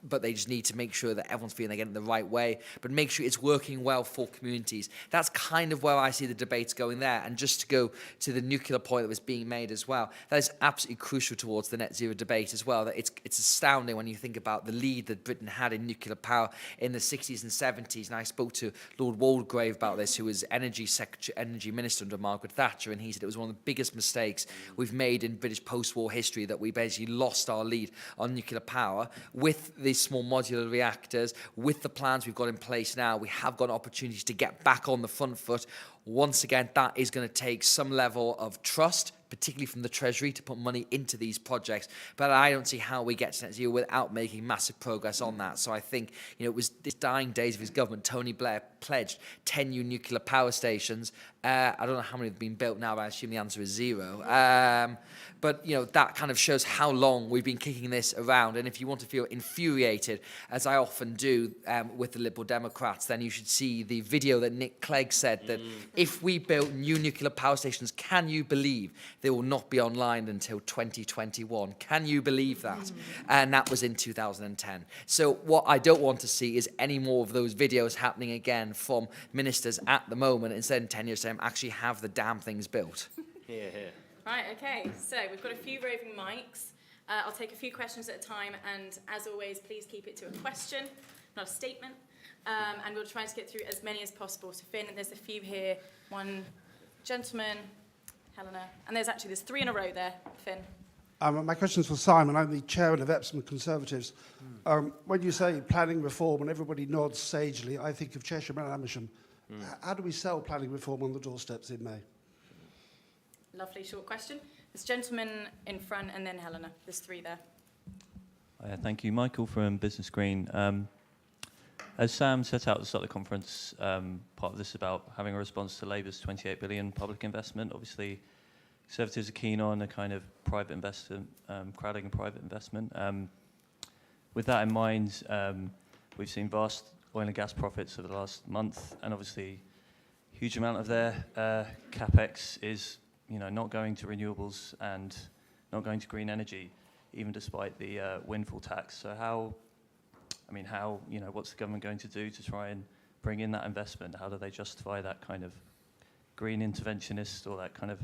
But they just need to make sure that everyone's feeling they're getting it the right way, but make sure it's working well for communities. That's kind of where I see the debates going there. And just to go to the nuclear point that was being made as well, that is absolutely crucial towards the net zero debate as well. That it's astounding when you think about the lead that Britain had in nuclear power in the 60s and 70s. And I spoke to Lord Waldegrave about this, who was Energy Minister under Margaret Thatcher, and he said it was one of the biggest mistakes we've made in British post-war history, that we basically lost our lead on nuclear power. With these small modular reactors, with the plans we've got in place now, we have got opportunities to get back on the front foot. Once again, that is going to take some level of trust, particularly from the Treasury, to put money into these projects. But I don't see how we get to net zero without making massive progress on that. So I think, you know, it was the dying days of his government. Tony Blair pledged 10 new nuclear power stations. I don't know how many have been built now, but I assume the answer is 0. But, you know, that kind of shows how long we've been kicking this around. And if you want to feel infuriated, as I often do with the Liberal Democrats, then you should see the video that Nick Clegg said that if we built new nuclear power stations, can you believe they will not be online until 2021? Can you believe that? And that was in 2010. So what I don't want to see is any more of those videos happening again from ministers at the moment, instead in 10 years' time, actually have the damn things built. Here, here. Right, okay, so we've got a few roving mics. I'll take a few questions at a time, and as always, please keep it to a question, not a statement. And we'll try to get through as many as possible. So Finn, there's a few here. One gentleman, Helena, and there's 3 in a row there, Finn. My question's for Simon. I'm the chairman of Epsom Conservatives. When you say planning reform and everybody nods sagely, I think of Cheshire and Amersham. How do we sell planning reform on the doorsteps in May? Lovely short question. This gentleman in front, and then Helena. There's 3 there. Thank you. Michael from Business Green. As Sam set out at the start of the conference, part of this is about having a response to Labour's 28 billion public investment. Obviously, Conservatives are keen on a kind of private investment, crowding private investment. With that in mind, we've seen vast oil and gas profits over the last month, and obviously a huge amount of their capex is, you know, not going to renewables and not going to green energy, even despite the windfall tax. So how, you know, what's the government going to do to try and bring in that investment? How do they justify that kind of green interventionist or that kind of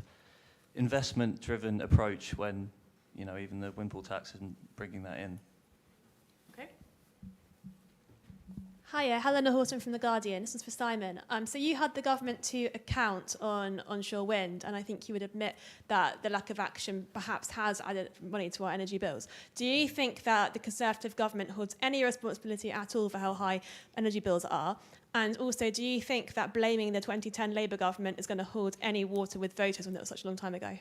investment-driven approach when, you know, even the windfall tax isn't bringing that in? Okay. Hiya, Helena Horton from The Guardian. This is for Simon. So you had the government to account on onshore wind, and I think you would admit that the lack of action perhaps has added money to our energy bills. Do you think that the Conservative government holds any responsibility at all for how high energy bills are? And also, do you think that blaming the 2010 Labour government is going to hold any water with voters when it was such a long time ago?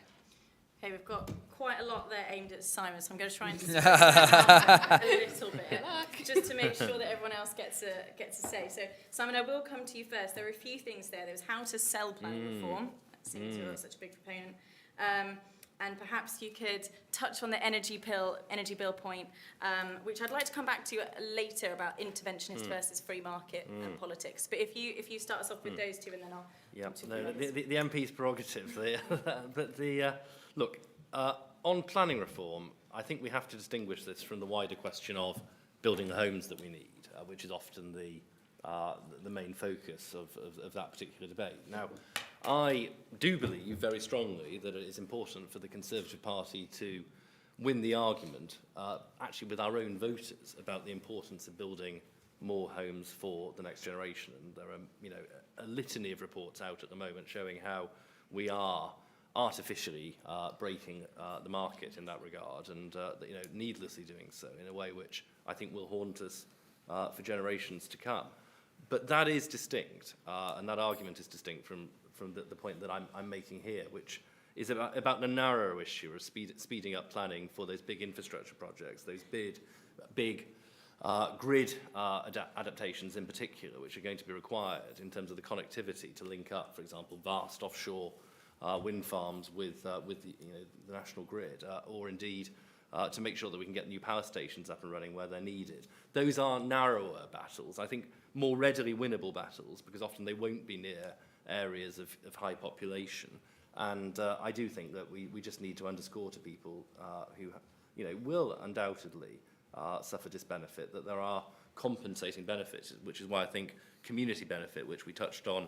Okay, we've got quite a lot there aimed at Simon, so I'm going to try and disperse that a little bit, just to make sure that everyone else gets a say. So, Simon, I will come to you first. There were a few things there. There was how to sell planning reform, seems you're such a big proponent. And perhaps you could touch on the energy bill point, which I'd like to come back to later about interventionist versus free market politics. But if you start us off with those 2, and then I'll come to the MP's prerogative. Look, on planning reform, I think we have to distinguish this from the wider question of building the homes that we need, which is often the main focus of that particular debate. Now, I do believe very strongly that it is important for the Conservative Party to win the argument, actually with our own voters, about the importance of building more homes for the next generation. And there are, you know, a litany of reports out at the moment showing how we are artificially breaking the market in that regard, and needlessly doing so in a way which I think will haunt us for generations to come. But that is distinct, and that argument is distinct from the point that I'm making here, which is about the narrower issue of speeding up planning for those big infrastructure projects, those big grid adaptations in particular, which are going to be required in terms of the connectivity to link up, for example, vast offshore wind farms with the national grid, or indeed to make sure that we can get new power stations up and running where they're needed. Those are narrower battles, I think more readily winnable battles, because often they won't be near areas of high population. And I do think that we just need to underscore to people who will undoubtedly suffer disbenefit that there are compensating benefits, which is why I think community benefit, which we touched on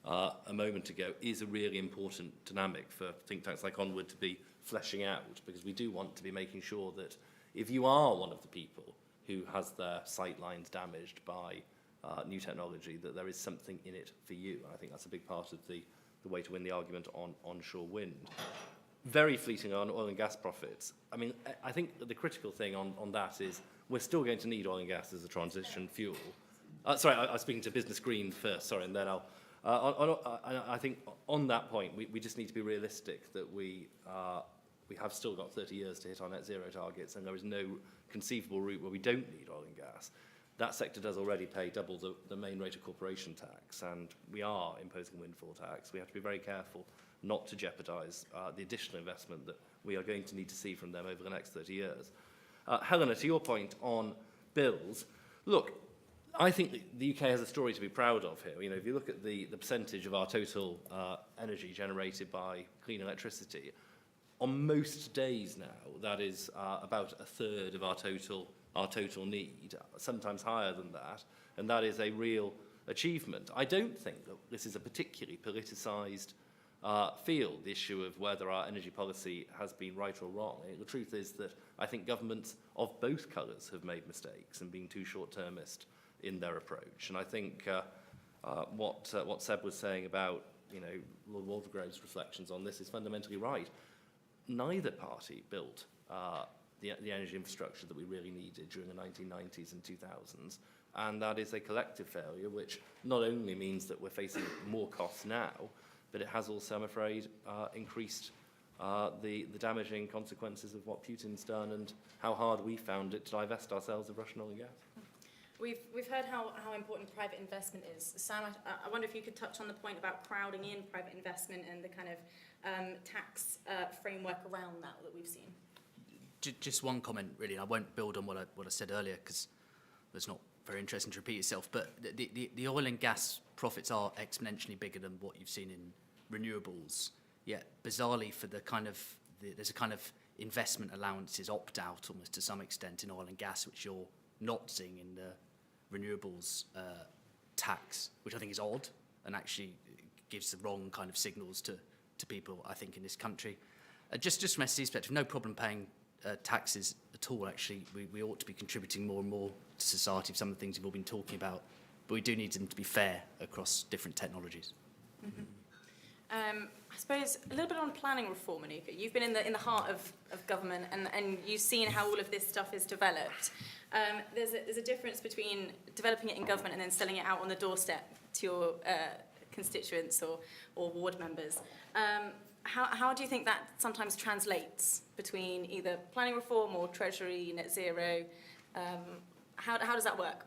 a moment ago, is a really important dynamic for think tanks like Onward to be fleshing out, because we do want to be making sure that if you are one of the people who has their sight lines damaged by new technology, that there is something in it for you. And I think that's a big part of the way to win the argument on onshore wind. Very fleeting on oil and gas profits. I mean, I think the critical thing on that is we're still going to need oil and gas as a transition fuel. Sorry, I was speaking to Business Green first, sorry, and then I'll... I think on that point, we just need to be realistic that we have still got 30 years to hit our net zero targets, and there is no conceivable route where we don't need oil and gas. That sector does already pay double the main rate of corporation tax, and we are imposing windfall tax. We have to be very careful not to jeopardise the additional investment that we are going to need to see from them over the next 30 years. Helena, to your point on bills, look, I think the UK has a story to be proud of here. You know, if you look at the percentage of our total energy generated by clean electricity, on most days now, that is about a third of our total need, sometimes higher than that, and that is a real achievement. I don't think that this is a particularly politicised field, the issue of whether our energy policy has been right or wrong. The truth is that I think governments of both colours have made mistakes and been too short-termist in their approach. And I think what Seb was saying about Lord Waldegrave's reflections on this is fundamentally right. Neither party built the energy infrastructure that we really needed during the 1990s and 2000s, and that is a collective failure, which not only means that we're facing more costs now, but it has also, I'm afraid, increased the damaging consequences of what Putin's done and how hard we found it to divest ourselves of Russian oil and gas. We've heard how important private investment is. Sam, I wonder if you could touch on the point about crowding in private investment and the kind of tax framework around that we've seen. Just one comment, really, and I won't build on what I said earlier, because it's not very interesting to repeat itself, but the oil and gas profits are exponentially bigger than what you've seen in renewables, yet bizarrely for there's a kind of investment allowances opt-out almost to some extent in oil and gas, which you're not seeing in the renewables tax, which I think is odd and actually gives the wrong kind of signals to people, I think, in this country. Just from a SSE's perspective, no problem paying taxes at all, actually. We ought to be contributing more and more to society for some of the things we've all been talking about, but we do need them to be fair across different technologies. Mm-hmm. I suppose a little bit on planning reform, Anuka. You've been in the heart of government, and you've seen how all of this stuff is developed. There's a difference between developing it in government and then selling it out on the doorstep to your constituents or ward members. How do you think that sometimes translates between either planning reform or Treasury, net zero? How does that work?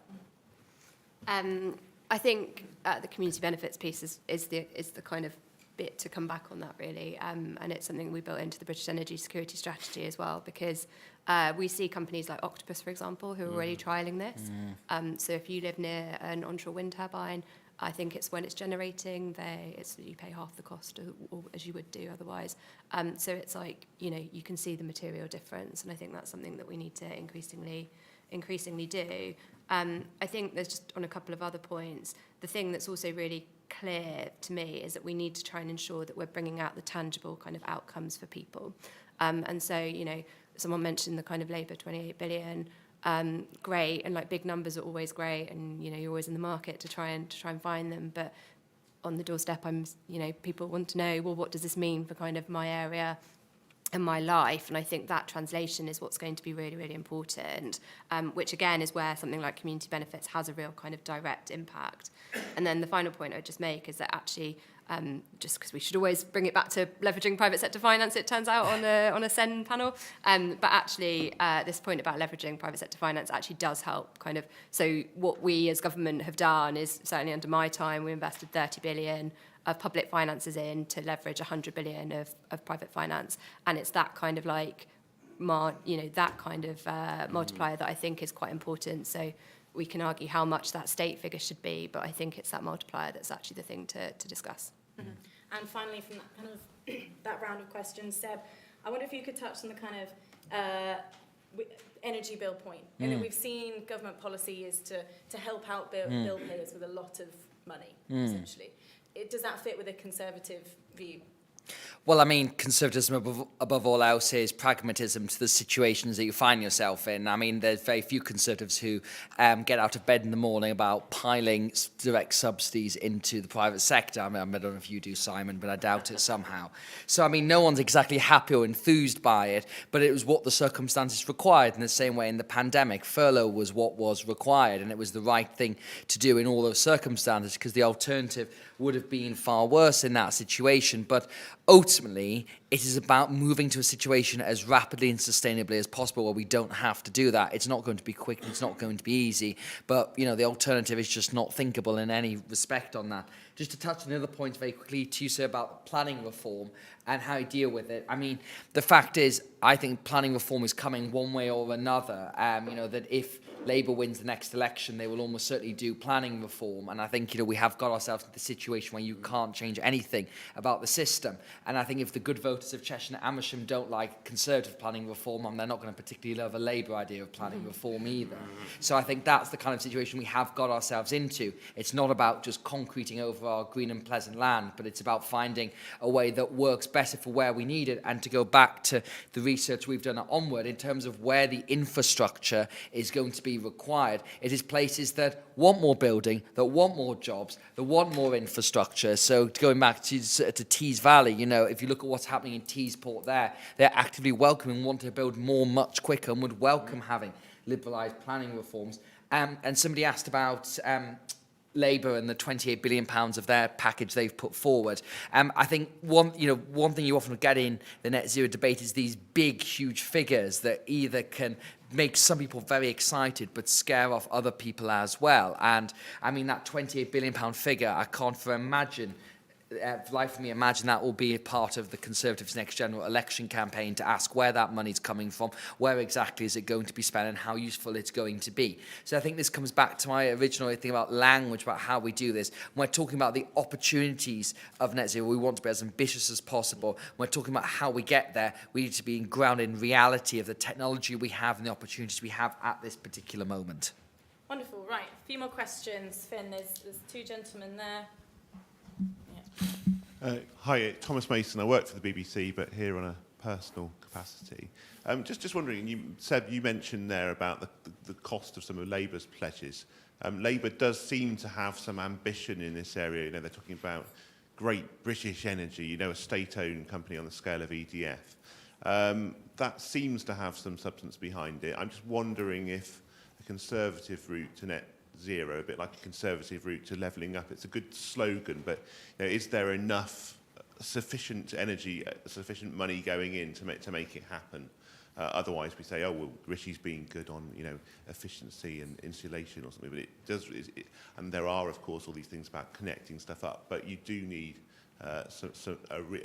I think the community benefits piece is the kind of bit to come back on that, really, and it's something we built into the British Energy Security Strategy as well, because we see companies like Octopus, for example, who are already trialling this. So if you live near an onshore wind turbine, I think it's when it's generating, you pay half the cost as you would do otherwise. So it's like, you can see the material difference, and I think that's something that we need to increasingly do. I think there's just on a couple of other points, the thing that's also really clear to me is that we need to try and ensure that we're bringing out the tangible kind of outcomes for people. And so, someone mentioned the kind of Labour 28 billion, great, and like big numbers are always great, and you're always in the market to try and find them, but on the doorstep. People want to know, well, what does this mean for kind of my area and my life? And I think that translation is what's going to be really, really important, which again is where something like community benefits has a real kind of direct impact. And then the final point I'd just make is that actually, just because we should always bring it back to leveraging private sector finance, it turns out on a SEN panel, but actually this point about leveraging private sector finance actually does help kind of, so what we as government have done is, certainly under my time, we invested 30 billion of public finances in to leverage 100 billion of private finance, and it's that kind of like, that kind of multiplier that I think is quite important. So we can argue how much that state figure should be, but I think it's that multiplier that's actually the thing to discuss. Mm-hmm. And finally, from that kind of that round of questions, Seb, I wonder if you could touch on the kind of energy bill point. And that we've seen government policy is to help out bill payers with a lot of money, essentially. Does that fit with a Conservative view? Well, I mean, conservatism above all else is pragmatism to the situations that you find yourself in. I mean, there's very few Conservatives who get out of bed in the morning about piling direct subsidies into the private sector. I mean, I don't know if you do, Simon, but I doubt it somehow. So, I mean, no one's exactly happy or enthused by it, but it was what the circumstances required. In the same way in the pandemic, furlough was what was required, and it was the right thing to do in all those circumstances, because the alternative would have been far worse in that situation. But ultimately, it is about moving to a situation as rapidly and sustainably as possible where we don't have to do that. It's not going to be quick, it's not going to be easy, but the alternative is just not thinkable in any respect on that. Just to touch on the other point very quickly, to say about planning reform and how you deal with it. I mean, the fact is, I think planning reform is coming one way or another. That if Labour wins the next election, they will almost certainly do planning reform. And I think, we have got ourselves in the situation where you can't change anything about the system. And I think if the good voters of Cheshire and Amersham don't like Conservative planning reform, they're not going to particularly love a Labour idea of planning reform either. So I think that's the kind of situation we have got ourselves into. It's not about just concreting over our green and pleasant land, but it's about finding a way that works better for where we need it. And to go back to the research we've done at Onward, in terms of where the infrastructure is going to be required, it is places that want more building, that want more jobs, that want more infrastructure. So going back to Tees Valley, if you look at what's happening in Teesport there, they're actively welcoming, want to build more much quicker, and would welcome having liberalised planning reforms. And somebody asked about Labour and the £28 billion of their package they've put forward. I think one thing you often get in the net zero debate is these big, huge figures that either can make some people very excited but scare off other people as well. And I mean, that £28 billion figure, I can't for life of me imagine that will be a part of the Conservatives' next general election campaign, to ask where that money's coming from, where exactly is it going to be spent, and how useful it's going to be. So I think this comes back to my original thing about language, about how we do this. When we're talking about the opportunities of net zero, we want to be as ambitious as possible. When we're talking about how we get there, we need to be grounded in reality of the technology we have and the opportunities we have at this particular moment. Wonderful. Right, a few more questions. Finn, there's two gentlemen there. Hi, Thomas Mason. I work for the BBC, but here on a personal capacity. Just wondering, you mentioned there about the cost of some of Labour's pledges. Labour does seem to have some ambition in this area. They're talking about Great British Energy, a state-owned company on the scale of EDF. That seems to have some substance behind it. I'm just wondering if a Conservative route to net zero, a bit like a Conservative route to levelling up. It's a good slogan, but is there enough sufficient energy, sufficient money going in to make it happen? Otherwise, we say, oh well, Rishi's being good on efficiency and insulation or something. But it does, and there are of course all these things about connecting stuff up. But you do need a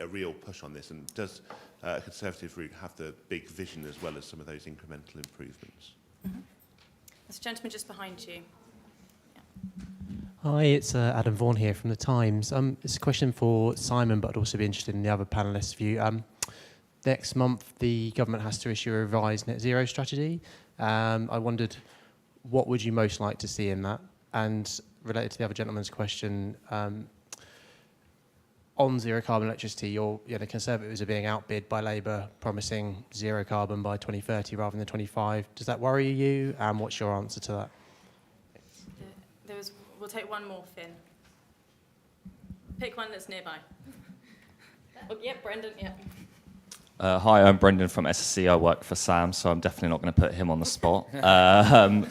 real push on this. And does a Conservative route have the big vision as well as some of those incremental improvements? Mm-hmm. There's a gentleman just behind you. Hi, it's Adam Vaughan here from The Times. It's a question for Simon, but I'd also be interested in the other panellists' view. Next month, the government has to issue a revised net zero strategy. I wondered, what would you most like to see in that? And related to the other gentleman's question, on zero carbon electricity, the Conservatives are being outbid by Labour, promising zero carbon by 2030 rather than 25. Does that worry you? And what's your answer to that? We'll take one more, Finn. Pick one that's nearby. Oh, yeah, Brendan, yeah. Hi, I'm Brendan from SSC. I work for Sam, so I'm definitely not going to put him on the spot.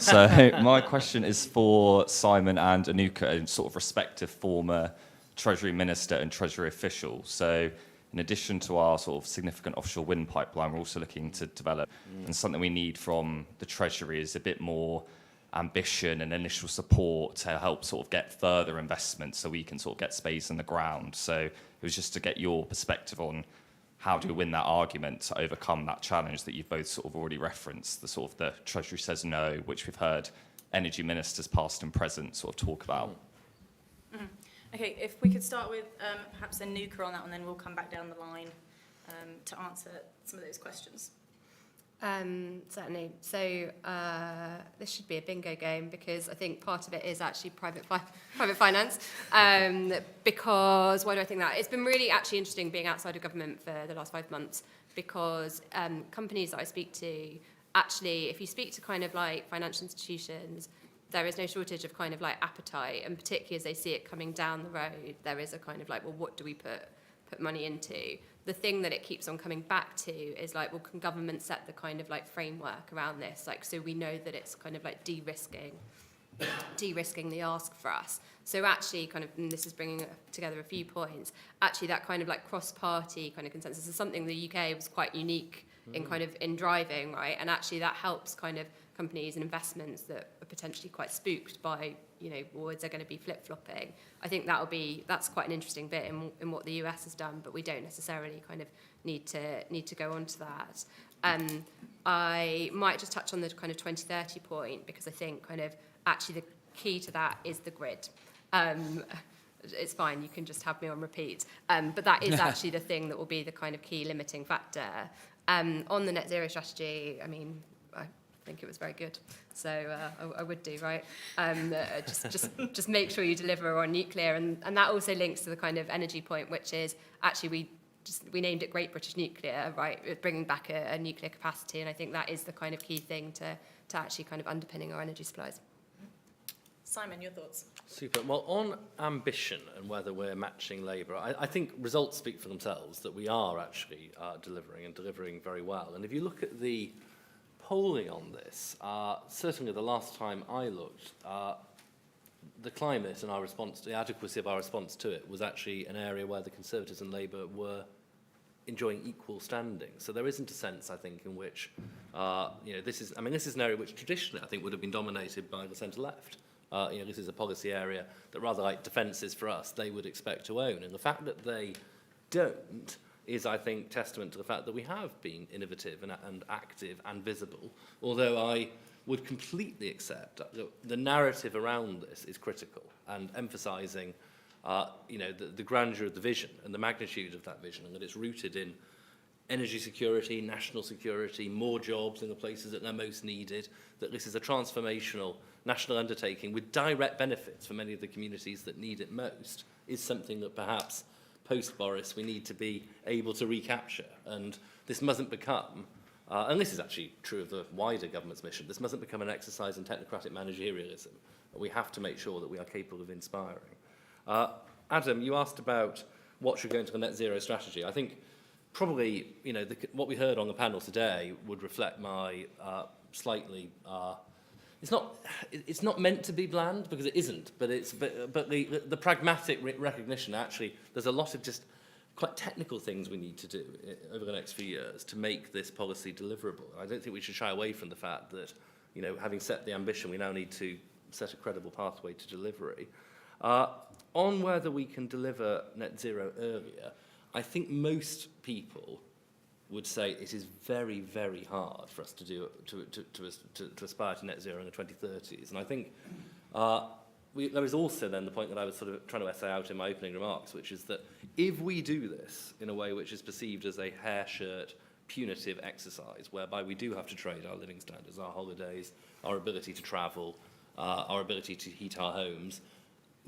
So my question is for Simon and Anuka, sort of respective former Treasury Minister and Treasury official. So in addition to our sort of significant offshore wind pipeline, we're also looking to develop, and something we need from the Treasury is a bit more ambition and initial support to help sort of get further investment so we can sort of get spades in the ground. So it was just to get your perspective on how do we win that argument to overcome that challenge that you've both sort of already referenced, the sort of the Treasury says no, which we've heard energy ministers past and present sort of talk about. Mm-hmm. Okay, if we could start with perhaps Anuka on that one, then we'll come back down the line to answer some of those questions. Certainly. So this should be a bingo game because I think part of it is actually private finance. Because why do I think that? It's been really actually interesting being outside of government for the last 5 months because companies that I speak to, actually, if you speak to kind of like financial institutions, there is no shortage of kind of like appetite, and particularly as they see it coming down the road, there is a kind of like, well, what do we put money into? The thing that it keeps on coming back to is like, well, can government set the kind of like framework around this? Like, so we know that it's kind of like de-risking the ask for us. So actually kind of, and this is bringing together a few points, actually that kind of like cross-party kind of consensus is something the UK was quite unique in kind of in driving, right? And actually that helps kind of companies and investments that are potentially quite spooked by, you know, well, is there going to be flip-flopping? I think that's quite an interesting bit in what the US has done, but we don't necessarily kind of need to go on to that. I might just touch on the kind of 2030 point because I think kind of actually the key to that is the grid. It's fine, you can just have me on repeat. But that is actually the thing that will be the kind of key limiting factor. On the net zero strategy, I mean, I think it was very good. So I would do, right? Just make sure you deliver on nuclear. And that also links to the kind of energy point, which is actually we named it Great British Nuclear, right? Bringing back a nuclear capacity. And I think that is the kind of key thing to actually kind of underpinning our energy supplies. Simon, your thoughts? Super. Well, on ambition and whether we're matching Labour, I think results speak for themselves, that we are actually delivering very well. And if you look at the polling on this, certainly the last time I looked, the climate and our response, the adequacy of our response to it was actually an area where the Conservatives and Labour were enjoying equal standing. So there isn't a sense, I think, in which, this is an area which traditionally I think would have been dominated by the centre-left. This is a policy area that, rather like defence is for us, they would expect to own. And the fact that they don't is, I think, testament to the fact that we have been innovative and active and visible, although I would completely accept that the narrative around this is critical and emphasising the grandeur of the vision and the magnitude of that vision, and that it's rooted in energy security, national security, more jobs in the places that they're most needed, that this is a transformational national undertaking with direct benefits for many of the communities that need it most, is something that perhaps post-Boris we need to be able to recapture. And this mustn't become, and this is actually true of the wider government's mission, this mustn't become an exercise in technocratic managerialism. We have to make sure that we are capable of inspiring. Adam, you asked about what should go into the net zero strategy. I think probably, what we heard on the panel today would reflect my slightly. It's not meant to be bland because it isn't. But the pragmatic recognition actually, there's a lot of just quite technical things we need to do over the next few years to make this policy deliverable. I don't think we should shy away from the fact that, having set the ambition, we now need to set a credible pathway to delivery. On whether we can deliver net zero earlier, I think most people would say it is very, very hard for us to do to aspire to net zero in the 2030s. And I think there is also then the point that I was sort of trying to essay out in my opening remarks, which is that if we do this in a way which is perceived as a hair-shirt, punitive exercise, whereby we do have to trade our living standards, our holidays, our ability to travel, our ability to heat our homes,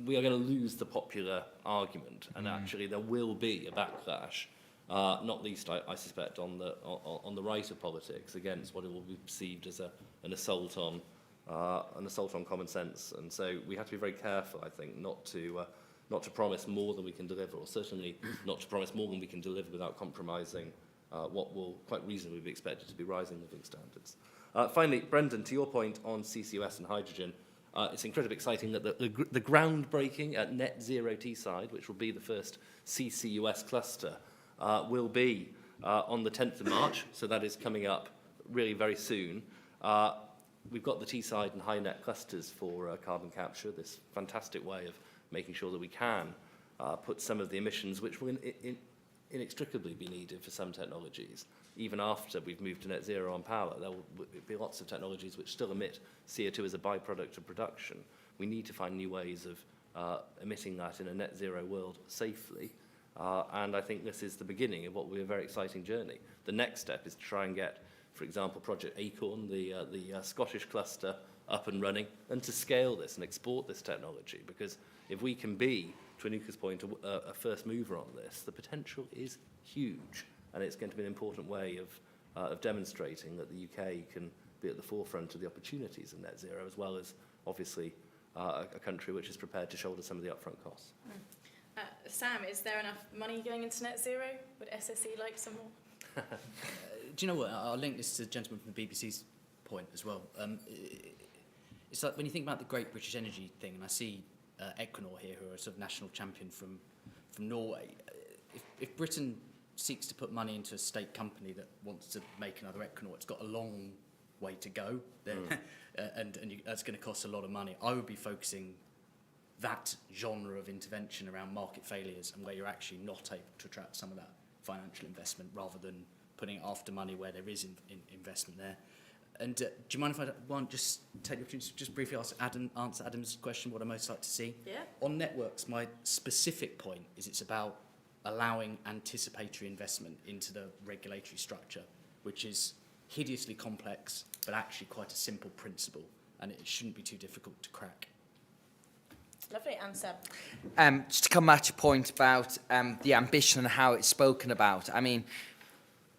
we are going to lose the popular argument, and actually there will be a backlash, not least, I suspect, on the right of politics against what it will be perceived as an assault on common sense. And so we have to be very careful, I think, not to not to promise more than we can deliver, or certainly not to promise more than we can deliver without compromising what will quite reasonably be expected to be rising living standards. Finally, Brendan, to your point on CCUS and hydrogen, it's incredibly exciting that the groundbreaking at Net Zero Teesside, which will be the first CCUS cluster, will be on the 10th of March, so that is coming up really very soon. We've got the Teesside and HyNet clusters for carbon capture, this fantastic way of making sure that we can put some of the emissions which will inextricably be needed for some technologies. Even after we've moved to net zero on power, there will be lots of technologies which still emit CO2 as a byproduct of production. We need to find new ways of emitting that in a net zero world safely. And I think this is the beginning of what will be a very exciting journey. The next step is to try and get, for example, Project Acorn, the Scottish cluster, up and running, and to scale this and export this technology. Because if we can be, to Anuka's point, a first mover on this, the potential is huge. And it's going to be an important way of demonstrating that the UK can be at the forefront of the opportunities of net zero, as well as, obviously, a country which is prepared to shoulder some of the upfront costs. Sam, is there enough money going into net zero? Would SSE like some more? Do you know what? I'll link this to the gentleman from the BBC's point as well. It's like when you think about the Great British Energy thing, and I see Equinor here, who are a sort of national champion from Norway. If Britain seeks to put money into a state company that wants to make another Equinor, it's got a long way to go there, and that's going to cost a lot of money. I would be focusing that genre of intervention around market failures and where you're actually not able to attract some of that financial investment, rather than putting it after money where there is investment there. And do you mind if I just take the opportunity to just briefly answer Adam's question, what I most like to see? Yeah. On networks, my specific point is it's about allowing anticipatory investment into the regulatory structure, which is hideously complex, but actually quite a simple principle, and it shouldn't be too difficult to crack. Lovely, and Seb. Just to come back to your point about the ambition and how it's spoken about. I mean,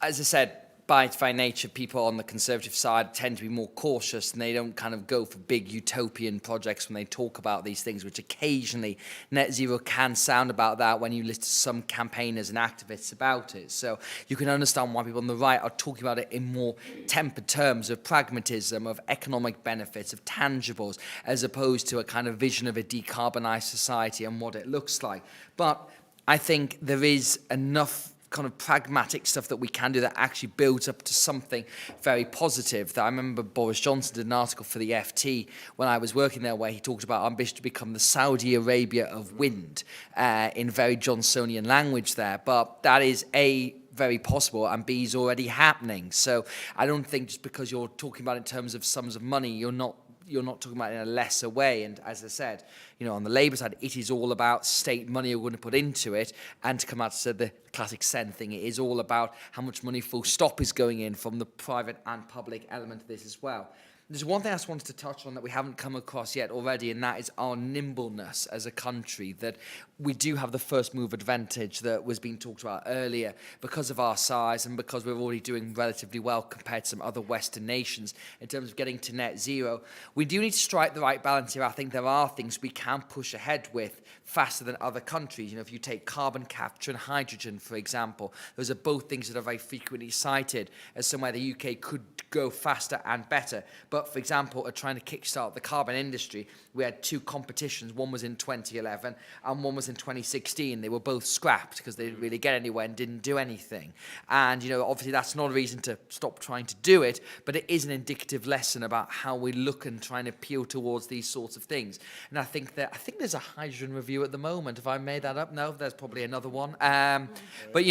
as I said, by nature, people on the Conservative side tend to be more cautious, and they don't kind of go for big utopian projects when they talk about these things, which occasionally net zero can sound about that when you listen to some campaigners and activists about it. So you can understand why people on the right are talking about it in more tempered terms of pragmatism, of economic benefits, of tangibles, as opposed to a kind of vision of a decarbonised society and what it looks like. But I think there is enough kind of pragmatic stuff that we can do that actually builds up to something very positive. That I remember Boris Johnson did an article for the FT when I was working there, where he talked about ambition to become the Saudi Arabia of wind, in very Johnsonian language there. But that is very possible, and B is already happening. So I don't think just because you're talking about it in terms of sums of money, you're not talking about it in a lesser way. And as I said, on the Labour side, it is all about state money we're going to put into it. And to come out to the classic Sen thing, it is all about how much money full stop is going in from the private and public element of this as well. There's one thing I just wanted to touch on that we haven't come across yet already, and that is our nimbleness as a country, that we do have the first move advantage that was being talked about earlier because of our size and because we're already doing relatively well compared to some other Western nations in terms of getting to net zero. We do need to strike the right balance here. I think there are things we can push ahead with faster than other countries. If you take carbon capture and hydrogen, for example, those are both things that are very frequently cited as somewhere the UK could go faster and better. But, for example, trying to kickstart the carbon industry, we had two competitions. One was in 2011 and one was in 2016. They were both scrapped because they didn't really get anywhere and didn't do anything. And, obviously that's not a reason to stop trying to do it, but it is an indicative lesson about how we look and try and appeal towards these sorts of things. And I think there's a hydrogen review at the moment. Have I made that up? No, there's probably another one. But,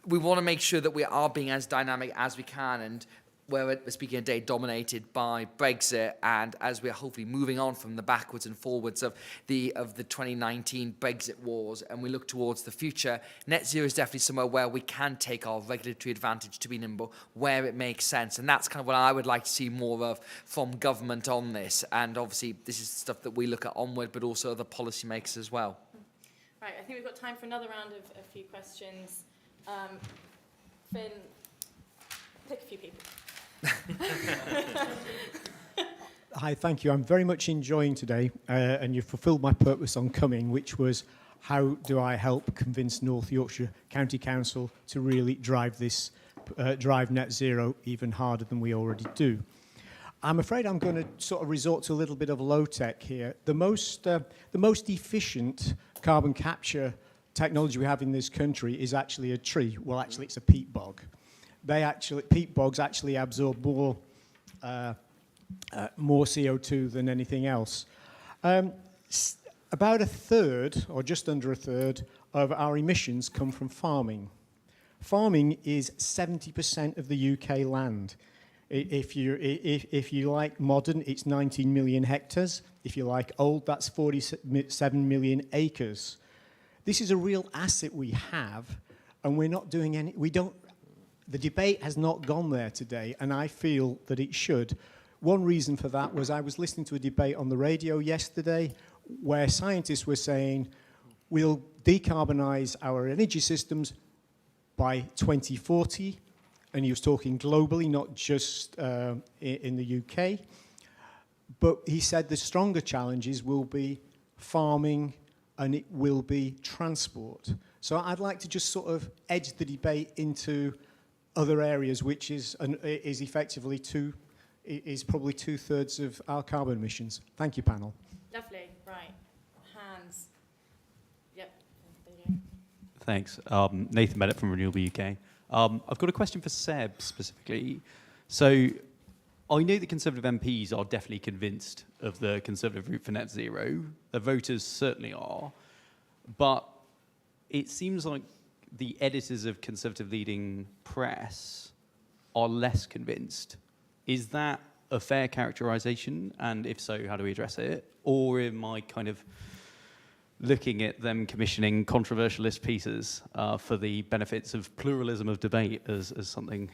we want to make sure that we are being as dynamic as we can, and we're speaking a day dominated by Brexit, and as we're hopefully moving on from the backwards and forwards of the 2019 Brexit wars, and we look towards the future, net zero is definitely somewhere where we can take our regulatory advantage to be nimble where it makes sense, and that's kind of what I would like to see more of from government on this. And obviously this is stuff that we look at onward, but also other policymakers as well. Right, I think we've got time for another round of a few questions. Finn, pick a few people. Hi, thank you. I'm very much enjoying today, and you've fulfilled my purpose on coming, which was how do I help convince North Yorkshire County Council to really drive this, drive net zero even harder than we already do. I'm afraid I'm going to sort of resort to a little bit of low tech here. The most efficient carbon capture technology we have in this country is actually a tree. Well, actually, it's a peat bog. Peat bogs actually absorb more CO2 than anything else. About a third, or just under a third, of our emissions come from farming. Farming is 70% of the UK land. If you like modern, it's 19 million hectares. If you like old, that's 47 million acres. This is a real asset we have, and we're not doing any. The debate has not gone there today, and I feel that it should. One reason for that was I was listening to a debate on the radio yesterday where scientists were saying we'll decarbonise our energy systems by 2040, and he was talking globally, not just in the UK. But he said the stronger challenges will be farming and it will be transport. So I'd like to just sort of edge the debate into other areas, which is effectively is probably 2/3 of our carbon emissions. Thank you, panel. Lovely. Right. Hands. Yep. There you go. Thanks. Nathan Bennett from Renewable UK. I've got a question for Seb specifically. So I know the Conservative MPs are definitely convinced of the Conservative route for net zero. The voters certainly are. But it seems like the editors of Conservative leading press are less convinced. Is that a fair characterisation? And if so, how do we address it? Or am I kind of looking at them commissioning controversialist pieces for the benefits of pluralism of debate as something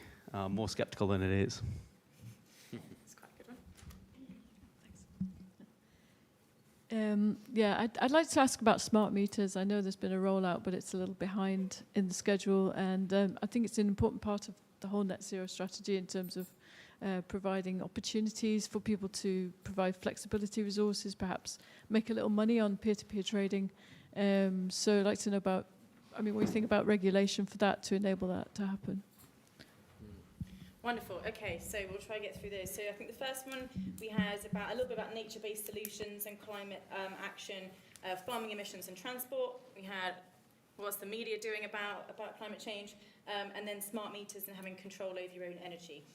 more sceptical than it is? That's quite a good one. Yeah, I'd like to ask about smart meters. I know there's been a rollout, but it's a little behind in the schedule, and I think it's an important part of the whole net zero strategy in terms of providing opportunities for people to provide flexibility resources, perhaps make a little money on peer-to-peer trading. So I'd like to know about, what you think about regulation for that to enable that to happen. Wonderful. Okay, so we'll try to get through those. So I think the first one we had about a little bit about nature-based solutions and climate action, farming emissions and transport. We had what's the media doing about climate change, and then smart meters and having control over your own energy.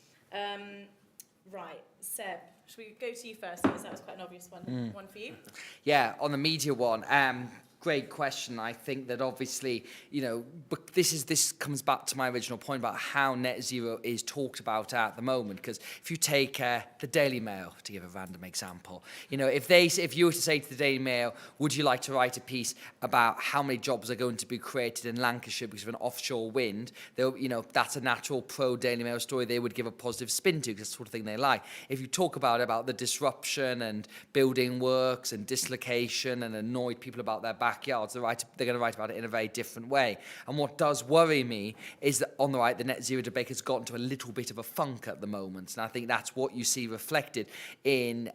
Right, Seb, should we go to you first? Because that was quite an obvious one. One for you. Yeah, on the media one, great question. I think that obviously, but this comes back to my original point about how net zero is talked about at the moment. Because if you take the Daily Mail, to give a random example, if you were to say to the Daily Mail, would you like to write a piece about how many jobs are going to be created in Lancashire because of an offshore wind, that's a natural pro-Daily Mail story they would give a positive spin to, because that's the sort of thing they like. If you talk about the disruption and building works and dislocation and annoyed people about their backyards, they're going to write about it in a very different way. And what does worry me is that on the right, the net zero debate has gotten to a little bit of a funk at the moment, and I think that's what you see reflected in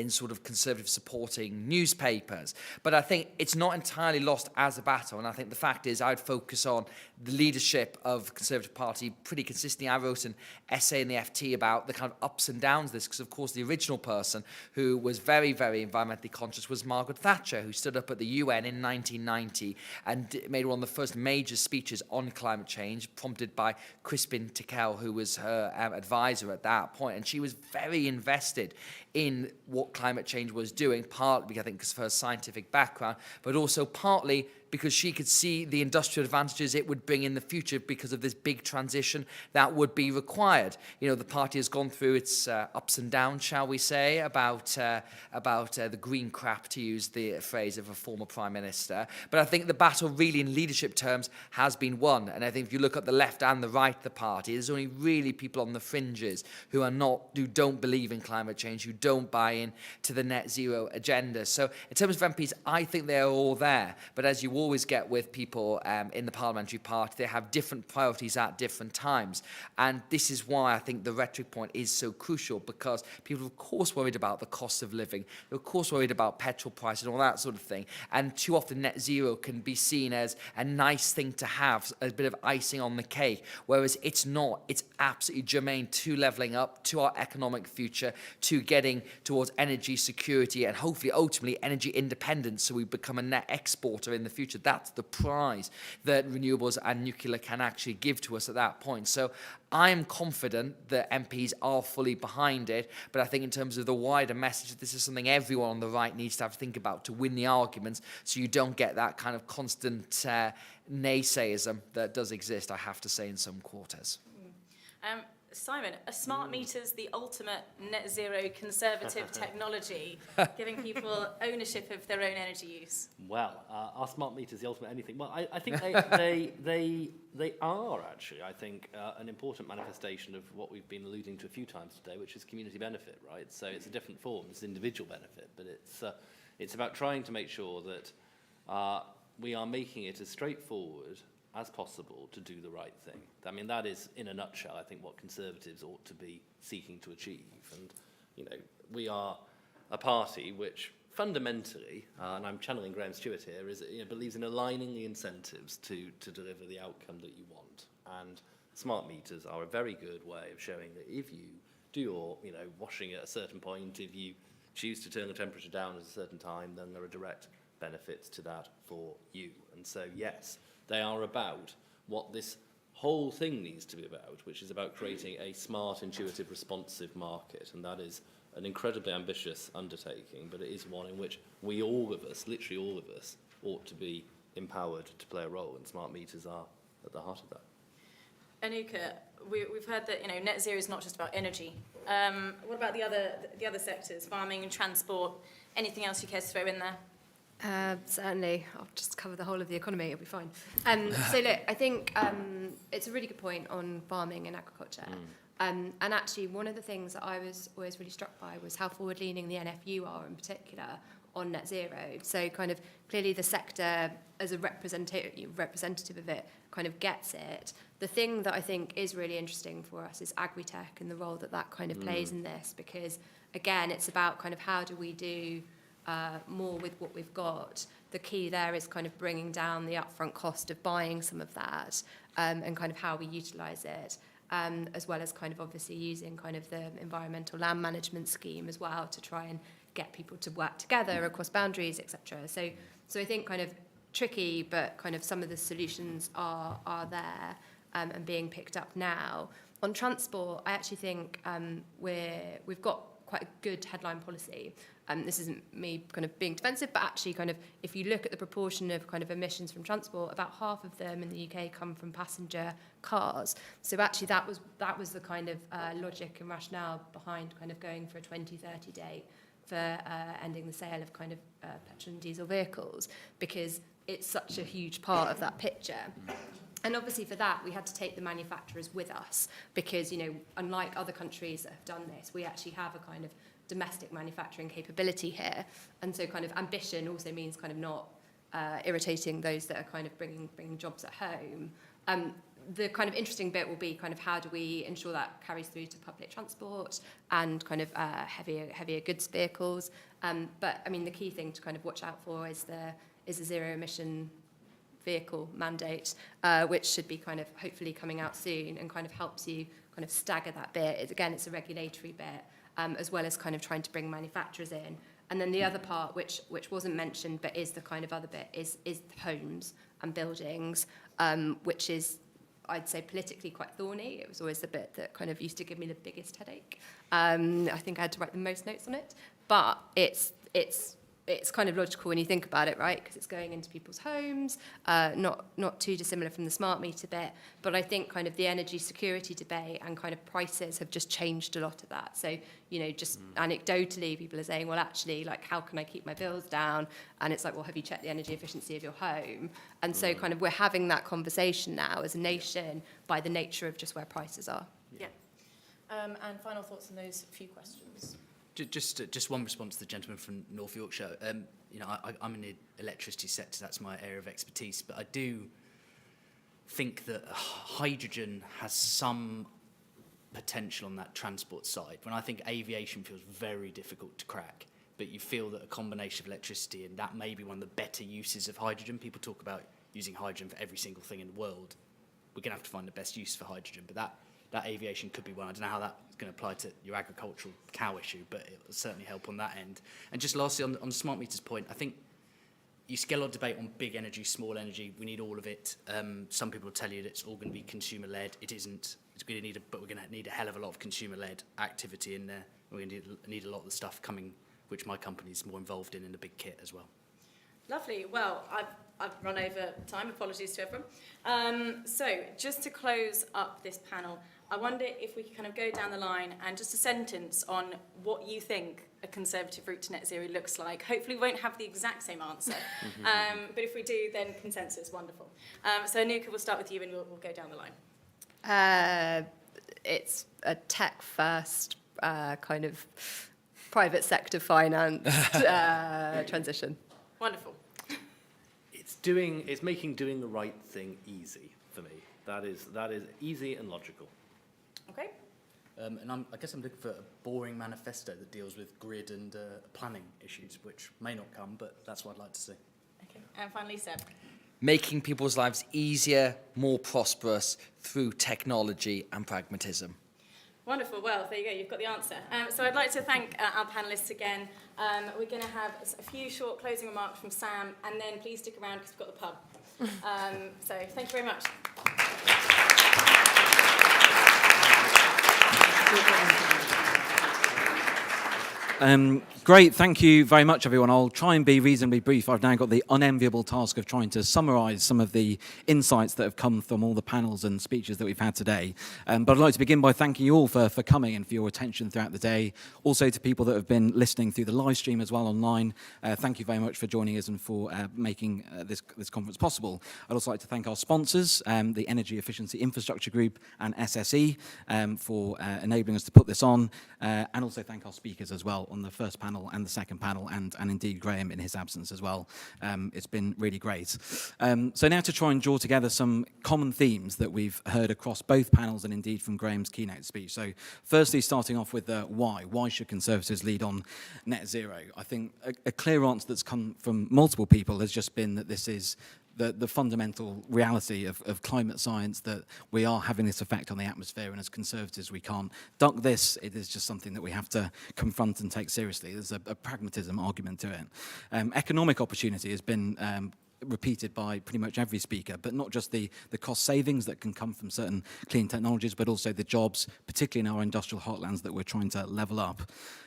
sort of Conservative supporting newspapers. But I think it's not entirely lost as a battle, and I think the fact is I'd focus on the leadership of the Conservative Party pretty consistently. I wrote an essay in the FT about the kind of ups and downs of this, because of course the original person who was very, very environmentally conscious was Margaret Thatcher, who stood up at the UN in 1990 and made one of the first major speeches on climate change, prompted by Crispin Tickell, who was her advisor at that point. And she was very invested in what climate change was doing, partly, I think, because of her scientific background, but also partly because she could see the industrial advantages it would bring in the future because of this big transition that would be required. The party has gone through its ups and downs, shall we say, about the green crap, to use the phrase of a former prime minister. But I think the battle really in leadership terms has been won. And I think if you look at the left and the right of the party, there's only really people on the fringes who don't believe in climate change, who don't buy in to the net zero agenda. So in terms of MPs, I think they're all there. But as you you always get with people in the parliamentary party. They have different priorities at different times. And this is why I think the rhetoric point is so crucial, because people are of course worried about the cost of living. They're of course worried about petrol prices and all that sort of thing. And too often net zero can be seen as a nice thing to have, a bit of icing on the cake, whereas it's not. It's absolutely germane to levelling up, to our economic future, to getting towards energy security and hopefully ultimately energy independence, so we become a net exporter in the future. That's the prize that renewables and nuclear can actually give to us at that point. So I'm confident that MPs are fully behind it, but I think in terms of the wider message, this is something everyone on the right needs to have to think about to win the arguments, so you don't get that kind of constant naysayism that does exist, I have to say, in some quarters. Simon, are smart meters the ultimate net zero conservative technology, giving people ownership of their own energy use? Well, are smart meters the ultimate anything? Well, I think they are actually, I think, an important manifestation of what we've been alluding to a few times today, which is community benefit, right? So it's a different form, it's individual benefit, but it's about trying to make sure that we are making it as straightforward as possible to do the right thing. I mean, that is, in a nutshell, I think what Conservatives ought to be seeking to achieve. And, you know, we are a party which fundamentally, and I'm channeling Graham Stewart here, believes in aligning the incentives to deliver the outcome that you want. And smart meters are a very good way of showing that if you do your, washing at a certain point, if you choose to turn the temperature down at a certain time, then there are direct benefits to that for you. And so, yes, they are about what this whole thing needs to be about, which is about creating a smart, intuitive, responsive market. And that is an incredibly ambitious undertaking, but it is one in which we, all of us, literally all of us, ought to be empowered to play a role, and smart meters are at the heart of that. Anuka, we've heard that net zero is not just about energy. What about the other sectors, farming and transport? Anything else you care to throw in there? Certainly. I'll just cover the whole of the economy, it'll be fine. So look, I think it's a really good point on farming and agriculture. And actually, one of the things that I was always really struck by was how forward-leaning the NFU are in particular on net zero. So kind of clearly the sector, as a representative of it, kind of gets it. The thing that I think is really interesting for us is agri-tech and the role that that kind of plays in this, because, again, it's about kind of how do we do more with what we've got. The key there is kind of bringing down the upfront cost of buying some of that and kind of how we utilise it, as well as kind of obviously using kind of the environmental land management scheme as well to try and get people to work together across boundaries, etc. So I think kind of tricky, but kind of some of the solutions are there and being picked up now. On transport, I actually think we've got quite a good headline policy. This isn't me kind of being defensive, but actually kind of if you look at the proportion of kind of emissions from transport, about half of them in the UK come from passenger cars. So actually that was the kind of logic and rationale behind kind of going for a 2030 date for ending the sale of kind of petrol and diesel vehicles, because it's such a huge part of that picture. And obviously for that, we had to take the manufacturers with us because, unlike other countries that have done this, we actually have a kind of domestic manufacturing capability here. And so kind of ambition also means kind of not irritating those that are kind of bringing jobs at home. The kind of interesting bit will be kind of how do we ensure that carries through to public transport and kind of heavier goods vehicles. But I mean, the key thing to kind of watch out for is a zero emission vehicle mandate, which should be kind of hopefully coming out soon and kind of helps you kind of stagger that bit. Again, it's a regulatory bit, as well as kind of trying to bring manufacturers in. And then the other part, which wasn't mentioned, but is the kind of other bit, is homes and buildings, which is, I'd say, politically quite thorny. It was always the bit that kind of used to give me the biggest headache. I think I had to write the most notes on it. But it's kind of logical when you think about it, right? Because it's going into people's homes, not too dissimilar from the smart meter bit. But I think kind of the energy security debate and kind of prices have just changed a lot of that. So, just anecdotally, people are saying, well, actually, like, how can I keep my bills down? And it's like, well, have you checked the energy efficiency of your home? And so kind of we're having that conversation now as a nation by the nature of just where prices are. Yeah. And final thoughts on those few questions? Just one response to the gentleman from North Yorkshire. I'm in the electricity sector, that's my area of expertise, but I do think that hydrogen has some potential on that transport side, when I think aviation feels very difficult to crack. But you feel that a combination of electricity, and that may be one of the better uses of hydrogen. People talk about using hydrogen for every single thing in the world. We're going to have to find the best use for hydrogen, but that aviation could be one. I don't know how that's going to apply to your agricultural cow issue, but it will certainly help on that end. And just lastly, on the smart meters point, I think you get a lot of debate on big energy, small energy. We need all of it. Some people will tell you that it's all going to be consumer-led. It isn't. But we're going to need a hell of a lot of consumer-led activity in there. We're going to need a lot of the stuff coming, which my company is more involved in the big kit as well. Lovely. Well, I've run over time. Apologies to everyone. So just to close up this panel, I wonder if we could kind of go down the line and just a sentence on what you think a conservative route to net zero looks like. Hopefully we won't have the exact same answer, but if we do, then consensus, wonderful. So Anuka, we'll start with you and we'll go down the line. It's a tech-first kind of private sector financed transition. Wonderful. It's making doing the right thing easy for me. That is easy and logical. Okay. And I guess I'm looking for a boring manifesto that deals with grid and planning issues, which may not come, but that's what I'd like to see. Okay. And finally, Seb. Making people's lives easier, more prosperous through technology and pragmatism. Wonderful. Well, there you go. You've got the answer. So I'd like to thank our panellists again. We're going to have a few short closing remarks from Sam, and then please stick around because we've got the pub. So thank you very much. Great, thank you very much, everyone. I'll try and be reasonably brief. I've now got the unenviable task of trying to summarise some of the insights that have come from all the panels and speeches that we've had today. But I'd like to begin by thanking you all for coming and for your attention throughout the day. Also to people that have been listening through the live stream as well online. Thank you very much for joining us and for making this conference possible. I'd also like to thank our sponsors, the Energy Efficiency Infrastructure Group and SSE, for enabling us to put this on, and also thank our speakers as well on the first panel and the second panel, and indeed Graham in his absence as well. It's been really great. So now to try and draw together some common themes that we've heard across both panels and indeed from Graham's keynote speech. So firstly, starting off with the why. Why should Conservatives lead on net zero? I think a clear answer that's come from multiple people has just been that this is the fundamental reality of climate science, that we are having this effect on the atmosphere, and as Conservatives we can't duck this. It is just something that we have to confront and take seriously. There's a pragmatism argument to it. Economic opportunity has been repeated by pretty much every speaker, but not just the cost savings that can come from certain clean technologies, but also the jobs, particularly in our industrial heartlands, that we're trying to level up.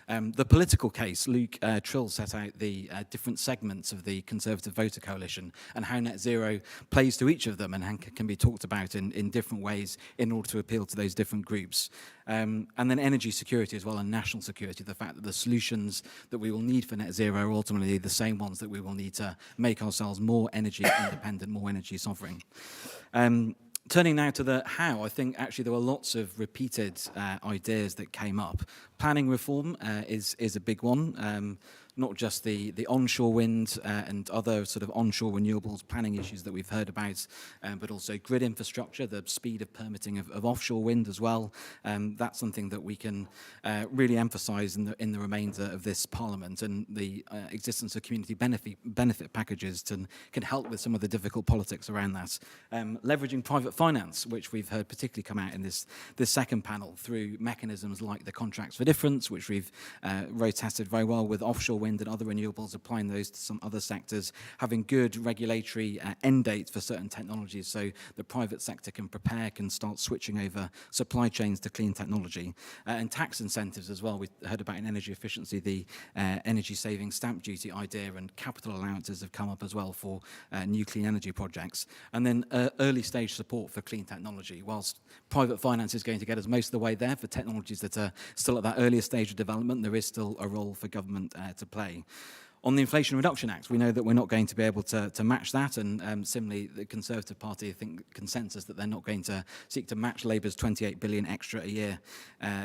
The political case, Luke Trill set out the different segments of the Conservative voter coalition and how net zero plays to each of them and can be talked about in different ways in order to appeal to those different groups. And then energy security as well, and national security, the fact that the solutions that we will need for net zero are ultimately the same ones that we will need to make ourselves more energy independent, more energy sovereign. Turning now to the how, I think actually there were lots of repeated ideas that came up. Planning reform is a big one. Not just the onshore wind and other sort of onshore renewables planning issues that we've heard about, but also grid infrastructure, the speed of permitting of offshore wind as well. That's something that we can really emphasise in the remainder of this Parliament, and the existence of community benefit packages can help with some of the difficult politics around that. Leveraging private finance, which we've heard particularly come out in this second panel through mechanisms like the contracts for difference, which we've road tested very well with offshore wind and other renewables, applying those to some other sectors, having good regulatory end dates for certain technologies so the private sector can start switching over supply chains to clean technology, and tax incentives as well. We heard about in energy efficiency the energy saving stamp duty idea, and capital allowances have come up as well for new clean energy projects, and then early stage support for clean technology. Whilst private finance is going to get us most of the way there for technologies that are still at that earlier stage of development, there is still a role for government to play. On the Inflation Reduction Act, we know that we're not going to be able to match that, and similarly, the Conservative Party, I think, consensus that they're not going to seek to match Labour's 28 billion extra a year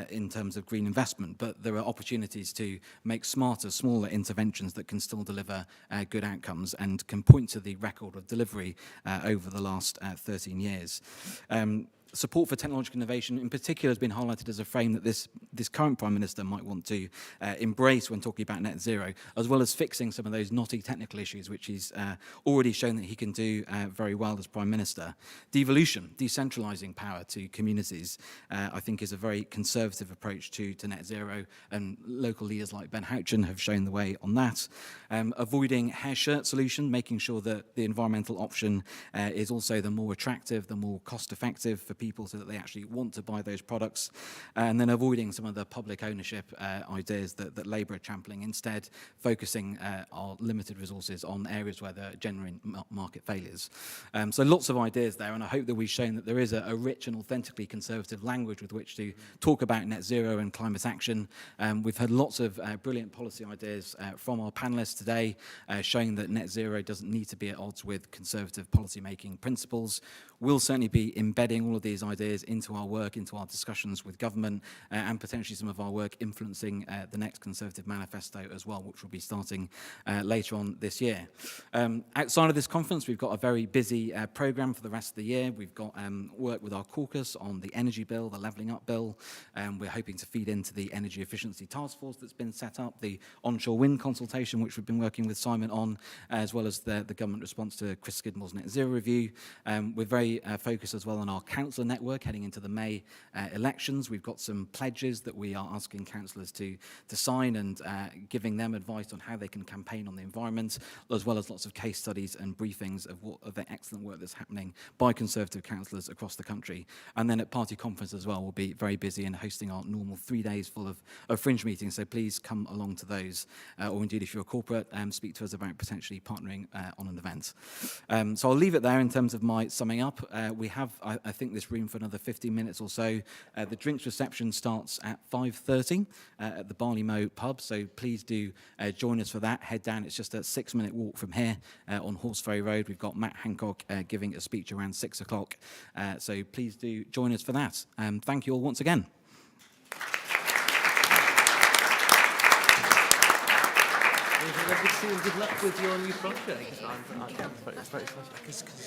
in terms of green investment. But there are opportunities to make smarter, smaller interventions that can still deliver good outcomes and can point to the record of delivery over the last 13 years. Support for technological innovation in particular has been highlighted as a frame that this current Prime Minister might want to embrace when talking about net zero, as well as fixing some of those knotty technical issues, which he's already shown that he can do very well as Prime Minister. Devolution, decentralising power to communities, I think is a very conservative approach to net zero, and local leaders like Ben Houchen have shown the way on that. Avoiding hair shirt solution, making sure that the environmental option is also the more attractive, the more cost effective for people so that they actually want to buy those products, and then avoiding some of the public ownership ideas that Labour are championing, instead focusing our limited resources on areas where there are genuine market failures. So lots of ideas there, and I hope that we've shown that there is a rich and authentically conservative language with which to talk about net zero and climate action. We've had lots of brilliant policy ideas from our panellists today, showing that net zero doesn't need to be at odds with conservative policy making principles. We'll certainly be embedding all of these ideas into our work, into our discussions with government, and potentially some of our work influencing the next Conservative manifesto as well, which will be starting later on this year. Outside of this conference, we've got a very busy programme for the rest of the year. We've got work with our caucus on the energy bill, the levelling up bill. We're hoping to feed into the energy efficiency task force that's been set up, the onshore wind consultation, which we've been working with Simon on, as well as the government response to Chris Skidmore's net zero review. We're very focused as well on our councillor network heading into the May elections. We've got some pledges that we are asking councillors to sign, and giving them advice on how they can campaign on the environment, as well as lots of case studies and briefings of the excellent work that's happening by Conservative councillors across the country. And then at party conference as well, we'll be very busy in hosting our normal 3 days full of fringe meetings, so please come along to those, or indeed if you're a corporate, speak to us about potentially partnering on an event. So I'll leave it there in terms of my summing up. We have, I think, this room for another 15 minutes or so. The drinks reception starts at 5:30 at the Barley Mow pub, so please do join us for that. Head down, it's just a 6-minute walk from here on Horseferry Road. We've got Matt Hancock giving a speech around 6 o'clock, so please do join us for that. Thank you all once again. Lovely to see you, and good luck with your new project.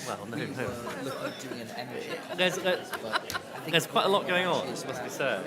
Well, no. Looking at doing an energy. There's quite a lot going on, must be said.